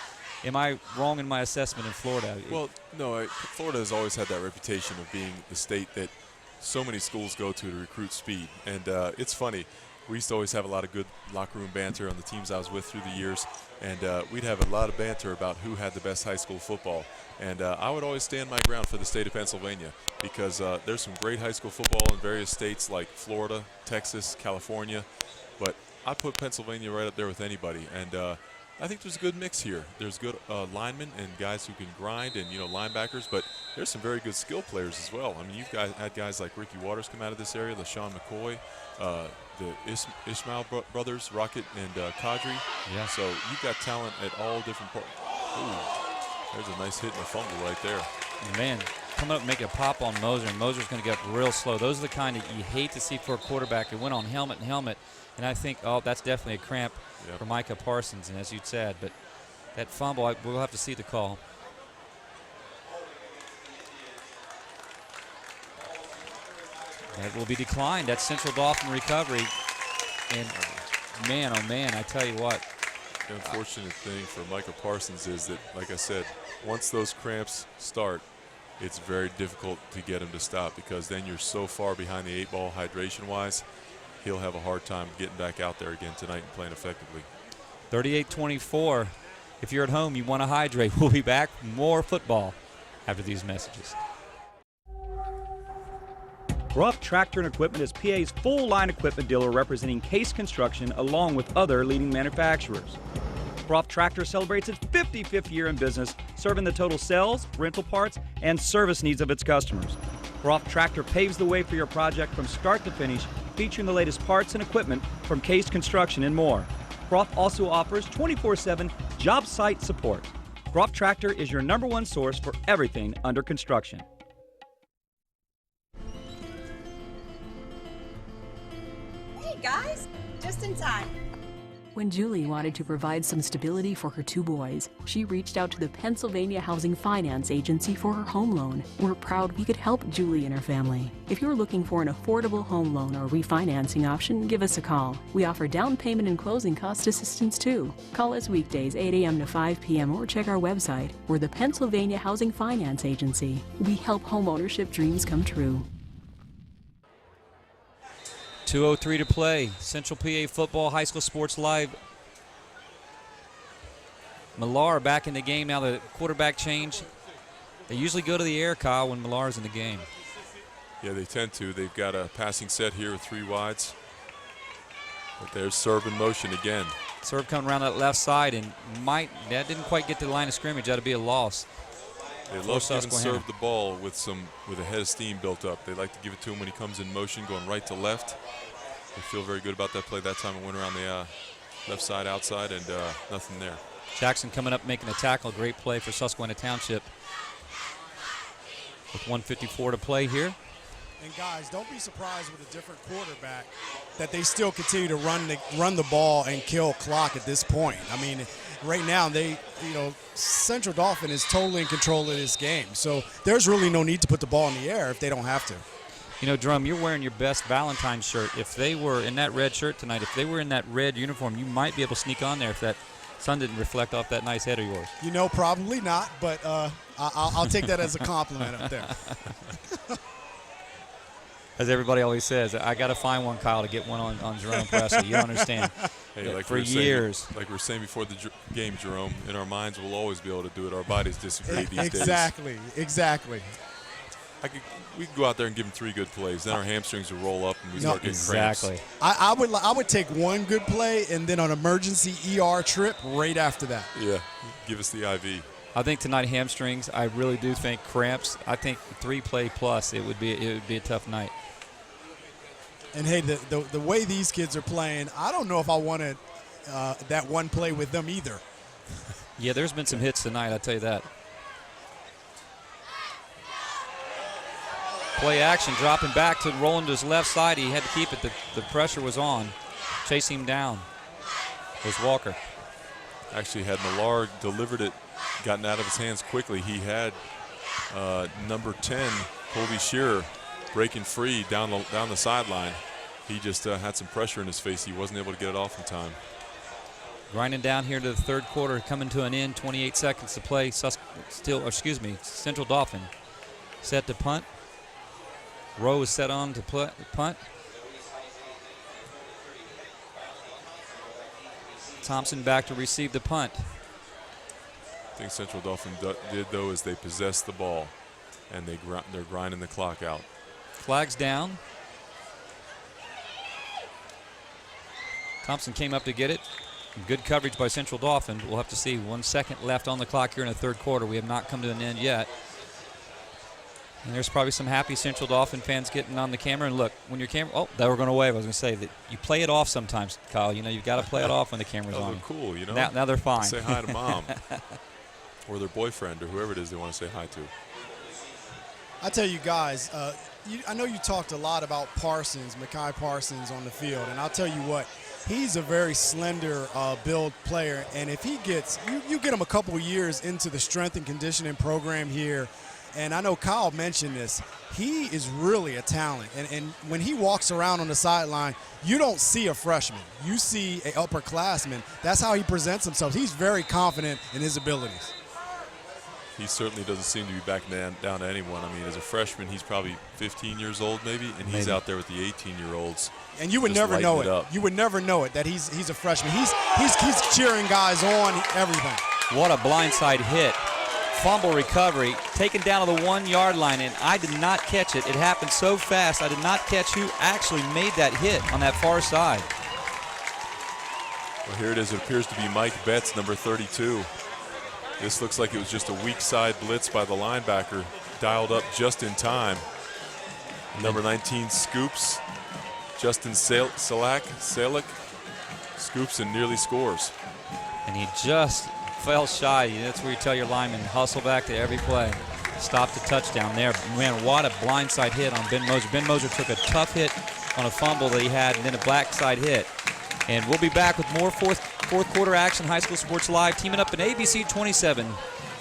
am I wrong in my assessment in Florida? Well, no, Florida has always had that reputation of being the state that so many schools go to recruit speed. And it's funny. We used to always have a lot of good locker room banter on the teams I was with through the years. And we'd have a lot of banter about who had the best high school football. And I would always stand my ground for the state of Pennsylvania, because there's some great high school football in various states like Florida, Texas, California. But I put Pennsylvania right up there with anybody. And I think there's a good mix here. There's good linemen and guys who can grind, and, you know, linebackers. But there's some very good skill players as well. I mean, you've had guys like Ricky Waters come out of this area, LaShawn McCoy, the Ishmael brothers, Rocket and Kadri. Yeah. So you've got talent at all different parts. Ooh, there's a nice hit and a fumble right there. Man, coming up and make a pop on Moser, and Moser's going to get up real slow. Those are the kind that you hate to see for a quarterback. It went on helmet and helmet, and I think, oh, that's definitely a cramp for Micah Parsons, and as you said, but that fumble, we'll have to see the call. That will be declined. That's Central Dauphin recovery. And man, oh man, I tell you what. The unfortunate thing for Micah Parsons is that, like I said, once those cramps start, it's very difficult to get him to stop, because then you're so far behind the 8-ball hydration-wise, he'll have a hard time getting back out there again tonight and playing effectively. 38-24. If you're at home, you want to hydrate. We'll be back with more football after these messages. Ruff Tractor and Equipment is PA's full-line equipment dealer representing Case Construction along with other leading manufacturers. Ruff Tractor celebrates its 55th year in business, serving the total sales, rental parts, and service needs of its customers. Ruff Tractor paves the way for your project from start to finish, featuring the latest parts and equipment from Case Construction and more. Ruff also offers 24/7 job site support. Ruff Tractor is your #1 source for everything under construction. Hey guys, just in time. When Julie wanted to provide some stability for her 2 boys, she reached out to the Pennsylvania Housing Finance Agency for her home loan. We're proud we could help Julie and her family. If you're looking for an affordable home loan or refinancing option, give us a call. We offer down payment and closing cost assistance too. Call us weekdays 8 a.m. to 5 p.m. or check our website. We're the Pennsylvania Housing Finance Agency. We help homeownership dreams come true. 2:03 to play. Central PA Football High School Sports Live. Millar back in the game now. The quarterback change. They usually go to the air, Kyle, when Millar's in the game. Yeah, they tend to. They've got a passing set here with 3 wides. But there's serve in motion again. Serve coming around that left side, and that didn't quite get to the line of scrimmage. That'd be a loss. They love giving serve the ball with a head of steam built up. They like to give it to him when he comes in motion, going right to left. They feel very good about that play. That time it went around the left side, outside, and nothing there. Jackson coming up, making a tackle. Great play for Susquehanna Township. With 1:54 to play here. And guys, don't be surprised with a different quarterback that they still continue to run the ball and kill clock at this point. I mean, right now Central Dauphin is totally in control of this game. So there's really no need to put the ball in the air if they don't have to. You know, Drum, you're wearing your best Valentine shirt. If they were in that red shirt tonight, if they were in that red uniform, you might be able to sneak on there if that sun didn't reflect off that nice head of yours. You know, probably not, but I'll take that as a compliment up there. As everybody always says, I got to find one, Kyle, to get one on Jerome Presley. You don't understand. Hey, like for years. Like we were saying before the game, Jerome, in our minds we'll always be able to do it. Our bodies disagree these days. Exactly. We could go out there and give them 3 good plays. Then our hamstrings would roll up and we start getting cramps. Exactly. I would take 1 good play and then an emergency ER trip right after that. Yeah, give us the IV. I think tonight hamstrings. I really do think cramps. I think 3 play plus it would be a tough night. And hey, the way these kids are playing, I don't know if I wanted that 1 play with them either. Yeah, there's been some hits tonight, I'll tell you that. Play action, dropping back to rolling to his left side. He had to keep it. The pressure was on. Chasing him down was Walker. Actually, had Millar delivered it, gotten out of his hands quickly, he had number 10, Colby Shearer, breaking free down the sideline. He just had some pressure in his face. He wasn't able to get it off in time. Grinding down here to the 3rd quarter, coming to an end. 28 seconds to play. Central Dauphin set to punt. Rowe is set on to punt. Thompson back to receive the punt. I think Central Dauphin did, though, is they possessed the ball, and they're grinding the clock out. Flags down. Thompson came up to get it. Good coverage by Central Dauphin. We'll have to see. 1 second left on the clock here in the 3rd quarter. We have not come to an end yet. And there's probably some happy Central Dauphin fans getting on the camera. And look, when your camera, they were going to wave. I was going to say that you play it off sometimes, Kyle. You know, you've got to play it off when the camera's on. They're cool, you know. Now they're fine. Say hi to mom or their boyfriend or whoever it is they want to say hi to. I tell you guys, I know you talked a lot about Mekhi Parsons on the field, and I'll tell you what, he's a very slender build player, and if he gets, you get him a couple years into the strength and conditioning program here, and I know Kyle mentioned this, he is really a talent, and when he walks around on the sideline, you don't see a freshman. You see an upperclassman. That's how he presents himself. He's very confident in his abilities. He certainly doesn't seem to be backing down to anyone. I mean, as a freshman, he's probably 15 years old maybe, and he's out there with the 18-year-olds. And you would never know it. You would never know it that he's a freshman. He's cheering guys on, everything. What a blindside hit. Fumble recovery, taken down to the 1-yard line, and I did not catch it. It happened so fast, I did not catch who actually made that hit on that far side. Well, here it is. It appears to be Mike Betts, number 32. This looks like it was just a weak side blitz by the linebacker, dialed up just in time. Number 19 scoops. Justin Salick scoops and nearly scores. And he just fell shy. That's where you tell your lineman, hustle back to every play. Stop the touchdown there. Man, what a blindside hit on Ben Moser. Ben Moser took a tough hit on a fumble that he had and then a backside hit. And we'll be back with more fourth quarter action, High School Sports Live, teaming up in ABC 27.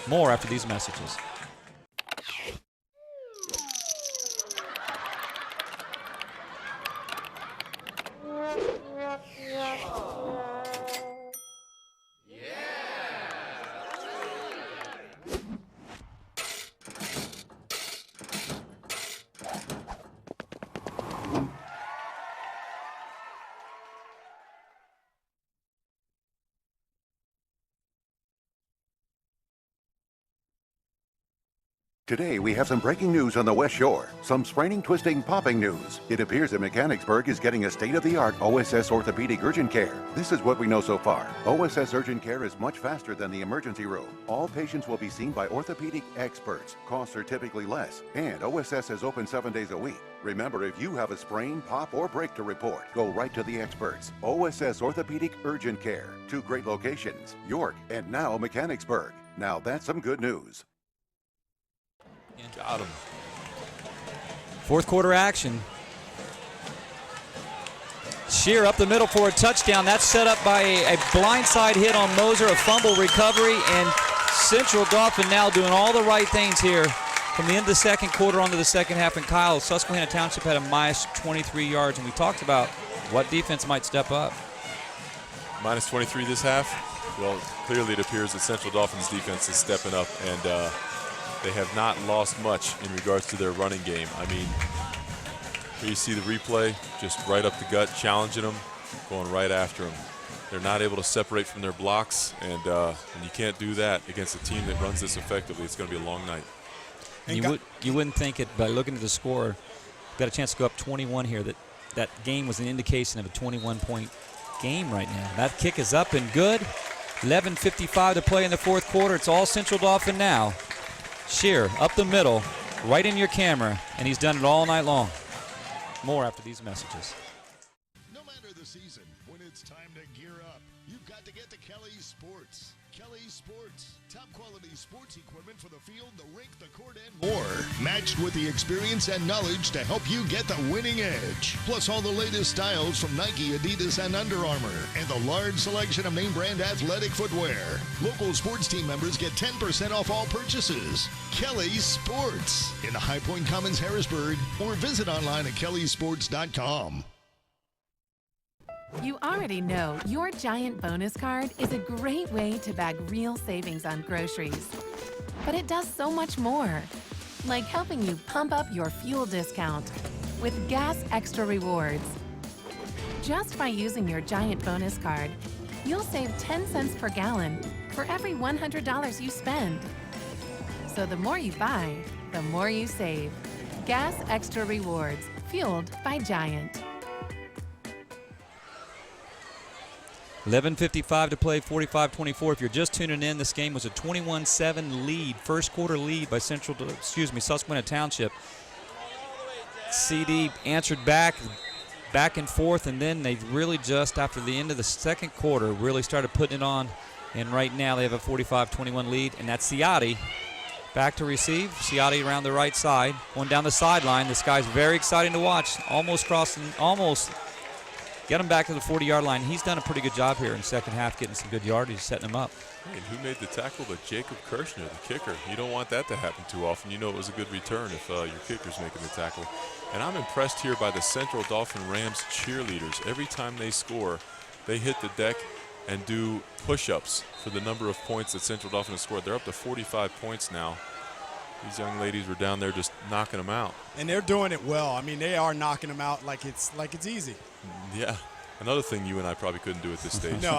More after these messages. Today, we have some breaking news on the West Shore. Some spraining, twisting, popping news. It appears that Mechanicsburg is getting a state-of-the-art OSS orthopedic urgent care. This is what we know so far. OSS urgent care is much faster than the emergency room. All patients will be seen by orthopedic experts. Costs are typically less, and OSS is open 7 days a week. Remember, if you have a sprain, pop, or break to report, go right to the experts. OSS Orthopedic Urgent Care. 2 great locations, York and now Mechanicsburg. Now that's some good news. Got him. Fourth quarter action. Shear up the middle for a touchdown. That's set up by a blindside hit on Moser, a fumble recovery, and Central Dauphin now doing all the right things here from the end of the second quarter onto the second half. And Kyle, Susquehanna Township had a minus 23 yards, and we talked about what defense might step up. Minus 23 this half? Well, clearly it appears that Central Dauphin's defense is stepping up, and they have not lost much in regards to their running game. I mean, here you see the replay, just right up the gut, challenging them, going right after them. They're not able to separate from their blocks, and you can't do that against a team that runs this effectively. It's going to be a long night. And you wouldn't think it by looking at the score. Got a chance to go up 21 here. That game was an indication of a 21-point game right now. That kick is up and good. 11:55 to play in the fourth quarter. It's all Central Dauphin now. Shear up the middle, right in your camera, and he's done it all night long. More after these messages. No matter the season, when it's time to gear up, you've got to get to Kelly's Sports. Kelly's Sports, top quality sports equipment for the field, the rink, the court, and more. Matched with the experience and knowledge to help you get the winning edge. Plus all the latest styles from Nike, Adidas, and Under Armour. And the large selection of name brand athletic footwear. Local sports team members get 10% off all purchases. Kelly's Sports in the High Point Commons, Harrisburg, or visit online at kellysports.com. You already know your Giant bonus card is a great way to bag real savings on groceries. But it does so much more, like helping you pump up your fuel discount with Gas Extra Rewards. Just by using your Giant bonus card, you'll save 10 cents per gallon for every $100 you spend. So the more you buy, the more you save. Gas Extra Rewards, fueled by Giant. 11:55 to play, 45-24. If you're just tuning in, this game was a 21-7 lead, first quarter lead by Susquehanna Township. CD answered back and forth, and then they really just, after the end of the second quarter, really started putting it on. And right now they have a 45-21 lead, and that's Ciotti back to receive. Ciotti around the right side, going down the sideline. This guy's very exciting to watch. Almost get him back to the 40-yard line. He's done a pretty good job here in the second half, getting some good yardage, setting him up. Hey, and who made the tackle but Jacob Kirshner, the kicker? You don't want that to happen too often. You know it was a good return if your kicker's making the tackle. And I'm impressed here by the Central Dauphin Rams cheerleaders. Every time they score, they hit the deck and do push-ups for the number of points that Central Dauphin has scored. They're up to 45 points now. These young ladies were down there just knocking them out. And they're doing it well. I mean, they are knocking them out like it's easy. Yeah. Another thing you and I probably couldn't do at this stage. No,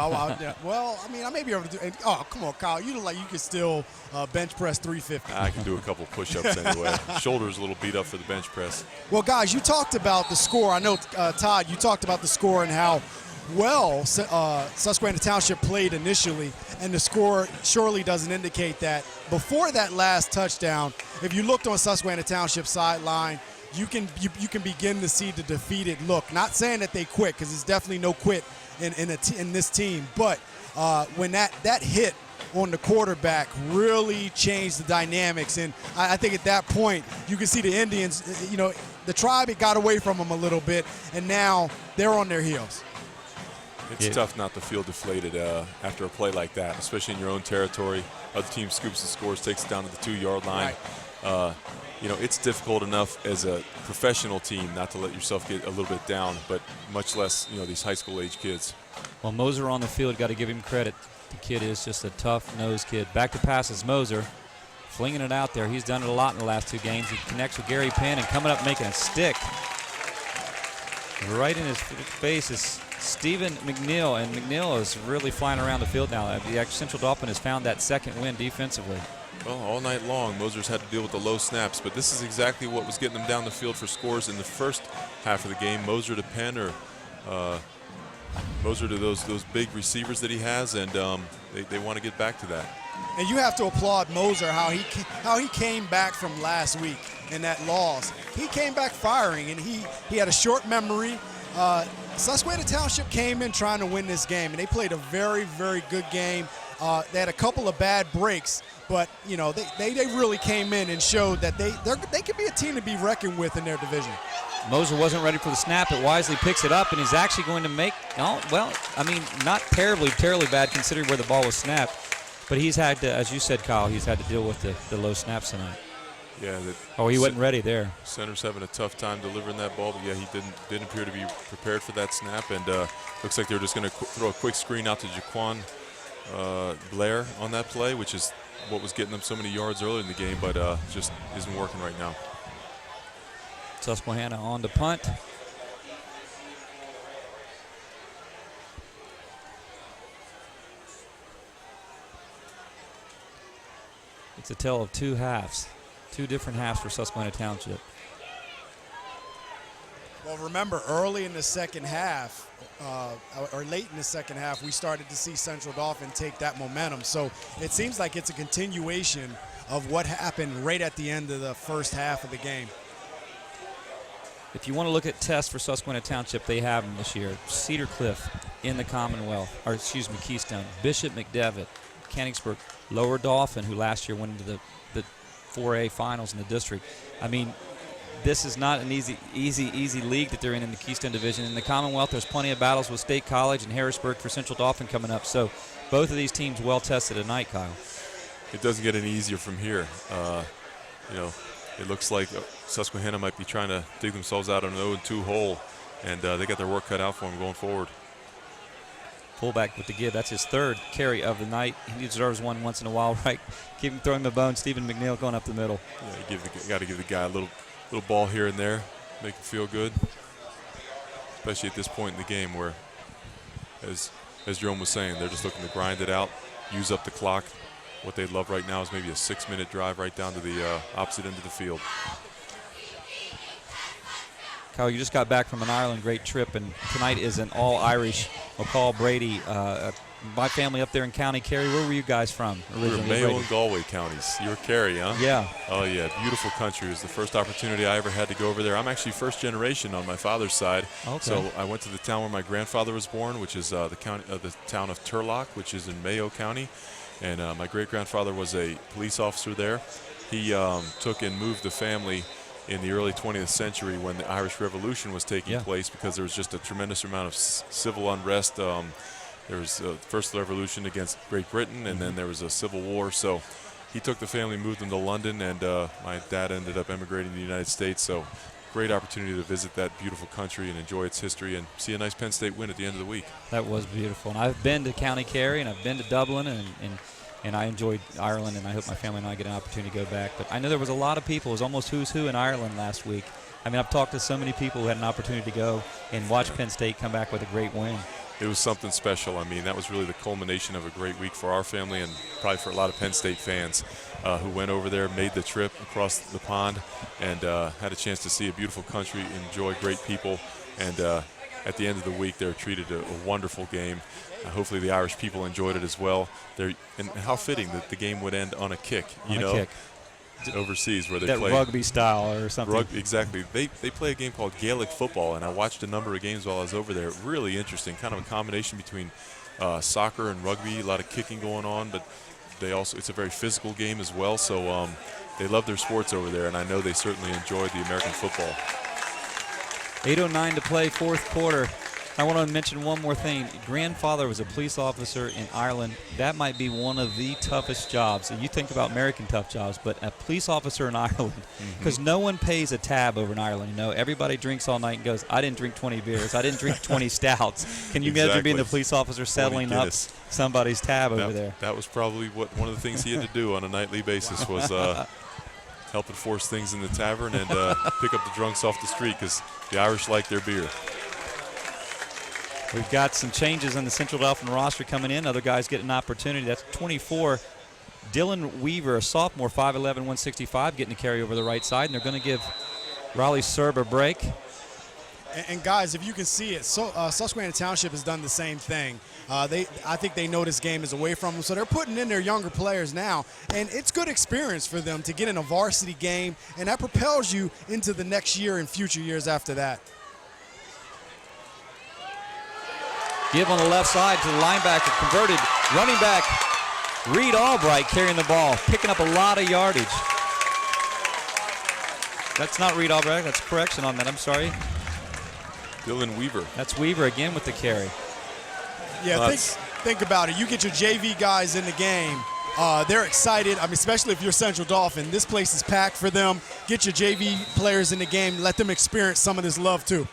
well, I mean, I may be able to do. Oh, come on, Kyle. You look like you could still bench press 350. I can do a couple push-ups anyway. Shoulders a little beat up for the bench press. Well, guys, you talked about the score. I know, Todd, you talked about the score and how well Susquehanna Township played initially, and the score surely doesn't indicate that. Before that last touchdown, if you looked on Susquehanna Township's sideline, you can begin to see the defeated look. Not saying that they quit, because there's definitely no quit in this team, but when that hit on the quarterback really changed the dynamics, and I think at that point you can see the Indians, the tribe, it got away from them a little bit, and now they're on their heels. It's tough not to feel deflated after a play like that, especially in your own territory. Other team scoops and scores, takes it down to the 2-yard line. Right. You know, it's difficult enough as a professional team not to let yourself get a little bit down, but much less, you know, these high school age kids. Well, Moser on the field, got to give him credit. The kid is just a tough-nosed kid. Back to passes, Moser flinging it out there. He's done it a lot in the last 2 games. He connects with Gary Penn and coming up making a stick. Right in his face is Stephen McNeil, and McNeil is really flying around the field now. The Central Dauphin has found that second win defensively. Well, all night long, Moser's had to deal with the low snaps, but this is exactly what was getting them down the field for scores in the first half of the game. Moser to Penn, or Moser to those big receivers that he has, and they want to get back to that. And you have to applaud Moser how he came back from last week in that loss. He came back firing, and he had a short memory. Susquehanna Township came in trying to win this game, and they played a very, very good game. They had a couple of bad breaks, but you know they really came in and showed that they can be a team to be reckoned with in their division. Moser wasn't ready for the snap, but wisely picks it up, and he's actually going to make, not terribly bad considering where the ball was snapped. But he's had to, as you said, Kyle, he's had to deal with the low snaps tonight. Yeah. He wasn't ready there. Center's having a tough time delivering that ball, but yeah, he didn't appear to be prepared for that snap, and looks like they're just going to throw a quick screen out to Jaquan Blair on that play, which is what was getting them so many yards earlier in the game, but just isn't working right now. Susquehanna on the punt. It's a tale of 2 halves, 2 different halves for Susquehanna Township. Well, remember, early in the second half, or late in the second half, we started to see Central Dauphin take that momentum. So it seems like it's a continuation of what happened right at the end of the first half of the game. If you want to look at tests for Susquehanna Township, they have them this year. Cedar Cliff in the Commonwealth, or excuse me, Keystone. Bishop McDevitt, Canningsburg, Lower Dauphin, who last year went into the 4A finals in the district. I mean, this is not an easy league that they're in the Keystone Division. In the Commonwealth, there's plenty of battles with State College and Harrisburg for Central Dauphin coming up. So both of these teams well tested tonight, Kyle. It doesn't get any easier from here. You know, it looks like Susquehanna might be trying to dig themselves out of an 0-2 hole, and they got their work cut out for them going forward. Fullback with the give. That's his 3rd carry of the night. He deserves one once in a while, right? Keep him throwing the bone. Stephen McNeil going up the middle. Yeah, got to give the guy a little ball here and there, make him feel good. Especially at this point in the game where, as Jerome was saying, they're just looking to grind it out, use up the clock. What they'd love right now is maybe a 6-minute drive right down to the opposite end of the field. Kyle, you just got back from an Ireland great trip, and tonight is an all-Irish McCall Brady. My family up there in County Kerry. Where were you guys from originally? We were Mayo and Galway counties. You were Kerry, huh? Yeah. Oh, yeah. Beautiful country. It was the first opportunity I ever had to go over there. I'm actually first generation on my father's side. Okay. So I went to the town where my grandfather was born, which is the town of Turlock, which is in Mayo County. And my great-grandfather was a police officer there. He took and moved the family in the early 20th century when the Irish Revolution was taking place, because there was just a tremendous amount of civil unrest. There was first the revolution against Great Britain, and then there was a civil war. So he took the family, moved them to London, and my dad ended up emigrating to the United States. So great opportunity to visit that beautiful country and enjoy its history and see a nice Penn State win at the end of the week. That was beautiful. And I've been to County Kerry, and I've been to Dublin, and I enjoyed Ireland, and I hope my family and I get an opportunity to go back. But I know there was a lot of people. It was almost who's who in Ireland last week. I mean, I've talked to so many people who had an opportunity to go and watch Penn State come back with a great win. It was something special. I mean, that was really the culmination of a great week for our family and probably for a lot of Penn State fans who went over there, made the trip across the pond, and had a chance to see a beautiful country, enjoy great people, and at the end of the week, they were treated a wonderful game. Hopefully the Irish people enjoyed it as well. And how fitting that the game would end on a kick, kick. Overseas where they that play rugby style or something. Exactly. They play a game called Gaelic football, and I watched a number of games while I was over there. Really interesting, kind of a combination between soccer and rugby. A lot of kicking going on, but it's a very physical game as well. So they love their sports over there, and I know they certainly enjoyed the American football. 8:09 to play, fourth quarter. I want to mention one more thing. Grandfather was a police officer in Ireland. That might be one of the toughest jobs. And you think about American tough jobs, but a police officer in Ireland, because no one pays a tab over in Ireland. You know, everybody drinks all night and goes, I didn't drink 20 beers. I didn't drink 20 stouts. Can you imagine being the police officer settling up somebody's tab over there? That was probably one of the things he had to do on a nightly basis was help enforce things in the tavern and pick up the drunks off the street because the Irish like their beer. We've got some changes on the Central Dauphin roster coming in. Other guys get an opportunity. That's 24. Dylan Weaver, a sophomore, 5'11", 165, getting a carry over the right side. And they're going to give Raleigh Serb a break. And guys, if you can see it, Susquehanna Township has done the same thing. I think they know this game is away from them, so they're putting in their younger players now. And it's good experience for them to get in a varsity game, and that propels you into the next year and future years after that. Give on the left side to the linebacker, converted running back Reed Albright carrying the ball, picking up a lot of yardage. That's not Reed Albright, that's a correction on that, I'm sorry. Dylan Weaver. That's Weaver again with the carry. Yeah, think about it. You get your JV guys in the game. They're excited. I mean, especially if you're Central Dauphin. This place is packed for them. Get your JV players in the game. Let them experience some of this love, too.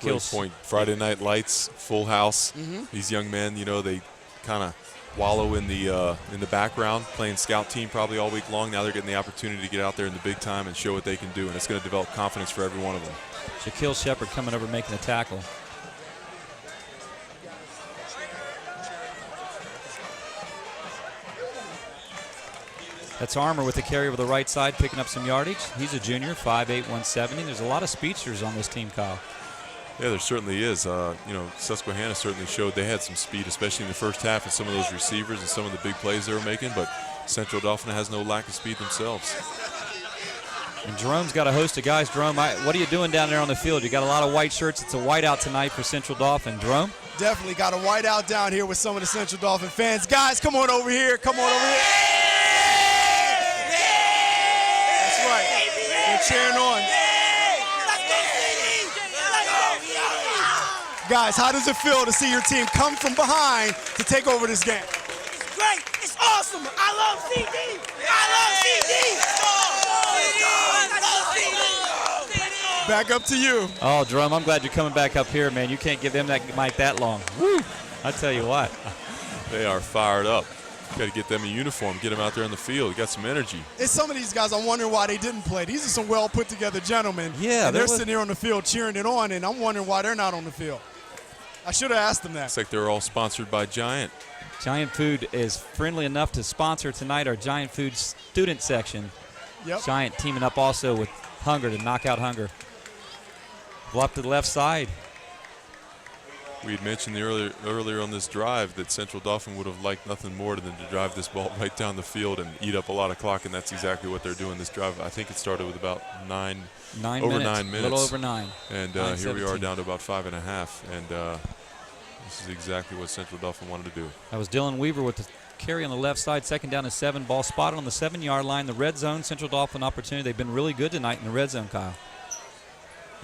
Great point. Friday night lights, full house. These young men, you know, they kind of wallow in the background, playing scout team probably all week long. Now they're getting the opportunity to get out there in the big time and show what they can do, and it's going to develop confidence for every one of them. Shaquille Shepard coming over making the tackle. That's Armour with the carry over the right side, picking up some yardage. He's a junior, 5'8", 170. There's a lot of speedsters on this team, Kyle. Yeah, there certainly is. You know, Susquehanna certainly showed they had some speed, especially in the first half, and some of those receivers and some of the big plays they were making. But Central Dauphin has no lack of speed themselves. And Jerome's got a host of guys. Jerome, what are you doing down there on the field? You got a lot of white shirts. It's a whiteout tonight for Central Dauphin. Jerome? Definitely got a whiteout down here with some of the Central Dauphin fans. Guys, come on over here. Come on over here. That's right. They're cheering on. Guys, how does it feel to see your team come from behind to take over this game? It's great. It's awesome. I love CD. Back up to you. Oh, Jerome, I'm glad you're coming back up here, man. You can't give them that mic that long. Woo! I tell you what. They are fired up. Got to get them a uniform, get them out there on the field. Got some energy. It's some of these guys, I'm wondering why they didn't play. These are some well put together gentlemen. Yeah. And they're sitting here on the field cheering it on, and I'm wondering why they're not on the field. I should have asked them that. Looks like they're all sponsored by Giant. Giant Food is friendly enough to sponsor tonight our Giant Food student section. Yep. Giant teaming up also with Hunger to knock out Hunger. Bluff to the left side. We had mentioned earlier on this drive that Central Dauphin would have liked nothing more than to drive this ball right down the field and eat up a lot of clock, and that's exactly what they're doing this drive. I think it started with about 9 minutes. A little over 9. And here we are down to about 5.5. And this is exactly what Central Dauphin wanted to do. That was Dylan Weaver with the carry on the left side. 2nd down and 7. Ball spotted on the 7-yard line. The red zone, Central Dauphin opportunity. They've been really good tonight in the red zone, Kyle.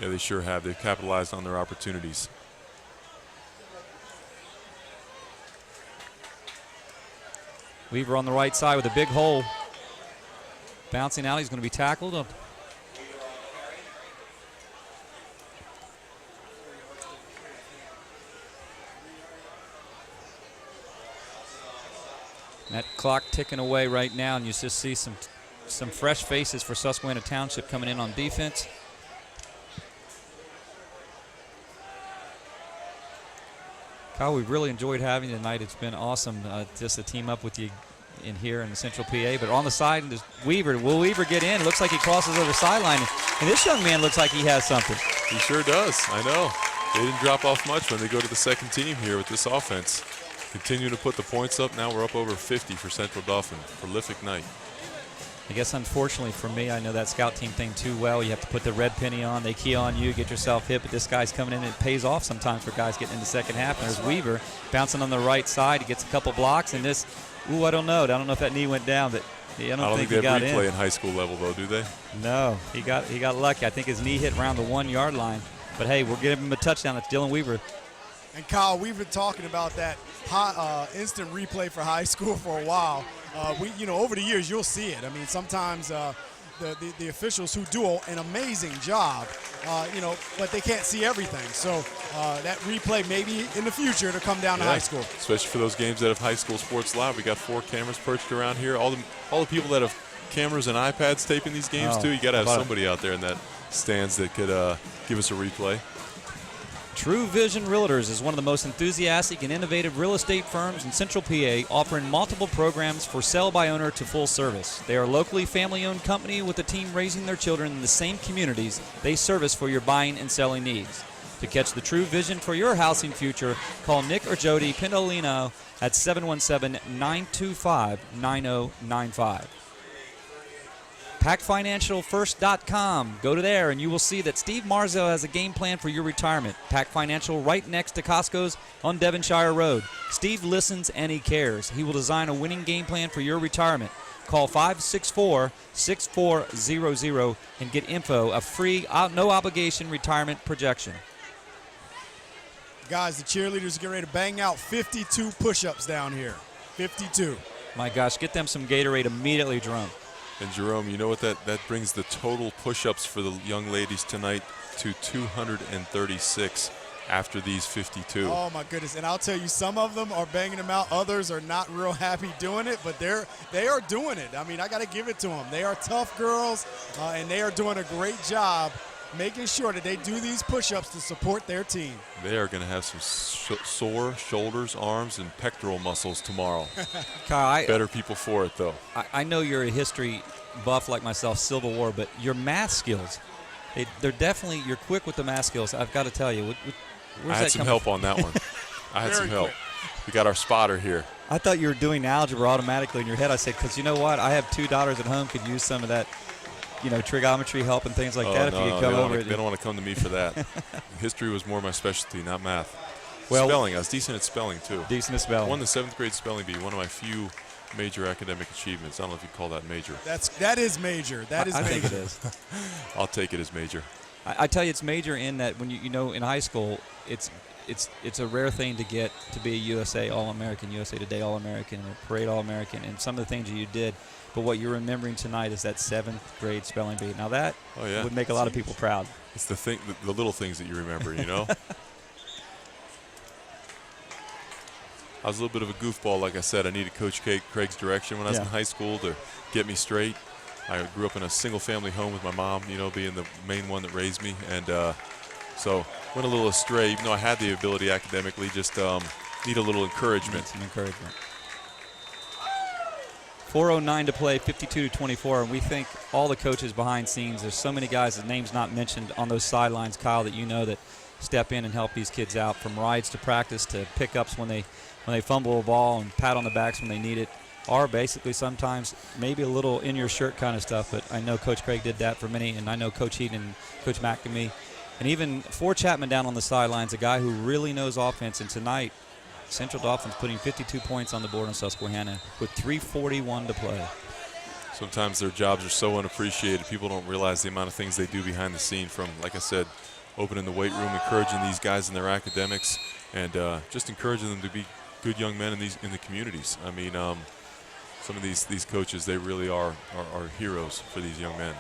Yeah, they sure have. They've capitalized on their opportunities. Weaver on the right side with a big hole. Bouncing out, he's going to be tackled. That clock ticking away right now, and you just see some fresh faces for Susquehanna Township coming in on defense. Kyle, we've really enjoyed having you tonight. It's been awesome just to team up with you in here in the Central PA. But on the side, there's Weaver. Will Weaver get in? Looks like he crosses over the sideline. And this young man looks like he has something. He sure does. I know. They didn't drop off much when they go to the second team here with this offense. Continue to put the points up. Now we're up over 50 for Central Dauphin. Prolific night. I guess unfortunately for me, I know that scout team thing too well. You have to put the red penny on. They key on you, get yourself hit. But this guy's coming in, and it pays off sometimes for guys getting in the second half. And there's Weaver bouncing on the right side. He gets a couple blocks. And this, I don't know. I don't know if that knee went down, but I don't think he got they have replay in high school level, though, do they? No. He got lucky. I think his knee hit around the 1-yard line. But, hey, we're giving him a touchdown. That's Dylan Weaver. And, Kyle, we've been talking about that instant replay for high school for a while. Over the years, you'll see it. I mean, sometimes the officials who do an amazing job, but they can't see everything. So that replay maybe in the future to come down to high school. Especially for those games that have High School Sports Live. We got 4 cameras perched around here. All the people that have cameras and iPads taping these games too. You got to have somebody out there in that stands that could give us a replay. True Vision Realtors is one of the most enthusiastic and innovative real estate firms in Central PA, offering multiple programs for sell by owner to full service. They are a locally family-owned company with a team raising their children in the same communities they service for your buying and selling needs. To catch the true vision for your housing future, call Nick or Jody Pendolino at 717-925-9095. PacFinancialFirst.com. Go to there and you will see that Steve Marzo has a game plan for your retirement. Pac Financial right next to Costco's on Devonshire Road. Steve listens and he cares. He will design a winning game plan for your retirement. Call 564-6400 and get info, a free, no obligation retirement projection. Guys, the cheerleaders get ready to bang out 52 push-ups down here. 52. My gosh, get them some Gatorade immediately, Jerome. And Jerome, you know what that brings the total push-ups for the young ladies tonight to 236 after these 52. Oh my goodness! And I'll tell you, some of them are banging them out. Others are not real happy doing it, but they are doing it. I mean, I got to give it to them. They are tough girls, and they are doing a great job making sure that they do these push-ups to support their team. They are going to have some sore shoulders, arms, and pectoral muscles tomorrow. Kyle, better people for it, though. I know you're a history buff like myself, Civil War, but your math skills, they're definitely, you're quick with the math skills. I've got to tell you. I had some help on that one. I had some help. We got our spotter here. I thought you were doing algebra automatically in your head. I said, because you know what? I have 2 daughters at home, could use some of that, trigonometry help and things like that. No, if you could come over. They don't want to come to me for that. History was more my specialty, not math. Well, spelling, I was decent at spelling, too. Decent at spelling. Won the 7th grade spelling bee, one of my few major academic achievements. I don't know if you call that major. That is major. That is major. I think it is. I'll take it as major. I tell you, it's major in that when in high school, it's a rare thing to get to be a USA All-American, USA Today All-American, and a parade All-American, and some of the things that you did. But what you're remembering tonight is that 7th grade spelling bee. Now that would make a lot of people proud. It's the little things that you remember, I was a little bit of a goofball, like I said. I needed Coach Craig's direction when I was in high school to get me straight. I grew up in a single-family home with my mom, being the main one that raised me. And so went a little astray, even though I had the ability academically, just need a little encouragement. Some encouragement. 4:09 to play, 52-24, and we thank all the coaches behind scenes. There's so many guys, the names not mentioned on those sidelines, Kyle, that that step in and help these kids out, from rides to practice to pickups when they fumble a ball, and pat on the backs when they need it, or basically sometimes maybe a little in-your-shirt kind of stuff. But I know Coach Craig did that for many, and I know Coach Heaton and Coach McNamee, and even Ford Chapman down on the sidelines, a guy who really knows offense. And tonight, Central Dolphins putting 52 points on the board on Susquehanna with 3:41 to play. Sometimes their jobs are so unappreciated. People don't realize the amount of things they do behind the scene, from, like I said, opening the weight room, encouraging these guys in their academics, and just encouraging them to be good young men in the communities. I mean, some of these coaches, they really are heroes for these young men.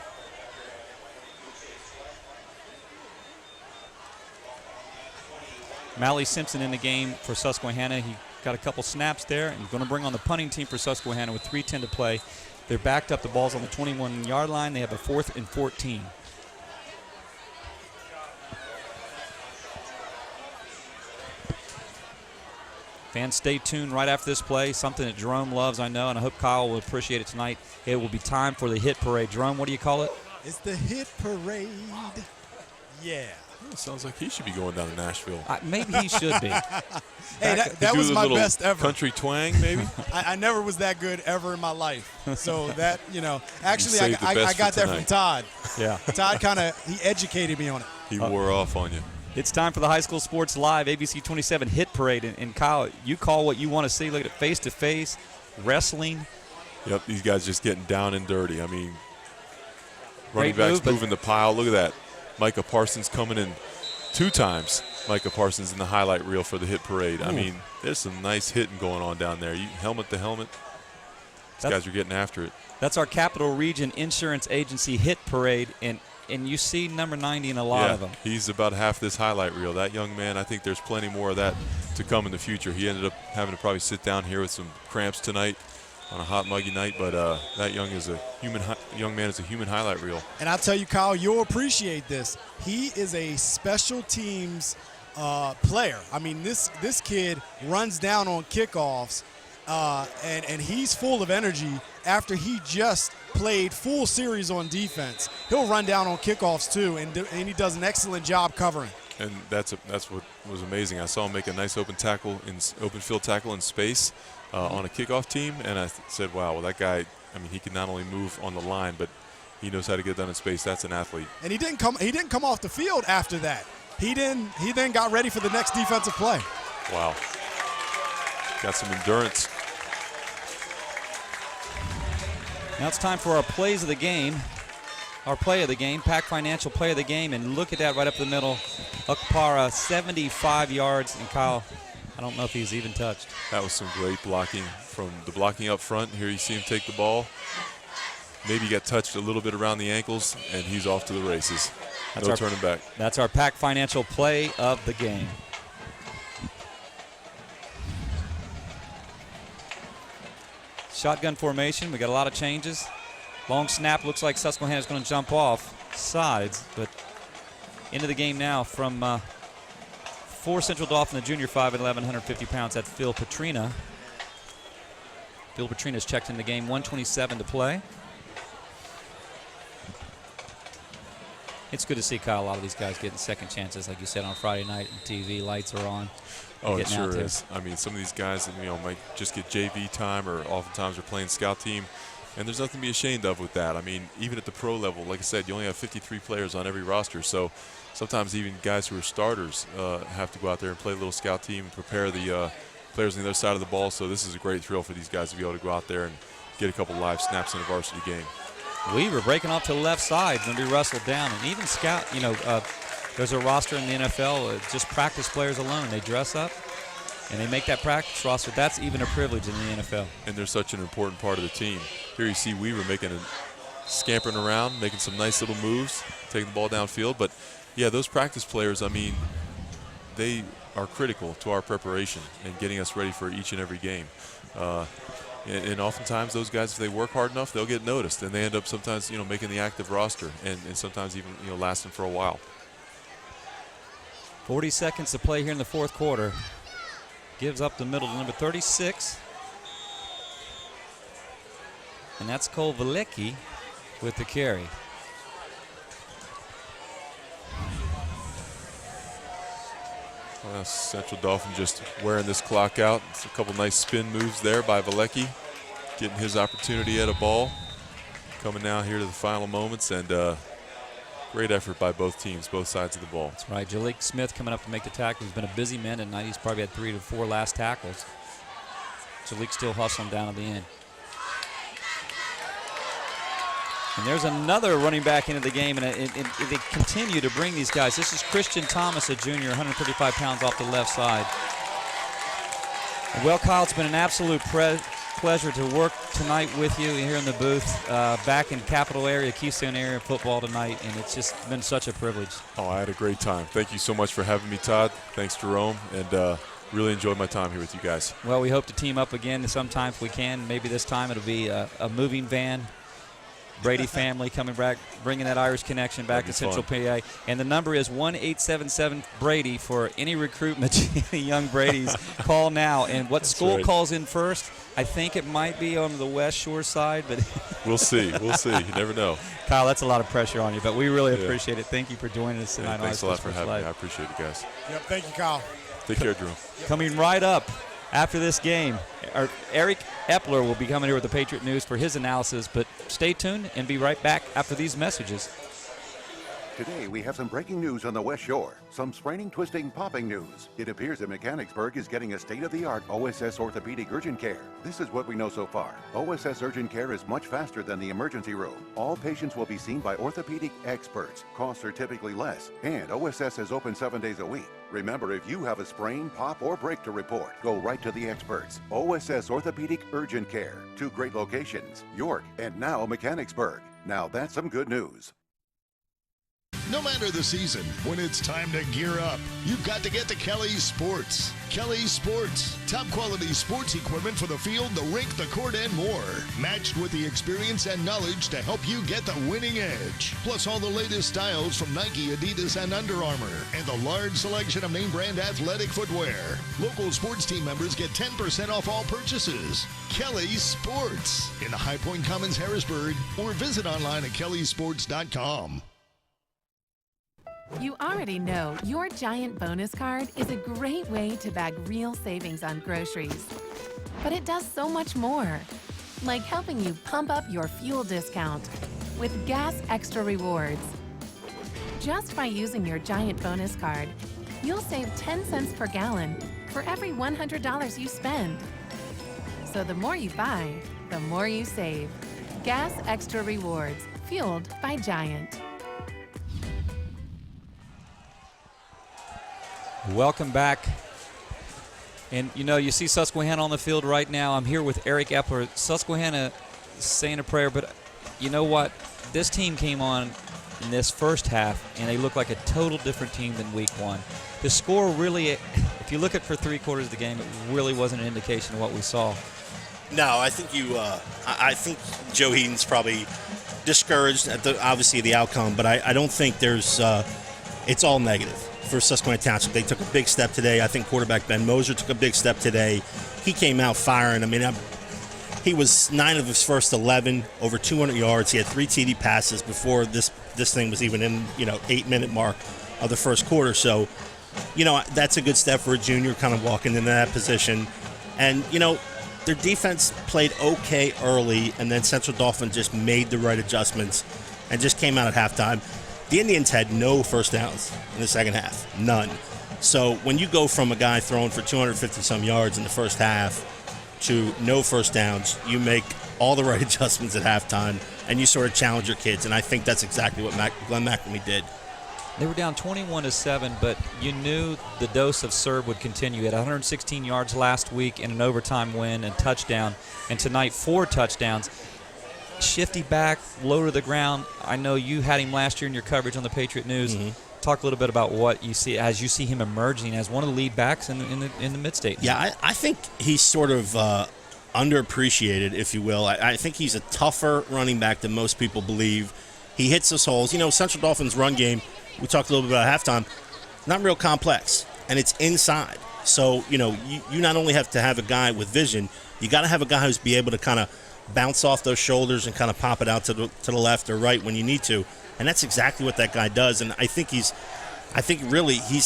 Mally Simpson in the game for Susquehanna. He got a couple snaps there and going to bring on the punting team for Susquehanna with 3:10 to play. They're backed up. The ball's on the 21-yard line. They have a 4th and 14. Fans, stay tuned right after this play. Something that Jerome loves, I know, and I hope Kyle will appreciate it tonight. It will be time for the hit parade. Jerome, what do you call it? It's the hit parade. Yeah. It sounds like he should be going down to Nashville. Maybe he should be. Hey, that was my best ever. Country twang, maybe? I never was that good ever in my life. So that, actually I got that from Todd. Yeah. Todd he educated me on it. He wore off on you. It's time for the High School Sports Live ABC 27 hit parade. And Kyle, you call what you want to see. Look at it, face-to-face, wrestling. Yep, these guys just getting down and dirty. I mean, running backs moving the pile. Look at that. Micah Parsons coming in 2 times Micah Parsons in the highlight reel for the hit parade. I mean, there's some nice hitting going on down there. Helmet to helmet. These guys are getting after it. That's our Capital Region Insurance Agency hit parade, and you see number 90 in a lot of them. He's about half this highlight reel. That young man, I think there's plenty more of that to come in the future. He ended up having to probably sit down here with some cramps tonight on a hot, muggy night, but that young man is a human highlight reel. And I'll tell you, Kyle, you'll appreciate this. He is a special teams player. I mean, this kid runs down on kickoffs, and he's full of energy after he just played full series on defense. He'll run down on kickoffs too, and he does an excellent job covering. And that's what was amazing. I saw him make a nice open field tackle in space on a kickoff team, and I said, wow, well, that guy, I mean, he can not only move on the line, but he knows how to get done in space. That's an athlete. And he didn't come off the field after that. He then got ready for the next defensive play. Wow. Got some endurance. Now it's time for our plays of the game. Our play of the game, Pac Financial play of the game, and look at that right up the middle. Okpara, 75 yards, and Kyle, I don't know if he's even touched. That was some great blocking from the blocking up front. Here you see him take the ball. Maybe got touched a little bit around the ankles, and he's off to the races. No turning back. That's our Pac Financial play of the game. Shotgun formation. We got a lot of changes. Long snap. Looks like Susquehanna's going to jump off sides, but into the game now from for Central Dauphin, the junior 5'11", 150 pounds. That's Phil Petrina. Phil Petrina's checked in the game. 1:27 to play. It's good to see, Kyle, a lot of these guys getting second chances, like you said, on Friday night, and TV lights are on. Oh, it sure is. I mean, some of these guys, might just get JV time, or oftentimes are playing scout team, and there's nothing to be ashamed of with that. I mean, even at the pro level, like I said, you only have 53 players on every roster, so sometimes even guys who are starters have to go out there and play a little scout team and prepare the players on the other side of the ball. So this is a great thrill for these guys to be able to go out there and get a couple live snaps in a varsity game. Weaver breaking off to the left side, going to be wrestled down. And even scout, there's a roster in the NFL, just practice players alone. They dress up, and they make that practice roster. That's even a privilege in the NFL. And they're such an important part of the team. Here you see Weaver scampering around, making some nice little moves, taking the ball downfield. But, yeah, those practice players, I mean, they are critical to our preparation and getting us ready for each and every game. And oftentimes those guys, if they work hard enough, they'll get noticed, and they end up sometimes, making the active roster, and sometimes even, lasting for a while. 40 seconds to play here in the fourth quarter. Gives up the middle to number 36. And that's Cole Valecki with the carry. Well, Central Dauphin just wearing this clock out. It's a couple nice spin moves there by Valecki, getting his opportunity at a ball. Coming now here to the final moments, and great effort by both teams, both sides of the ball. That's right. Jalik Smith coming up to make the tackle. He's been a busy man tonight. He's probably had 3 to 4 last tackles. Jalik still hustling down at the end. And there's another running back into the game, and they continue to bring these guys. This is Christian Thomas, a junior, 135 pounds off the left side. Well, Kyle, it's been an absolute pleasure to work tonight with you here in the booth, back in Capital area, Keystone area football tonight, and it's just been such a privilege. Oh, I had a great time. Thank you so much for having me, Todd. Thanks, Jerome, and really enjoyed my time here with you guys. Well, we hope to team up again sometime if we can. Maybe this time it'll be a moving van. Brady family coming back, bringing that Irish connection back to Central PA. And the number is 1-877-BRADY for any recruitment, any young Brady's. Call now. And what school calls in first? I think it might be on the West Shore side, but we'll see. We'll see. You never know. Kyle, that's a lot of pressure on you, but we really appreciate it. Thank you for joining us tonight. Thanks a lot for having me. I appreciate it, guys. Yep, thank you, Kyle. Take care, Drew. Coming right up after this game, Eric Epler will be coming here with the Patriot News for his analysis, but stay tuned and be right back after these messages. Today, we have some breaking news on the West Shore. Some spraining, twisting, popping news. It appears that Mechanicsburg is getting a state-of-the-art OSS orthopedic urgent care. This is what we know so far. OSS urgent care is much faster than the emergency room. All patients will be seen by orthopedic experts. Costs are typically less, and OSS is open 7 days a week. Remember, if you have a sprain, pop, or break to report, go right to the experts. OSS Orthopedic Urgent Care. 2 great locations, York and now Mechanicsburg. Now that's some good news. No matter the season, when it's time to gear up, you've got to get to Kelly's Sports. Kelly's Sports. Top quality sports equipment for the field, the rink, the court, and more. Matched with the experience and knowledge to help you get the winning edge. Plus all the latest styles from Nike, Adidas, and Under Armour. And the large selection of name brand athletic footwear. Local sports team members get 10% off all purchases. Kelly's Sports. In the High Point Commons, Harrisburg. Or visit online at kellysports.com. You already know your Giant bonus card is a great way to bag real savings on groceries. But it does so much more, like helping you pump up your fuel discount with Gas Extra Rewards. Just by using your Giant bonus card, you'll save 10 cents per gallon for every $100 you spend. So the more you buy, the more you save. Gas Extra Rewards, fueled by Giant. Welcome back. And, you know, you see Susquehanna on the field right now. I'm here with Eric Epler. Susquehanna saying a prayer, but you know what? This team came on in this first half, and they look like a total different team than week one. The score really, if you look at for 3 quarters of the game, it really wasn't an indication of what we saw. No, I think I think Joe Heaton's probably discouraged at obviously the outcome, but I don't think there's it's all negative for Susquehanna Township. They took a big step today. I think quarterback Ben Moser took a big step today. He came out firing. I mean, he was 9 of his first 11, over 200 yards. He had 3 TD passes before this thing was even in 8-minute mark of the first quarter. So, that's a good step for a junior, kind of walking into that position. And their defense played okay early, and then Central Dauphin just made the right adjustments and just came out at halftime. The Indians had no first downs in the second half, none. So when you go from a guy throwing for 250-some yards in the first half to no first downs, you make all the right adjustments at halftime, and you sort of challenge your kids, and I think that's exactly what Glenn McNamee did. They were down 21-7, but you knew the dose of serve would continue. He had 116 yards last week in an overtime win and touchdown, and tonight 4 touchdowns. Shifty back, low to the ground. I know you had him last year in your coverage on the Patriot News. Mm-hmm. Talk a little bit about what you see as you see him emerging as one of the lead backs in the mid-state. Yeah, I think he's sort of underappreciated, if you will. I think he's a tougher running back than most people believe. He hits those holes. Central Dauphin's run game, we talked a little bit about at halftime, not real complex, and it's inside. So, you not only have to have a guy with vision, you got to have a guy who's be able to kind of bounce off those shoulders and kind of pop it out to the left or right when you need to. And that's exactly what that guy does. And I think he's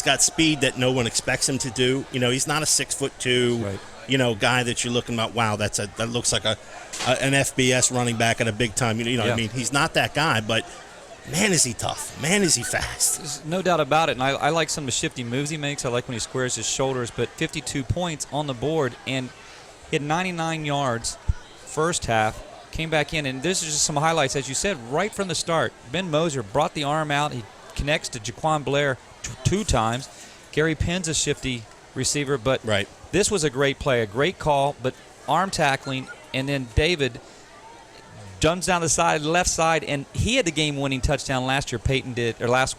got speed that no one expects him to do. He's not a 6'2", right, guy that you're looking at, wow, that looks like an FBS running back at a big time. What I mean? He's not that guy, but man, is he tough. Man, is he fast. There's no doubt about it. And I like some of the shifty moves he makes. I like when he squares his shoulders. But 52 points on the board, and he had 99 yards first half, came back in, and this is just some highlights, as you said, right from the start. Ben Moser brought the arm out. He connects to Jaquan Blair 2 times. Gary Penn's a shifty receiver, but right, this was a great play, a great call, but arm tackling, and then David jumps down the side, left side, and he had the game-winning touchdown last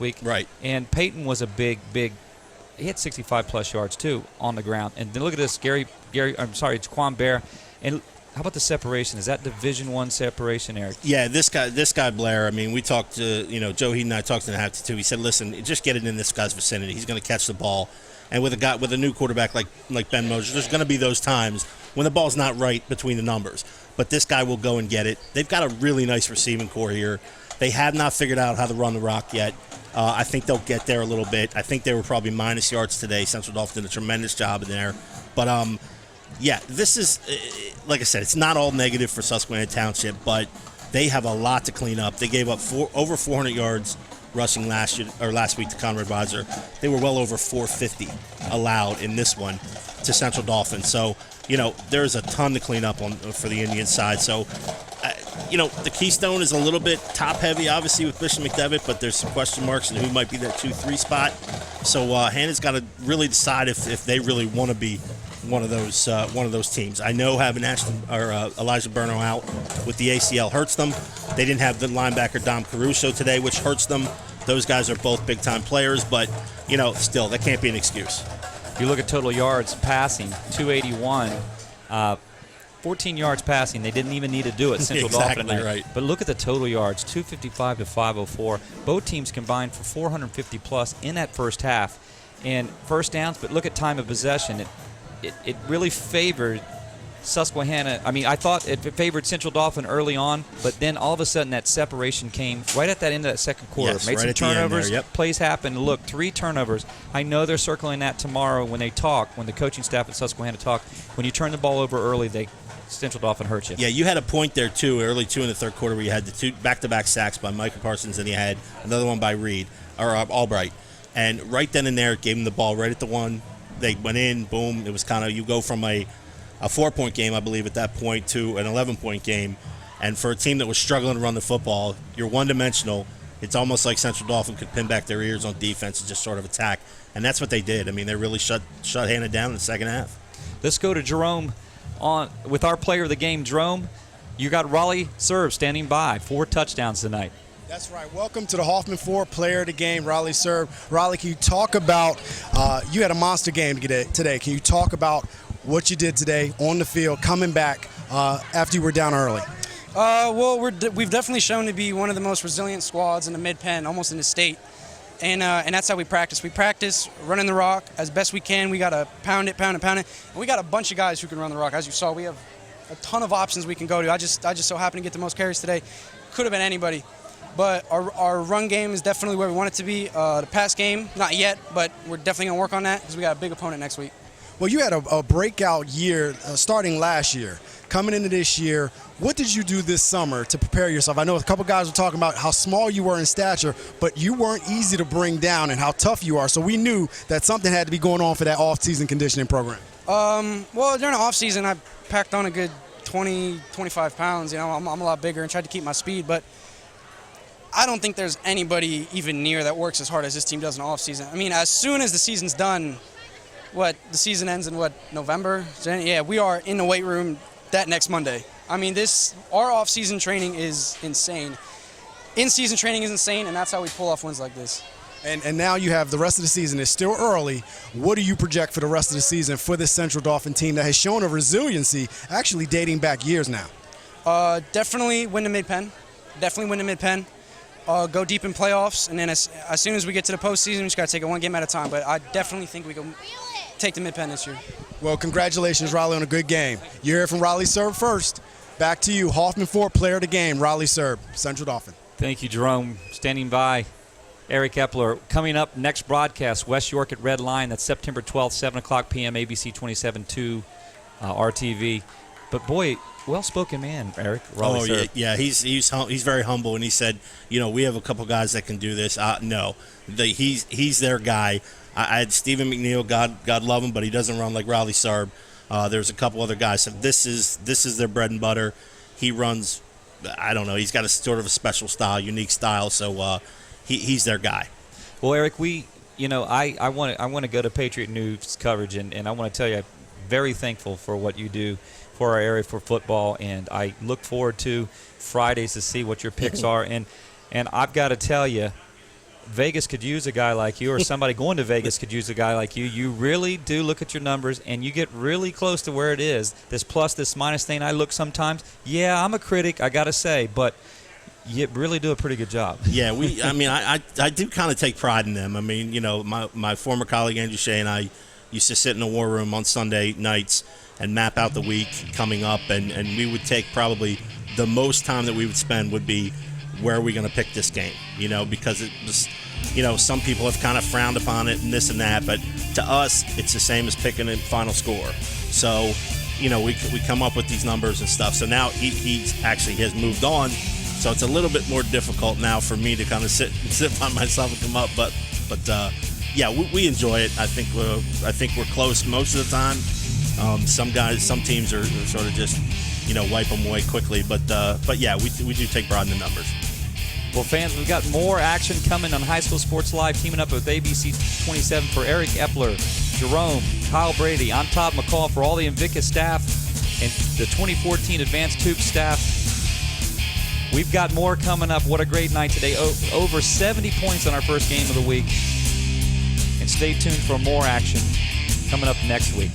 week. Right. And Peyton was a big, he had 65-plus yards, too, on the ground. And then look at this, Jaquan Blair, and how about the separation? Is that Division I separation, Eric? Yeah, this guy Blair. I mean, we talked to Joe Heaton and I talked to him half too. He said, "Listen, just get it in this guy's vicinity. He's going to catch the ball." And with a new quarterback like Ben Moser, there's going to be those times when the ball's not right between the numbers. But this guy will go and get it. They've got a really nice receiving core here. They have not figured out how to run the rock yet. I think they'll get there a little bit. I think they were probably minus yards today. Central Dauphin did a tremendous job in there, but yeah, this is, like I said, it's not all negative for Susquehanna Township, but they have a lot to clean up. They gave up over 400 yards rushing last week to Conrad Weiser. They were well over 450 allowed in this one to Central Dauphin. So, there's a ton to clean up on for the Indian side. So, the Keystone is a little bit top-heavy, obviously, with Bishop McDevitt, but there's some question marks on who might be that 2-3 spot. So Hannah's got to really decide if they really want to be one of those teams. I know having Elijah Burno out with the ACL hurts them. They didn't have the linebacker Dom Caruso today, which hurts them. Those guys are both big-time players, but, still, that can't be an excuse. If you look at total yards passing, 281, 14 yards passing. They didn't even need to do it. Central Exactly Dauphin, right. But look at the total yards, 255 to 504. Both teams combined for 450 plus in that first half. And first downs, but look at time of possession. It really favored Susquehanna. I mean, I thought it favored Central Dauphin early on, but then all of a sudden that separation came right at that end of that second quarter. Yes, Made right some at the end turnovers, there, yep. Plays happen. Look, 3 turnovers. I know they're circling that tomorrow when they talk, when the coaching staff at Susquehanna talk. When you turn the ball over early, Central Dauphin hurts you. Yeah, you had a point there, too, early 2 in the third quarter where you had the 2 back-to-back sacks by Micah Parsons, and you had another one by Albright. And right then and there, gave them the ball right at the one. They went in, boom. It was kind of, you go from a 4-point game, I believe, at that point, to an 11-point game. And for a team that was struggling to run the football, you're one-dimensional. It's almost like Central Dauphin could pin back their ears on defense and just sort of attack. And that's what they did. I mean, they really shut Hannah down in the second half. Let's go to Jerome with our player of the game, Jerome. You got Raleigh Serb standing by. 4 touchdowns tonight. That's right. Welcome to the Hoffman Ford Player of the Game, Raleigh Serb. Raleigh, can you talk about, you had a monster game today. Can you talk about what you did today on the field, coming back after you were down early? Well, we've definitely shown to be one of the most resilient squads in the mid-pen, almost in the state. And that's how we practice. We practice running the rock as best we can. We got to pound it. And we got a bunch of guys who can run the rock. As you saw, we have a ton of options we can go to. I just so happen to get the most carries today. Could have been anybody. But our run game is definitely where we want it to be. The pass game, not yet, but we're definitely going to work on that because we got a big opponent next week. Well, you had a breakout year starting last year. Coming into this year, what did you do this summer to prepare yourself? I know a couple guys were talking about how small you were in stature, but you weren't easy to bring down and how tough you are. So we knew that something had to be going on for that off-season conditioning program. Well, during the off-season, I packed on a good 20, 25 pounds. I'm a lot bigger and tried to keep my speed, but I don't think there's anybody even near that works as hard as this team does in the off-season. I mean, as soon as the season's done, the season ends in November? Yeah, we are in the weight room that next Monday. I mean, our off-season training is insane. In-season training is insane, and that's how we pull off wins like this. And now you have the rest of the season. It's still early. What do you project for the rest of the season for this Central Dauphin team that has shown a resiliency actually dating back years now? Definitely win the mid-pen. Go deep in playoffs, and then as soon as we get to the postseason, we just got to take it one game at a time. But I definitely think we can take the mid-pen this year. Well, congratulations, Raleigh, on a good game. You hear from Raleigh Serb first. Back to you, Hoffman Ford Player of the Game, Raleigh Serb, Central Dauphin. Thank you, Jerome. Standing by, Eric Epler. Coming up, next broadcast, West York at Red Lion. That's September 12th, 7 o'clock p.m., ABC 27.2, RTV. But, boy, well-spoken man, Eric. Raleigh Serb. Yeah, he's very humble, and he said, we have a couple guys that can do this. No, he's their guy. I had Stephen McNeil, God love him, but he doesn't run like Raleigh Serb. There's a couple other guys. So this is their bread and butter. He runs, I don't know, he's got a sort of a special style, unique style, so he's their guy. Well, Eric, I want to go to Patriot News coverage, and I want to tell you, I'm very thankful for what you do for our area for football, and I look forward to Fridays to see what your picks are. And I've got to tell you, Vegas could use a guy like you, or somebody going to Vegas could use a guy like you. You really do look at your numbers, and you get really close to where it is. This plus, this minus thing, I look sometimes. Yeah, I'm a critic, I got to say, but you really do a pretty good job. Yeah, I do kind of take pride in them. I mean, my former colleague Andrew Shea and I used to sit in the war room on Sunday nights and map out the week coming up, and we would take probably the most time that we would spend would be where are we going to pick this game, because it was, some people have kind of frowned upon it and this and that, but to us, it's the same as picking a final score. So, we come up with these numbers and stuff. So now he actually has moved on. So it's a little bit more difficult now for me to kind of sit by myself and come up. But yeah, we enjoy it. I think we're close most of the time. Some teams are sort of just, wipe them away quickly. But yeah, we do take pride in the numbers. Well, fans, we've got more action coming on High School Sports Live, teaming up with ABC 27 for Eric Epler, Jerome, Kyle Brady. I'm Todd McCall for all the Invictus staff and the 2014 Advanced Hoop staff. We've got more coming up. What a great night today. Over 70 points on our first game of the week. And stay tuned for more action coming up next week.